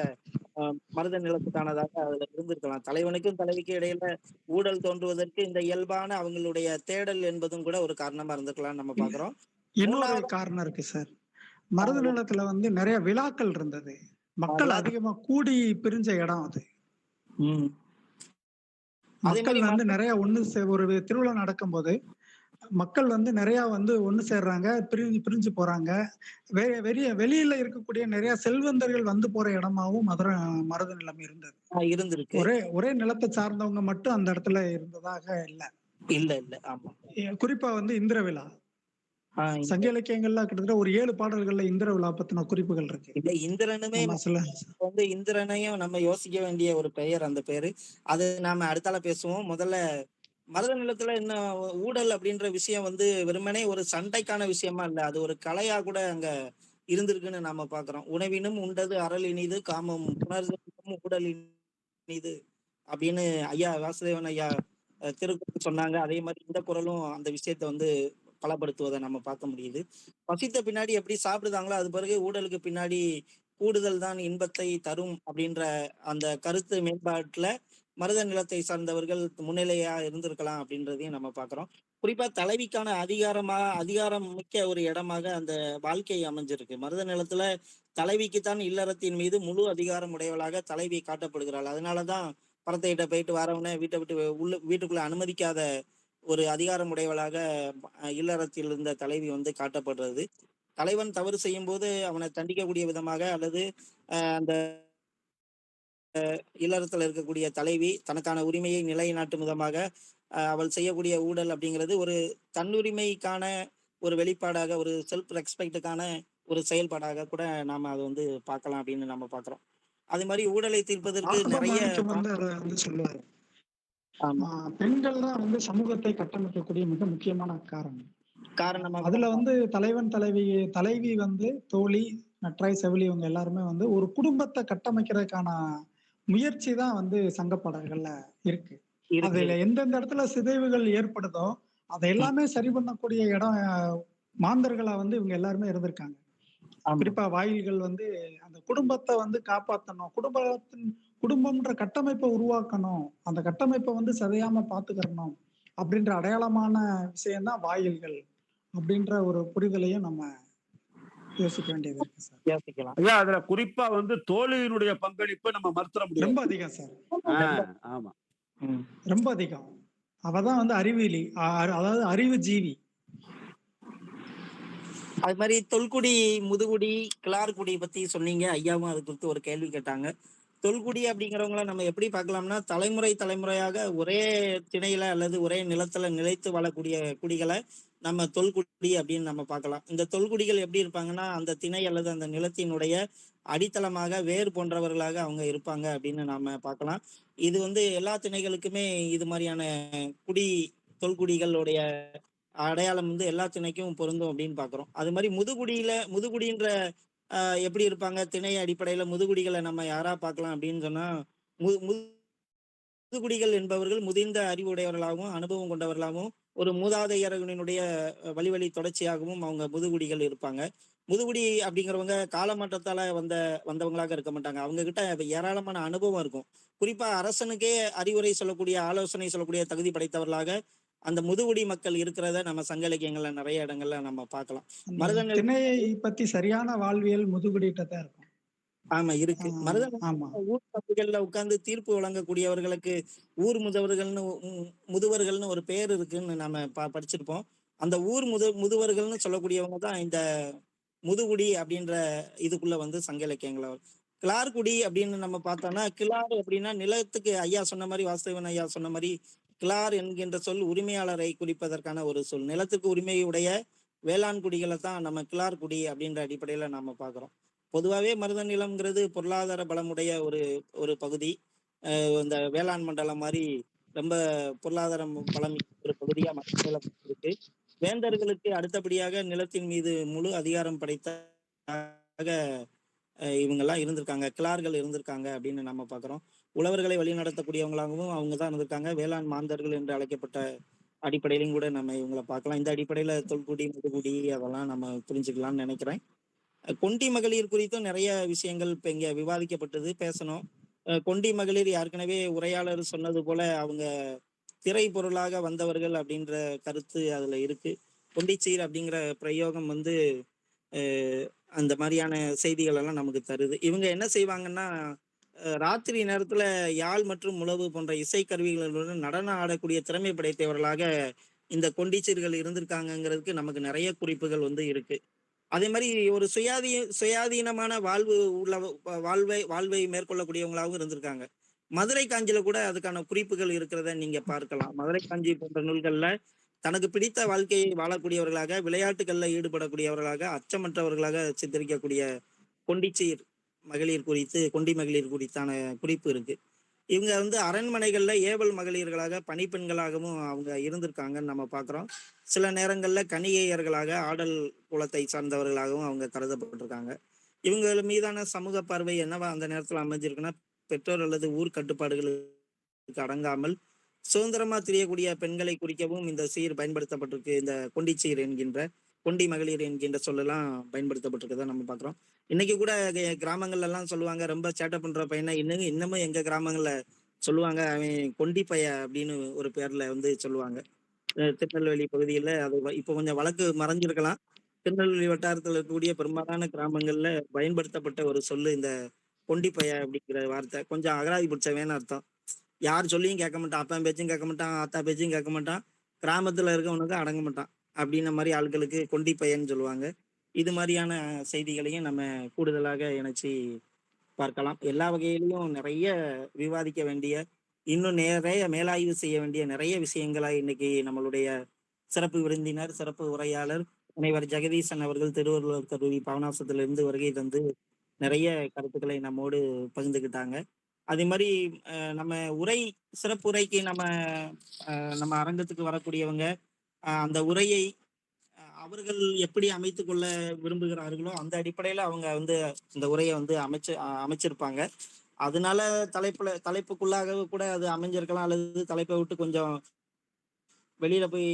மருத நிலத்துக்கானதாக அதுல இருந்திருக்கலாம். தலைவனுக்கும் தலைவிக்கும் இடையில ஊழல் தோன்றுவதற்கு இந்த இயல்பான அவங்களுடைய தேடல் என்பதும் கூட ஒரு காரணமா இருந்திருக்கலாம்னு நம்ம பாக்குறோம். இன்னொரு 3வது காரணம் இருக்கு சார். மருத நிலத்துல வந்து நிறைய விழாக்கள் இருந்தது. மக்கள் அதிகமா கூடி பிரிஞ்ச இடம் அது. ம். அதே மக்கள் மாதிரி வந்து நிறைய ஒரு திருவிழா நடக்கும்போது மக்கள் வந்து நிறைய வந்து ஒண்ணு சேர்றாங்க, பிரிஞ்சு பிரிஞ்சு போறாங்க. வெளியில இருக்கக்கூடிய நிறைய செல்வந்தர்கள் வந்து போற இடமாவும் மருத நிலம் இருந்தது. இருந்திருக்கு. ஒரே நிலத்தை சார்ந்தவங்க மட்டும் அந்த இடத்துல இருந்ததாக இல்ல. இல்ல. ஆமா. குறிப்பா வந்து இந்திர விழா. சங்க இலக்கியங்கள்ல கிட்டத்தட்ட ஒரு 7 பாடல்கள்ல இந்திர விழா பத்தின குறிப்புகள் இருக்கு. இல்ல இந்திரனுமே நம்ம சில வந்து இந்திரனையும் நம்ம யோசிக்க வேண்டிய ஒரு பெயர் அந்த பேரு. அது நாம அடுத்தால பேசுவோம். முதல்ல மருத நிலத்துல என்ன ஊடல் அப்படின்ற விஷயம் வந்து வெறுமனே ஒரு சண்டைக்கான விஷயமா இல்ல. அது ஒரு கலையா கூட அங்க இருந்திருக்குன்னு நாம பாக்குறோம். உணவினும் உண்டது அறல் இனிது காமம் புணர்தலும் ஊடல் இனிது அப்படின்னு ஐயா வாசுதேவன் ஐயா திருக்குறள் சொன்னாங்க. அதே மாதிரி இந்த குறளும் அந்த விஷயத்த வந்து பலப்படுத்துவதை நம்ம பார்க்க முடியுது. பசித்த பின்னாடி எப்படி சாப்பிடுதாங்களோ அது பிறகு ஊடலுக்கு பின்னாடி கூடுதல் தான் இன்பத்தை தரும் அப்படின்ற அந்த கருத்து மேம்பாட்டுல மருத நிலத்தை சார்ந்தவர்கள் முன்னிலையா இருந்திருக்கலாம் அப்படின்றதையும் நம்ம பார்க்கிறோம். குறிப்பா தலைவிக்கான அதிகாரம் மிக்க ஒரு இடமாக அந்த வாழ்க்கை அமைஞ்சிருக்கு. மருத நிலத்துல தலைவிக்குத்தான் இல்லறத்தின் மீது முழு அதிகாரம் உடையவளாக தலைவி காட்டப்படுகிறாள். அதனாலதான் பரத்தையிட்ட போயிட்டு வரவன வீட்டை விட்டு வீட்டுக்குள்ள அனுமதிக்காத ஒரு அதிகாரம் உடையவளாக இல்லறத்தில் இருந்த தலைவி வந்து காட்டப்படுறது. தலைவன் தவறு செய்யும் போது அவனை தண்டிக்கக்கூடிய விதமாக அல்லது அந்த இல்லறத்துல இருக்கக்கூடிய தலைவி தனக்கான உரிமையை நிலைநாட்டும் விதமாக அவள் செய்யக்கூடிய ஊழல் அப்படிங்கிறது ஒரு தன்னுரிமைக்கான ஒரு வெளிப்பாடாக, ஒரு செல்ஃப் ரெஸ்பெக்டுக்கான ஒரு செயல்பாடாக கூட நாம அதை வந்து பார்க்கலாம் அப்படின்னு நம்ம பார்க்கிறோம். அது மாதிரி ஊழலை தீர்ப்பதற்கு நிறைய வந்து அதை வந்து சொல்லுவாரு. ஆமா பெண்கள் தான் வந்து சமூகத்தை கட்டமைக்கக்கூடிய மிக முக்கியமான காரணமாக அதுல வந்து தலைவன் தலைவி வந்து தோழி நற்றாய் செவிலி இவங்க எல்லாருமே வந்து ஒரு குடும்பத்தை கட்டமைக்கிறதுக்கான முயற்சி தான் வந்து சங்கப்பாடல்கள்ல இருக்கு. அதுல எந்தெந்த இடத்துல சிதைவுகள் ஏற்படுதோ அதை எல்லாமே சரி பண்ணக்கூடிய இடம் மாந்தர்களா வந்து இவங்க எல்லாருமே இருந்திருக்காங்க. குறிப்பா வாயில்கள் வந்து அந்த குடும்பத்தை வந்து காப்பாற்றணும், குடும்பம்ன்ற கட்டமைப்பை உருவாக்கணும், அந்த கட்டமைப்பை வந்து சிதையாம பாத்துக்கிறணும் அப்படின்ற அடையாளமான விஷயம்தான் வாயில்கள் அப்படின்ற ஒரு புரிதலையும் நம்ம யோசிக்க வேண்டியது இருக்கு சார். யோசிக்கலாம். ஐயா அதுல குறிப்பா வந்து தோழியினுடைய பங்களிப்பு நம்ம மறுத்துற முடியாது. ரொம்ப அதிகம் சார். ஆமா ரொம்ப அதிகம். அவதான் வந்து அறிவியலி, அதாவது அறிவு ஜீவி. அது மாதிரி தொல்குடி, முதுகுடி, கிளார்குடி பத்தி சொன்னீங்க. ஐயாவும் அது குறித்து ஒரு கேள்வி கேட்டாங்க. தொல்குடி அப்படிங்கிறவங்கள நம்ம எப்படி பார்க்கலாம்னா தலைமுறையாக ஒரே திணையில அல்லது ஒரே நிலத்துல நிலைத்து வாழக்கூடிய குடிகளை நம்ம தொல்குடி அப்படின்னு நம்ம பார்க்கலாம். இந்த தொல்குடிகள் எப்படி இருப்பாங்கன்னா அந்த திணை அல்லது அந்த நிலத்தினுடைய அடித்தளமாக வேர் போன்றவர்களாக அவங்க இருப்பாங்க அப்படின்னு நாம பார்க்கலாம். இது வந்து எல்லா திணைகளுக்குமே இது மாதிரியான குடி தொல்குடிகளுடைய அடையாளம் வந்து எல்லா திணைக்கும் பொருந்தும் அப்படின்னு பாக்குறோம். அது மாதிரி முதுகுடின்ற எப்படி இருப்பாங்க திணை அடிப்படையில முதுகுடிகளை நம்ம யாரா பார்க்கலாம் அப்படின்னு சொன்னா முதுகுடிகள் என்பவர்கள் முதிர்ந்த அறிவுடையவர்களாகவும் அனுபவம் கொண்டவர்களாகவும் ஒரு மூதாதையர்களினுடைய வழி தொடர்ச்சியாகவும் அவங்க முதுகுடிகள் இருப்பாங்க. முதுகுடி அப்படிங்கிறவங்க காலமாற்றத்தால வந்தவங்களாக இருக்க மாட்டாங்க. அவங்க கிட்ட ஏராளமான அனுபவம் இருக்கும். குறிப்பா அரசனுக்கே அறிவுரை சொல்லக்கூடிய ஆலோசனை சொல்லக்கூடிய தகுதி படைத்தவர்களாக அந்த முதுகுடி மக்கள் இருக்கிறத நம்ம சங்க இலக்கியங்கள்ல நிறைய இடங்கள்ல நம்ம பார்க்கலாம். திணையை பத்தி சரியான வாழ்வியல் முதுகுடிட்ட தான் இருக்கும். ஆமா இருக்கு. ஊர் பகுதிகள்ல உட்கார்ந்து தீர்ப்பு வழங்கக்கூடியவர்களுக்கு ஊர் முதுவர்கள்னு ஒரு பேர் இருக்குன்னு நம்ம படிச்சிருப்போம். அந்த ஊர் முதுவர்கள்னு சொல்லக்கூடியவங்க தான் இந்த முதுகுடி அப்படின்ற இதுக்குள்ள வந்து சங்க இலக்கியங்களை. கிளார்குடி அப்படின்னு நம்ம பார்த்தோம்னா கிளார் அப்படின்னா நிலத்துக்கு ஐயா சொன்ன மாதிரி வாசுதேவன் ஐயா சொன்ன மாதிரி கிளார் என்கின்ற சொல் உரிமையாளரை குறிப்பதற்கான ஒரு சொல். நிலத்துக்கு உரிமையுடைய வேளாண் குடிகளை தான் நம்ம கிளார் குடி அப்படின்ற அடிப்படையில நாம பாக்குறோம். பொதுவாகவே மருத நிலம்ங்கிறது பொருளாதார பலமுடைய ஒரு பகுதி. இந்த வேளாண் மண்டலம் மாதிரி ரொம்ப பொருளாதார பலம் ஒரு பகுதியா மருத நிலம் இருக்கு. வேந்தர்களுக்கு அடுத்தபடியாக நிலத்தின் மீது முழு அதிகாரம் படைத்த இவங்கெல்லாம் இருந்திருக்காங்க, கிளார்கள் இருந்திருக்காங்க அப்படின்னு நம்ம பாக்குறோம். உழவர்களை வழி நடத்தக்கூடியவங்களாகவும் அவங்க தான் இருந்திருக்காங்க. வேளாண் மாந்தர்கள் என்று அழைக்கப்பட்ட அடிப்படையிலும் கூட நம்ம இவங்களை பார்க்கலாம். இந்த அடிப்படையில தொல்குடி முதுகுடி அதெல்லாம் நம்ம புரிஞ்சுக்கலாம்னு நினைக்கிறேன். கொண்டி மகளிர் குறித்தும் நிறைய விஷயங்கள் இப்ப இங்க விவாதிக்கப்பட்டது, பேசணும். கொண்டி மகளிர் ஏற்கனவே உரையாளர் சொன்னது போல அவங்க திரை பொருளாக வந்தவர்கள் அப்படின்ற கருத்து அதுல இருக்கு. கொண்டிச்சீர் அப்படிங்கிற பிரயோகம் வந்து அந்த மாதிரியான செய்திகள் எல்லாம் நமக்கு தருது. இவங்க என்ன செய்வாங்கன்னா ராத்திரி நேரத்துல யாழ் மற்றும் முழவு போன்ற இசைக்கருவிகளுடன் நடனம் ஆடக்கூடிய திறமை படைத்தவர்களாக இந்த கொண்டிச்சீர்கள் இருந்திருக்காங்கிறதுக்கு நமக்கு நிறைய குறிப்புகள் வந்து இருக்கு. அதே மாதிரி ஒரு சுயாதீனமான வாழ்வை மேற்கொள்ளக்கூடியவங்களாகவும் இருந்திருக்காங்க. மதுரை காஞ்சியில கூட அதுக்கான குறிப்புகள் இருக்கிறத நீங்க பார்க்கலாம். மதுரை காஞ்சி போன்ற நூல்கள்ல தனக்கு பிடித்த வாழ்க்கையை வாழக்கூடியவர்களாக, விளையாட்டுகள்ல ஈடுபடக்கூடியவர்களாக, அச்சமற்றவர்களாக சித்தரிக்கக்கூடிய கொண்டிச்சீர் மகளிர் குறித்து, கொண்டி மகளிர் குறித்தான குறிப்பு இருக்கு. இவங்க வந்து அரண்மனைகள்ல ஏவல் மகளிர்களாக, பணிப்பெண்களாகவும் அவங்க இருந்திருக்காங்கன்னு நம்ம பார்க்குறோம். சில நேரங்கள்ல கணிகையர்களாக, ஆடல் குலத்தை சார்ந்தவர்களாகவும் அவங்க கருதப்பட்டிருக்காங்க. இவங்க மீதான சமூக பார்வை என்னவா அந்த நேரத்துல அமைஞ்சிருக்குன்னா, பெற்றோர் அல்லது ஊர் கட்டுப்பாடுகளுக்கு அடங்காமல் சுதந்திரமா திரியக்கூடிய பெண்களை குறிக்கவும் இந்த சீர் பயன்படுத்தப்பட்டிருக்கு. இந்த கொண்டிச்சீர் என்கின்ற, கொண்டி மகளிர் என்கின்ற சொல்லலாம் பயன்படுத்தப்பட்டிருக்கத நம்ம பார்க்குறோம். இன்னைக்கு கூட கிராமங்கள்ல எல்லாம் சொல்லுவாங்க, ரொம்ப சேட்டை பண்ற பையனை இன்னமும் எங்க கிராமங்கள்ல சொல்லுவாங்க, அவன் கொண்டி பைய அப்படின்னு ஒரு பேர்ல வந்து சொல்லுவாங்க. திருநெல்வேலி பகுதியில அது இப்ப கொஞ்சம் வழக்கு மறைஞ்சிருக்கலாம். திருநெல்வேலி வட்டாரத்துல இருக்கக்கூடிய பெரும்பாலான கிராமங்கள்ல பயன்படுத்தப்பட்ட ஒரு சொல்லு இந்த கொண்டி பைய அப்படிங்கிற வார்த்தை. கொஞ்சம் அகராதி பிடிச்சவேன்னு அர்த்தம். யார் சொல்லியும் கேட்க மாட்டான். அப்பன் பேச்சும் கேட்க மாட்டான், ஆத்தா பேச்சும் கேட்க மாட்டான். கிராமத்துல இருக்கவனுக்கு அடங்க மாட்டான். அப்படின்ன மாரி ஆட்களுக்கு கொண்டி பையன்னு சொல்லுவாங்க. இது மாரியான செய்திகளையும் நம்ம கூடுதலாக இணைச்சு பார்க்கலாம். எல்லா வகையிலும் நிறைய விவாதிக்க வேண்டிய, இன்னும் நிறைய மேலாய்வு செய்ய வேண்டிய நிறைய விஷயங்களா இன்னைக்கு நம்மளுடைய சிறப்பு விருந்தினர், சிறப்பு உரையாளர் முனைவர் ஜெகதீசன் அவர்கள் திருவள்ளுவர் கல்லூரி பாபநாசத்திலிருந்து வருகை தந்து நிறைய கருத்துக்களை நம்மோடு பகிர்ந்துக்கிட்டாங்க. அதே மாரி நம்ம உரை சிறப்பு உரைக்கு நம்ம அரங்கத்துக்கு வரக்கூடியவங்க, அந்த உரையை அவர்கள் எப்படி அமைத்துக் கொள்ள விரும்புகிறார்களோ, அந்த அடிப்படையில அவங்க வந்து இந்த உரைய வந்து அமைச்சிருப்பாங்க. அதனால தலைப்புக்குள்ளாக கூட அது அமைஞ்சிருக்கலாம். அல்லது தலைப்பை விட்டு கொஞ்சம் வெளியில போய்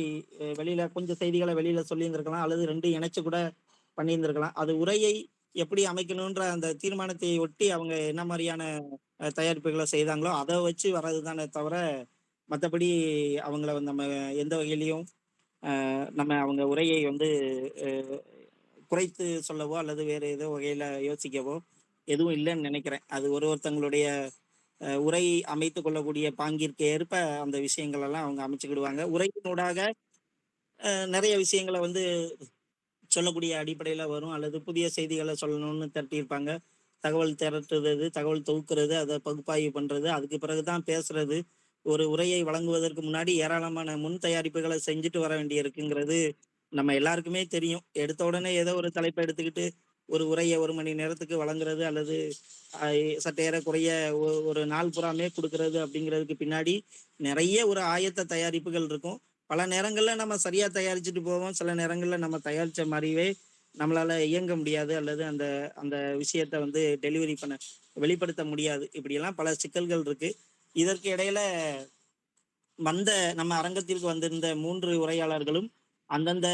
வெளியில கொஞ்சம் செய்திகள வெளியில சொல்லியிருந்திருக்கலாம். அல்லது 2 இணைச்சு கூட பண்ணியிருந்திருக்கலாம். அது உரையை எப்படி அமைக்கணுன்ற அந்த தீர்மானத்தை ஒட்டி அவங்க என்ன மாரியான தயாரிப்புகள செய்தாங்களோ, அத வச்சு வர்றதுதானே தவிர, மத்தபடி அவங்கள வந்து நம்ம எந்த வகையிலயும் நம்ம அவங்க உரையை வந்து அ குறைத்து சொல்லவோ, அல்லது வேறு ஏதோ வகையில யோசிக்கவோ எதுவும் இல்லன்னு நெனைக்கிறேன். அது ஒருத்தங்களுடைய உரை அமைத்துக் கொள்ளக்கூடிய பாங்கிற்கு ஏற்ப அந்த விஷயங்கள் எல்லாம் அவங்க அமைச்சுக்கிடுவாங்க. உரையினூடாக நெறைய விஷயங்கள வந்து சொல்லக்கூடிய அடிப்படையில வரும். அல்லது புதிய செய்திகள சொல்லணும்னு திரட்டியிருப்பாங்க. தகவல் திரட்டுறது, தகவல் தொகுக்கிறது, அத பகுப்பாய்வு பண்றது, அதுக்கு பிறகு தான் பேசுறது. ஒரு உரையை வழங்குவதற்கு முன்னாடி ஏராளமான முன் தயாரிப்புகள செஞ்சுட்டு வர வேண்டியிருக்குங்கிறது நம்ம எல்லாருக்குமே தெரியும். எடுத்த உடனே ஏதோ ஒரு தலைப்ப எடுத்துக்கிட்டு ஒரு உரைய 1 மணி நேரத்துக்கு வழங்குறது, அல்லது அ சற்று ஏறக்குறைய ஒரு நாள் பூராமே குடுக்குறது அப்படிங்கிறதுக்கு பின்னாடி நெறைய ஒரு ஆயத்த தயாரிப்புகள் இருக்கும். பல நேரங்கள்ல நம்ம சரியா தயாரிச்சுட்டு போவோம். சில நேரங்கள்ல நம்ம தயாரிச்ச மாரியே நம்மளால இயங்க முடியாது. அல்லது அந்த அந்த விஷயத்த வந்து டெலிவரி பண்ண வெளிப்படுத்த முடியாது. இப்படியெல்லாம் பல சிக்கல்கள் இருக்கு. இதற்கு இடையில நம்ம அரங்கத்திற்கு வந்திருந்த 3 உரையாளர்களும் அந்தந்த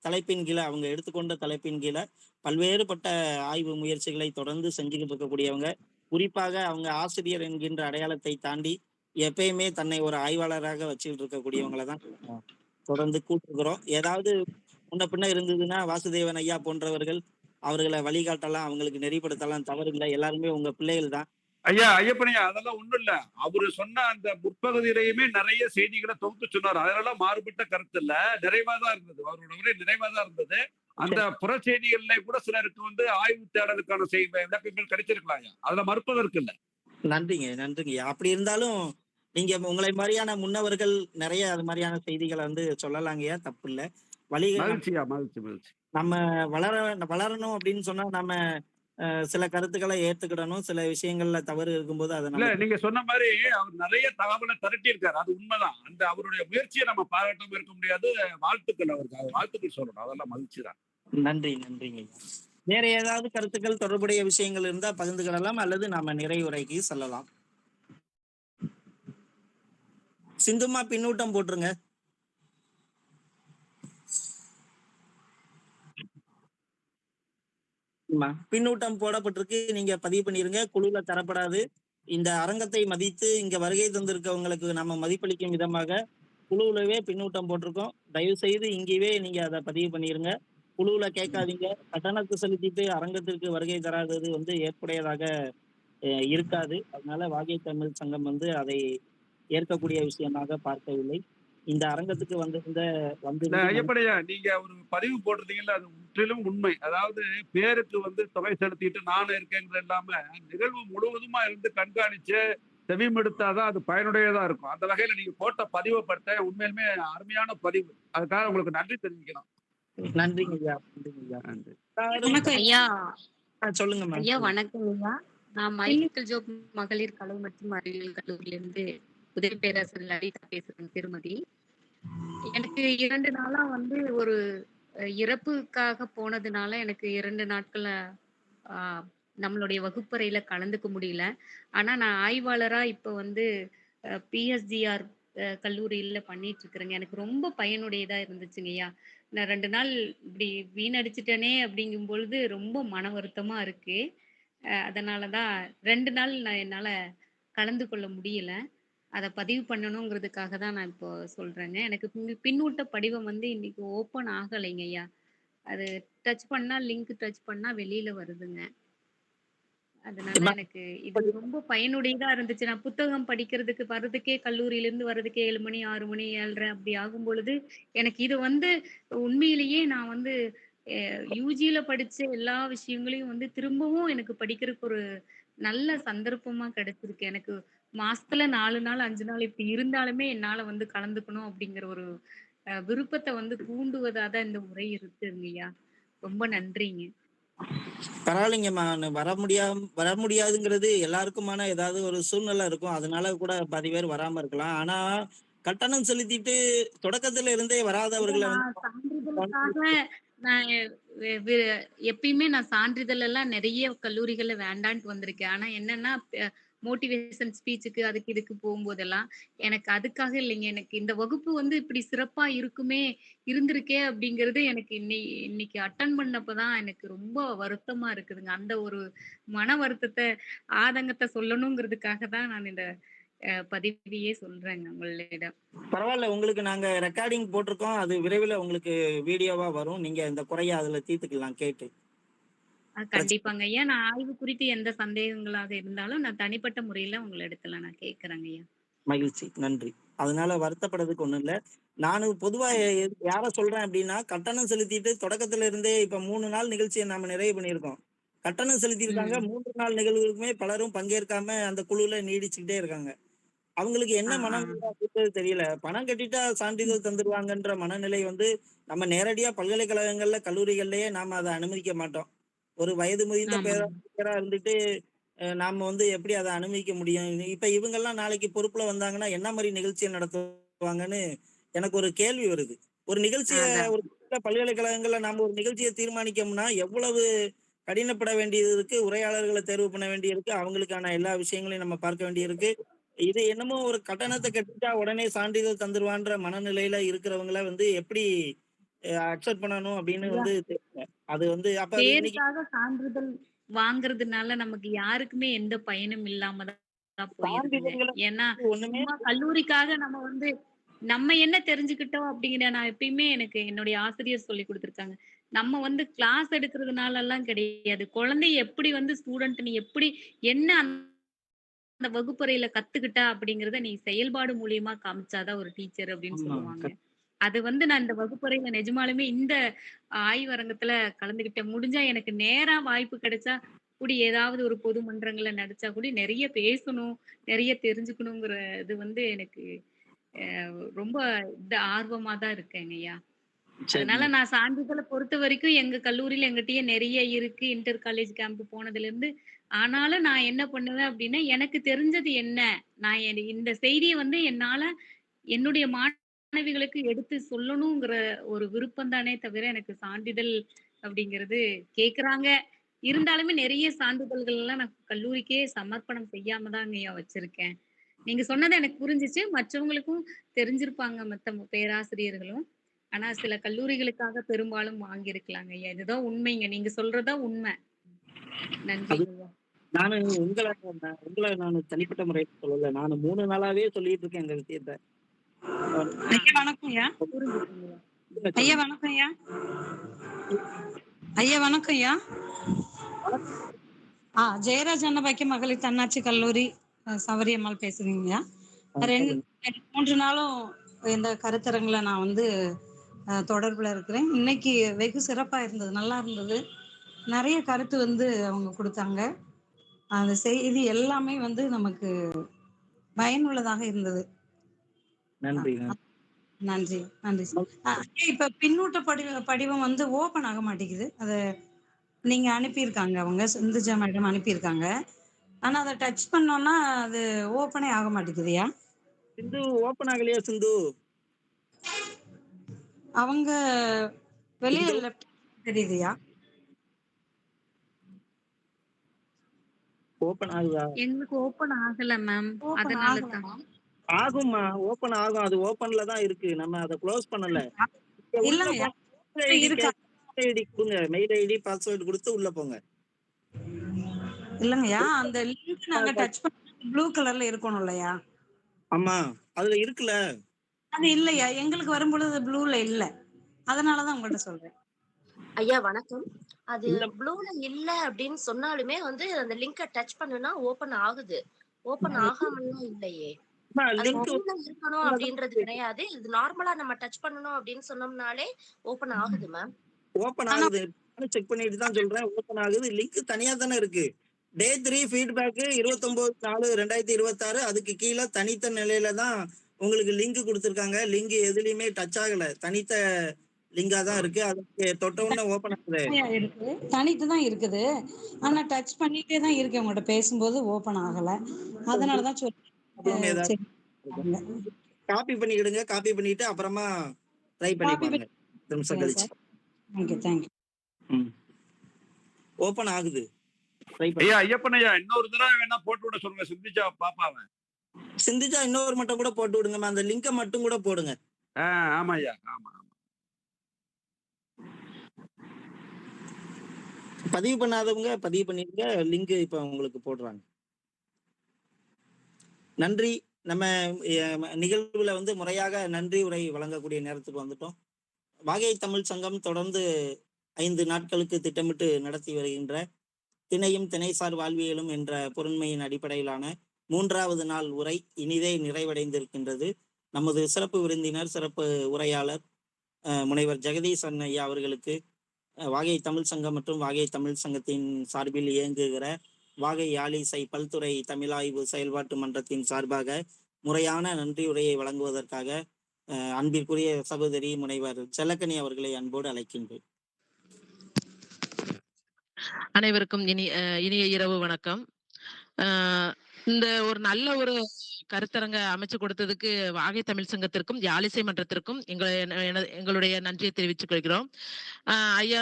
தலைப்பின் கீழ அவங்க எடுத்துக்கொண்ட தலைப்பின் கீழ பல்வேறுபட்ட ஆய்வு முயற்சிகளை தொடர்ந்து செஞ்சுக்கிட்டு இருக்கக்கூடியவங்க. குறிப்பாக அவங்க ஆசிரியர் என்கின்ற அடையாளத்தை தாண்டி எப்பயுமே தன்னை ஒரு ஆய்வாளராக வச்சுக்கிட்டு இருக்கக்கூடியவங்கள தான் தொடர்ந்து கூப்பிட்டுருக்கிறோம். ஏதாவது முன்ன பின்ன இருந்ததுன்னா வாசுதேவன் ஐயா போன்றவர்கள் அவர்கள வழிகாட்டலாம், அவங்களுக்கு நெறிப்படுத்தலாம், தவறில்ல. எல்லாருமே உங்க பிள்ளைகள் தான். ஐயா ஐயப்பனையா அதெல்லாம் ஒண்ணும் இல்ல. அவரு சொன்ன அந்த முற்பகுதியிலேயுமே நிறைய செய்திகளை தொகுத்து சொன்னார். அதெல்லாம் மாறுபட்ட கருத்து இல்ல. நிறைவா தான் இருந்தது. அவரோட உரை நிறைவா தான் இருந்தது. அந்த புற செய்திகள்ல கூட சிலருக்கு வந்து ஆய்வு தேடலுக்கான விளக்கங்கள் கிடைச்சிருக்கலாம் ஐயா. அதுல மறுப்பதற்கு இல்ல. நன்றிங்க. அப்படி இருந்தாலும் நீங்க உங்களை மாரியான முன்னவர்கள் நெறைய அது மாரியான செய்திகள வந்து சொல்லலாங்கய்யா, தப்பில்ல. மகிழ்ச்சியா, மகிழ்ச்சி, மகிழ்ச்சி. நம்ம வளரணும் அப்படின்னு சொன்னா நம்ம சில கருத்துக்கள ஏத்துக்கிடணும். சில விஷயங்கள்ல தவறு இருக்கும்போது அத இல்ல நம்ம நீங்க சொன்ன மாரி அவர் நிறைய தகவலை திரட்டி இருக்காரு. அது உண்மைதான். அந்த அவருடைய முயற்சியை நம்ம பாராட்டாம இருக்க முடியாது. வாழ்த்துக்கள் அவருக்கு. வாழ்த்துக்கள் சொல்லணும். அதெல்லாம் மகிழ்ச்சி தான். நன்றிங்க. வேற ஏதாவது கருத்துக்கள் தொடர்புடைய விஷயங்கள் இருந்தா பகிர்ந்துக்கிடலாம், அல்லது நாம நிறைவுரைக்கு செல்லலாம். சிந்துமா பின்னூட்டம் போட்டுருங்க. பின்னூட்டம் போடப்பட்டிருக்கு. நீங்க பதிவு பண்ணிருங்க. குழுல தரப்படாது. இந்த அரங்கத்தை மதித்து இங்க வருகை தந்திருக்கவங்களுக்கு நம்ம மதிப்பளிக்கும் விதமாக குழுவுலவே பின்னூட்டம் போட்டிருக்கோம். தயவு செய்து இங்கேயே நீங்க அதை பதிவு பண்ணிருங்க. குழுவுல கேட்காதீங்க. கட்டணத்தை செலுத்திட்டு அரங்கத்திற்கு வருகை தராதது வந்து ஏற்புடையதாக இருக்காது. அதனால வாகை தமிழ் சங்கம் வந்து அதை ஏற்கக்கூடிய விஷயமாக பார்க்கவில்லை. இந்த அரங்கத்துக்கு வந்திருந்து ஐயப்படையா நீங்க ஒரு பதிவு போட்டிருந்தீங்கல்ல, அது முற்றிலும் உண்மை. அதாவது பேருக்கு வந்து தொகை செலுத்திட்டு நானும் இருக்கேங்கிற இல்லாம நிகழ்வு முழுவதுமா இருந்து கண்காணிச்சு செவிமெடுத்தாதான் அது பயனுடையதா இருக்கும். அந்த வகையில நீங்க போட்ட பதிவை பார்த்தேன். உண்மையிலுமே அருமையான பதிவு. அதுக்காக உங்களுக்கு நன்றி தெரிவிக்கணும். நன்றிங்க ஐயா, நன்றிங்க ஐயா. நன்றி. வணக்கம் ஐயா சொல்லுங்க மேம். ஐயா வணக்கம் ஐயா. நான் மைக்கேல் ஜோப் மகளிர் கலை மற்றும் அறிவியல் கல்லூரியிலிருந்து உதவி பேராசிரியர் லலிதா பேசுறேன் திருமதி. எனக்கு 2 நாளா வந்து ஒரு இறப்புக்காக போனதுனால எனக்கு 2 நாட்கள நம்மளுடைய வகுப்பறையில கலந்துக்க முடியல. ஆனா நான் ஆய்வாளரா இப்ப வந்து பிஎஸ்ஜிஆர் கல்லூரியில பண்ணிட்டு இருக்கிறேங்க. எனக்கு ரொம்ப பயனுடையதா இருந்துச்சுங்கய்யா. நான் 2 நாள் இப்படி வீணடிச்சுட்டேனே அப்படிங்கும் பொழுது ரொம்ப மன வருத்தமா இருக்கு. அதனால தான் 2 நாள் நான் என்னால கலந்து கொள்ள முடியல. அத பதிவு பண்ணணுங்கிறதுக்காக தான் நான் இப்போ சொல்றேங்க. எனக்கு பின்னூட்ட படிவம் வந்து இன்னைக்கு ஓப்பன் ஆகலைங்கய்யா. அது லிங்க் டச் பண்ணா வெளியில வருதுங்க. அதனால எனக்கு இது ரொம்ப பயனுடையதா இருந்துச்சு. நான் புத்தகம் படிக்கிறதுக்கு வர்றதுக்கே கல்லூரியிலிருந்து வர்றதுக்கே 7 மணி, 6 மணி, 7:30 அப்படி ஆகும்பொழுது, எனக்கு இது வந்து உண்மையிலேயே நான் வந்து யுஜில படிச்ச எல்லா விஷயங்களையும் வந்து திரும்பவும் எனக்கு படிக்கிறதுக்கு ஒரு நல்ல சந்தர்ப்பமா கிடைச்சிருக்கு. எனக்கு மாசத்துல 4 நாள், 5 நாள் இப்படி இருந்தாலுமே என்னால வந்து கலந்துக்கணும் அப்படிங்கிற ஒரு விருப்பத்த வந்து தூண்டுவதா தான் இந்த உரை இருக்குங்கய்யா. ரொம்ப நன்றிங்க. பரவாயில்லைங்கம்மா. வர முடியாதுங்கிறது எல்லாருக்குமான ஏதாவது ஒரு சூழ்நிலை இருக்கும். அதனால கூட பாதி பேர் வராம இருக்கலாம். ஆனா கட்டணம் செலுத்திட்டு தொடக்கத்துல இருந்தே வராதவர்களை நான் சான்றிதழுக்காக நான் எப்பயுமே நான் சான்றிதழ் எல்லாம் நிறைய கல்லூரிகள்ல வேண்டான்ட்டு வந்திருக்கேன். ஆனா என்னன்னா மோட்டிவேஷன் ஸ்பீச்சுக்கு அதுக்கு இதுக்கு போகும்போதெல்லாம் எனக்கு அதுக்காக இல்லைங்க. எனக்கு இந்த வகுப்பு வந்து இப்படி சிறப்பா இருந்திருக்கே அப்படிங்கிறது எனக்கு இன்னைக்கு அட்டன் பண்ணப்பதான் எனக்கு ரொம்ப வருத்தமா இருக்குதுங்க. அந்த ஒரு மன வருத்தத்தை ஆதங்கத்தை சொல்லணுங்கிறதுக்காக தான் நான் இந்த பதிவையே சொல்றேங்க உங்களிடம். பரவாயில்ல. உங்களுக்கு நாங்க ரெக்கார்டிங் போட்டிருக்கோம். அது விரைவில் உங்களுக்கு வீடியோவா வரும். நீங்க இந்த குறைய அதுல தீர்த்துக்கலாம் கேட்டு. கண்டிப்பாங்க ஐயா. நான் ஆய்வு குறித்து எந்த சந்தேகங்களாக இருந்தாலும் நான் தனிப்பட்ட முறையில உங்களிடத்துல நான் கேட்கிறேங்க ஐயா. மகிழ்ச்சி, நன்றி. அதனால வருத்தப்படுறதுக்கு ஒண்ணும் இல்ல. நானும் பொதுவா யார சொல்றேன் அப்படின்னா, கட்டணம் செலுத்திட்டு தொடக்கத்துல இருந்தே இப்ப 3 நாள் நிகழ்ச்சியை நாம நிறைவு பண்ணியிருக்கோம். கட்டணம் செலுத்தியிருக்காங்க. 3 நாள் நிகழ்வுக்குமே பலரும் பங்கேற்காம அந்த குழுல நீடிச்சுக்கிட்டே இருக்காங்க. அவங்களுக்கு என்ன மனநிலை அப்படின்றது தெரியல. பணம் கட்டிட்டா சான்றிதழ் தந்துருவாங்கன்ற மனநிலை வந்து நம்ம நேரடியா பல்கலைக்கழகங்கள்ல, கல்லூரிகள்லயே நாம அதை அனுமதிக்க மாட்டோம். ஒரு வயது முதிர்ந்த பேரா இருந்துட்டு நாம வந்து எப்படி அதை அனுமதிக்க முடியும்? இப்ப இவங்கெல்லாம் நாளைக்கு பொறுப்புல வந்தாங்கன்னா என்ன மாதிரி நிகழ்ச்சியை நடத்துவாங்கன்னு எனக்கு ஒரு கேள்வி வருது. ஒரு நிகழ்ச்சியை ஒரு பல்கலைக்கழகங்கள்ல நாம ஒரு நிகழ்ச்சியை தீர்மானிக்கோம்னா எவ்வளவு கடினப்பட வேண்டியது இருக்கு, உரையாளர்களை தேர்வு பண்ண வேண்டியிருக்கு, அவங்களுக்கான எல்லா விஷயங்களையும் நம்ம பார்க்க வேண்டியிருக்கு. இது என்னமோ ஒரு கட்டணத்தை கட்டிட்டா உடனே சான்றிதழ் தந்துருவான்ற மனநிலையில இருக்கிறவங்கள வந்து எப்படி அக்செப்ட் பண்ணணும் அப்படின்னு வந்து தெரியல. அது வந்து அப்ப அது இன்னைக்கு பேருக்காக சான்றிதழ் வாங்குறதுனால நமக்கு யாருக்குமே எந்த பயனும் இல்லாம தான் போயிருதுங்க. சான்றிதழ்களை ஏன்னா ஒண்ணுமே சும்மா கல்லூரிக்காக நம்ம வந்து நம்ம என்ன தெரிஞ்சுக்கிட்டோம் அப்படிங்கிற நான் எப்பயுமே எனக்கு என்னுடைய ஆசிரியர் சொல்லி கொடுத்திருக்காங்க. நம்ம வந்து கிளாஸ் எடுக்கிறதுனால எல்லாம் கிடையாது. குழந்தைய எப்படி வந்து ஸ்டூடெண்ட் நீ எப்படி என்ன அந்த வகுப்பறையில கத்துக்கிட்டா அப்படிங்கிறத நீ செயல்பாடு மூலியமா காமிச்சாதான் ஒரு டீச்சர் அப்படின்னு ஆமா. சொல்லுவாங்க. அது வந்து நான் இந்த வகுப்பறையில நிஜமாலுமே இந்த ஆய்வரங்கத்துல கலந்துகிட்டேன். முடிஞ்சா எனக்கு நேரா வாய்ப்பு கிடைச்சா கூடி ஏதாவது ஒரு பொது மன்றங்கள்ல நடிச்சா கூட நிறைய பேசணும், நிறைய தெரிஞ்சுக்கணுங்கிற இது வந்து எனக்கு ரொம்ப ஆர்வமா தான் இருக்கேங்கய்யா. அதனால சரிங்க. நான் சான்றிதழ பொறுத்தவரைக்கும் எங்க கல்லூரியில எங்கிட்டயே நெறைய இருக்கு. இன்டர் காலேஜ் கேம்ப் போனதுலேருந்து. ஆனாலும் நான் என்ன பண்ணுவேன் அப்டின்னா, எனக்கு தெரிஞ்சது என்ன? நான் இந்த செய்திய வந்து என்னால என்னுடைய மாணவிகளுக்கு எடுத்து சொல்லணுங்கிற ஒரு விருப்பம் தானே தவிர, எனக்கு சான்றிதழ் அப்படிங்கிறது கேட்கறாங்க. இருந்தாலுமே நெறைய சான்றிதழ்கள்லாம் நான் கல்லூரிக்கே சமர்ப்பணம் செய்யாம தாங்கய்யா வச்சிருக்கேன். நீங்க சொன்னது எனக்கு புரிஞ்சுச்சு. மற்றவங்களுக்கும் தெரிஞ்சிருப்பாங்க மத்த பேராசிரியர்களும். ஆனா சில கல்லூரிகளுக்காக பெரும்பாலும் வாங்கியிருக்கலாங்க ஐயா. இதுதான் உண்மைங்க. நீங்க சொல்றது தான் உண்மை. நன்றிங்க ஐயா. நானு உங்கள நானு தனிப்பட்ட முறையில சொல்லல. நானு 3 நாளாவே சொல்லிட்டு இருக்கேன் இந்த விஷயத்த. ஐயா வணக்கம்யா. புரிஞ்சுச்சுங்கய்யா. ஐயா வணக்கம்யா. ஐயா வணக்கம்யா. ஜெயராஜ் அன்னபாக்கிய மகளிர் தன்னாட்சி கல்லூரி சவரியம்மாள் பேசுறீங்கய்யா. 3 நாளும் இந்த கருத்தரங்குல நான் வந்து தொடர்புல இருக்கிறேன். இன்னைக்கு வெகு சிறப்பா இருந்தது. நல்லா இருந்தது. நிறைய கருத்து வந்து அவங்க கொடுத்தாங்க. அந்த செய்தி எல்லாமே வந்து நமக்கு பயனுள்ளதாக இருந்தது. நன்றி. நன்றி நன்றி சார். ஐயா, இப்ப பின்னூட்ட படிவம் வந்து ஓபன் ஆக மாட்டேங்குது. அத நீங்க அனுப்பியிருக்காங்க, அவங்க சிந்துஜா மேடம் அனுப்பியிருக்காங்க. ஆனா அத டச் பண்ணோம்னா அது ஓப்பனே ஆக மாட்டேங்குதுயா. சிந்து ஓப்பன் ஆகலையா சிந்து? அவங்க வெளியே சிந்து லெஃப்ட் தெரியுதுயா. ஓப்பன் ஆகுதா? எங்களுக்கு ஓப்பன் ஆகல மேம். ஓப்பன் அதனால தான். ஆகலமா? ஆகும்மா, ஓப்பன் ஆகும். அது ஓப்பன்ல தான் இருக்கு. நம்ம அதை க்ளோஸ் பண்ணல. இங்க உள்ள இல்லங்கய்யா, போங்க. ஐடி இருக்கா? ஐடி கொடுங்க. மெயில் ஐடி பாஸ்வேர்டு கொடுத்து உள்ள போங்க. இல்லங்கய்யா, அந்த லிங்க் நாங்க டச் பண்ண ப்ளூ கலர்ல இருக்கணும் இல்லையா? ஆமா, அதுல இருக்குல்ல. அது இல்லையா, எங்களுக்கு வரும்பொழுது ப்ளூல இல்ல. அதனாலதான் உங்கள்ட்ட சொல்றேன். ஐயா வணக்கம். அது இல்ல ப்ளூல இல்ல அப்படின்னு சொன்னாலுமே வந்து அந்த லிங்கை டச் பண்ணுனா ஓபன் ஆகுது. ஓபன் ஆகாமல்லாம் இல்லையே. அது லிங்க் ப்ளூல இருக்கணும் அப்படின்றது கிடையாது. இது நார்மலா நம்ம டச் பண்ணணும் அப்படின்னு சொன்னோம்னாலே ஓபன் ஆகுது மேம். ஓப்பன் ஆனா ஆகுது. செக் பண்ணிட்டு தான் சொல்றேன். ஓப்பன் ஆகுது. லிங்க் தனியா தானே இருக்கு. டே 3 ஃபீட்பேக் 29/4/2026. அதுக்கு கீழே தனித்த நிலையில தான் உங்களுக்கு லிங்க் கொடுத்துருக்காங்க. லிங்க் எதுலயுமே டச் ஆகல. தனித்த லிங்கா தான் இருக்கு. அதுக்கு தொட்ட உடனே ஓப்பன் ஆகுது. இருக்கு, தனித்து தான் இருக்குது. ஆனா டச் பண்ணிட்டே தான் இருக்கேன், உங்கள்ட்ட பேசும்போது ஓபன் ஆகல. அதனாலதான் ப்ராப்ளம் ஏதாவது சரி. காப்பி பண்ணிக்கிடுங்க. காப்பி பண்ணிட்டு அப்புறமா ட்ரை பண்ணி காப்பி பாருங்க. 10 நிமிஷம் கழிச்சு. தேங்க்யூ. ஓப்பன் ஆகுது. ட்ரை பண்ணி. ஐயா ஐயப்பன் ஐயா, இன்னொரு தடவை வேணா போட்டு விட சொல்லுங்க சிந்திச்சா பாப்பாவை. சிந்திச்சா இன்னொரு மட்டும் கூட போட்டு விடுங்கம்மா. அந்த லிங்கை மட்டும் கூட போடுங்க. ஆமா ஐயா, ஆமா. பதிவு பண்ணாதவங்க பதிவு பண்ணிருங்க. லிங்க் இப்ப உங்களுக்கு போடுறாங்க. நன்றி. நம்ம நிகழ்வுல வந்து முறையாக நன்றி உரை வழங்கக்கூடிய நேரத்துக்கு வந்துட்டோம். வாகை தமிழ் சங்கம் தொடர்ந்து 5 நாட்களுக்கு திட்டமிட்டு நடத்தி வருகின்ற திணையும் திணைசார் வாழ்வியலும் என்ற பொருண்மையின் அடிப்படையிலான 3வது நாள் உரை இனிதே நிறைவடைந்திருக்கின்றது. நமது சிறப்பு விருந்தினர், சிறப்பு உரையாளர் முனைவர் ஜெகதீசன் ஐயா அவர்களுக்கு வாகை தமிழ் சங்கம் மற்றும் வாகை தமிழ் சங்கத்தின் சார்பில் இயங்குகிற வாகை யாழிசை பல்துறை தமிழாய்வு செயல்பாட்டு மன்றத்தின் சார்பாக முறையான நன்றியுரையை வழங்குவதற்காக அன்பிற்குரிய சகோதரி முனைவர் செல்லக்கனி அவர்களை அன்போடு அழைக்கின்றேன். அனைவருக்கும் இனிய இரவு வணக்கம். இந்த ஒரு நல்ல ஒரு கருத்தரங்க அமைச்சு கொடுத்ததுக்கு வாகை தமிழ் சங்கத்திற்கும் யாழிசை மன்றத்திற்கும் எங்களுடைய நன்றியை தெரிவித்துக் கொள்கிறோம். ஐயா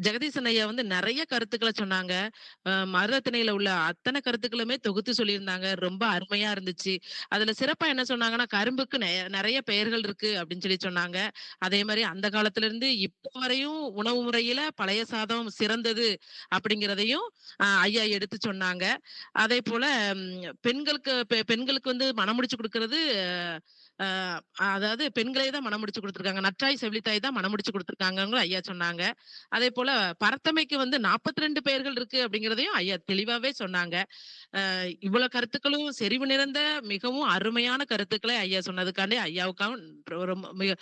ஜெகதீசன் ஐயா வந்து நிறைய கருத்துக்களை சொன்னாங்க. மருதத்திணையில உள்ள அத்தனை கருத்துக்களுமே தொகுத்து சொல்லியிருந்தாங்க. ரொம்ப அருமையா இருந்துச்சு. அதுல சிறப்பா என்ன சொன்னாங்கன்னா, கரும்புக்கு நிறைய பெயர்கள் இருக்கு அப்படின்னு சொல்லி சொன்னாங்க. அதே மாதிரி அந்த காலத்துல இருந்து இப்போ வரையும் உணவு முறையில பழைய சாதம் சிறந்தது அப்படிங்கிறதையும் ஐயா எடுத்து சொன்னாங்க. அதே போல பெண்களுக்கு வந்து மனம் முடிச்சு கொடுக்கறது, அதாவது பெண்களே தான் மனம் முடிச்சு கொடுத்துருக்காங்க. நற்றாய் செவிலித்தாய் தான் மனம் முடிச்சு கொடுத்துருக்காங்க ஐயா சொன்னாங்க. அதே போல பரத்தமைக்கு வந்து 42 பெயர்கள் இருக்கு அப்படிங்கிறதையும் ஐயா தெளிவாவே சொன்னாங்க. இவ்வளவு கருத்துக்களும் செறிவு நிறைந்த மிகவும் அருமையான கருத்துக்களை ஐயா சொன்னதுக்காண்டி ஐயாவுக்காகவும்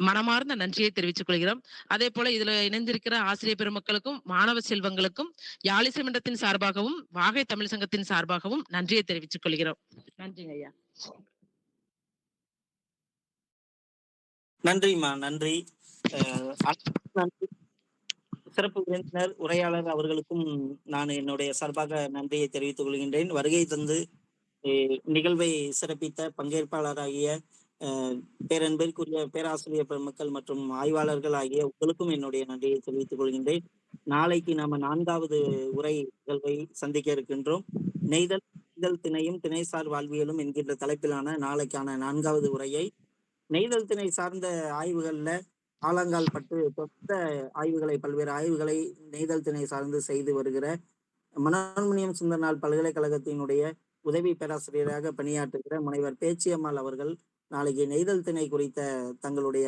மனமார்ந்த நன்றியை தெரிவித்துக் கொள்கிறோம். அதே போல இதுல இணைந்திருக்கிற ஆசிரியர் பெருமக்களுக்கும் மாணவ செல்வங்களுக்கும் யாழிசை மன்றத்தின் சார்பாகவும் வாகை தமிழ் சங்கத்தின் சார்பாகவும் நன்றியை தெரிவித்துக் கொள்கிறோம். நன்றிங்க ஐயா. நன்றிம்மா, நன்றி. சிறப்பு விருந்தினர் உரையாளர் அவர்களுக்கும் நான் என்னுடைய சார்பாக நன்றியை தெரிவித்துக் கொள்கின்றேன். வருகை தந்து நிகழ்வை சிறப்பித்த பங்கேற்பாளராகிய பேரன்பிற்குரிய பேராசிரியர் பெருமக்கள் மற்றும் ஆய்வாளர்கள் ஆகிய உங்களுக்கும் என்னுடைய நன்றியை தெரிவித்துக் கொள்கின்றேன். நாளைக்கு நாம 4வது உரை நிகழ்வை சந்திக்க இருக்கின்றோம். நெய்தல் திணையும் திணைசார் வாழ்வியலும் என்கின்ற தலைப்பிலான நாளைக்கான 4வது உரையை நெய்தல் திணை சார்ந்த ஆய்வுகள்ல ஆலங்கால் பட்டு தொட்ட ஆய்வுகளை, பல்வேறு ஆய்வுகளை நெய்தல் திணை சார்ந்து செய்து வருகிற மனோன்மணியம் சுந்தரனார் பல்கலைக்கழகத்தினுடைய உதவி பேராசிரியராக பணியாற்றுகிற முனைவர் பேச்சியம்மாள் அவர்கள் நாளைக்கு நெய்தல் திணை குறித்த தங்களுடைய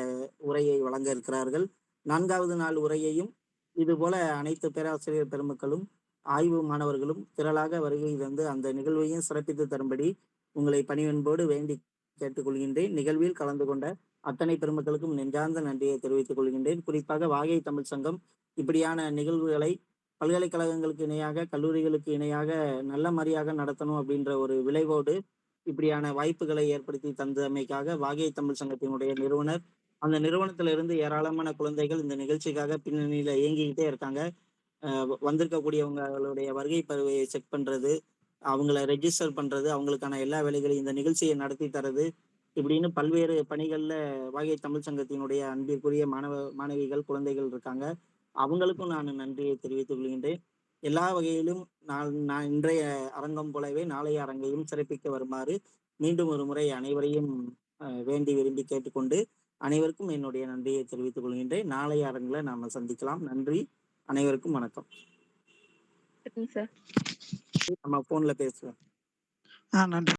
உரையை வழங்க இருக்கிறார்கள். 4வது நாள் உரையையும் இதுபோல அனைத்து பேராசிரியர் பெருமக்களும் ஆய்வு மாணவர்களும் திரளாக வருகை தந்து அந்த நிகழ்வையும் சிறப்பித்து தரும்படி உங்களை பணிவன்போடு வேண்டி கேட்டுக்கொள்கின்றேன். நிகழ்வில் கலந்து கொண்ட அத்தனை பெருமக்களுக்கும் நெஞ்சார்ந்த நன்றியை தெரிவித்துக் கொள்கின்றேன். குறிப்பாக வாகை தமிழ் சங்கம் இப்படியான நிகழ்வுகளை பல்கலைக்கழகங்களுக்கு இணையாக, கல்லூரிகளுக்கு இணையாக நல்ல மாதிரியாக நடத்தணும் அப்படின்ற ஒரு விளைவோடு இப்படியான வாய்ப்புகளை ஏற்படுத்தி தந்தமைக்காக வாகை தமிழ் சங்கத்தினுடைய நிறுவனர், அந்த நிறுவனத்திலிருந்து ஏராளமான குழந்தைகள் இந்த நிகழ்ச்சிக்காக பின்னணியில இயங்கிக்கிட்டே இருக்காங்க. வந்திருக்கக்கூடியவங்களுடைய வருகை பதிவை செக் பண்றது, அவங்கள ரெஜிஸ்டர் பண்றது, அவங்களுக்கான எல்லா வேலைகளையும் இந்த நிகழ்ச்சியை நடத்தி தரது, இப்படின்னு பல்வேறு பணிகள்ல வாகை தமிழ் சங்கத்தினுடைய அன்பிற்குரிய மாணவிகள், குழந்தைகள் இருக்காங்க. அவங்களுக்கும் நான் நன்றியை தெரிவித்துக் கொள்கின்றேன். எல்லா வகையிலும் நான் இன்றைய அரங்கம் போலவே நாளைய அரங்கையும் சிறப்பிக்க வருமாறு மீண்டும் ஒரு முறை அனைவரையும் வேண்டி விரும்பி கேட்டுக்கொண்டு அனைவருக்கும் என்னுடைய நன்றியை தெரிவித்துக் கொள்கின்றேன். நாளைய அரங்கில் நாம சந்திக்கலாம். நன்றி, அனைவருக்கும் வணக்கம். சார் நம்ம போன்ல பேசுவோம். நன்றி.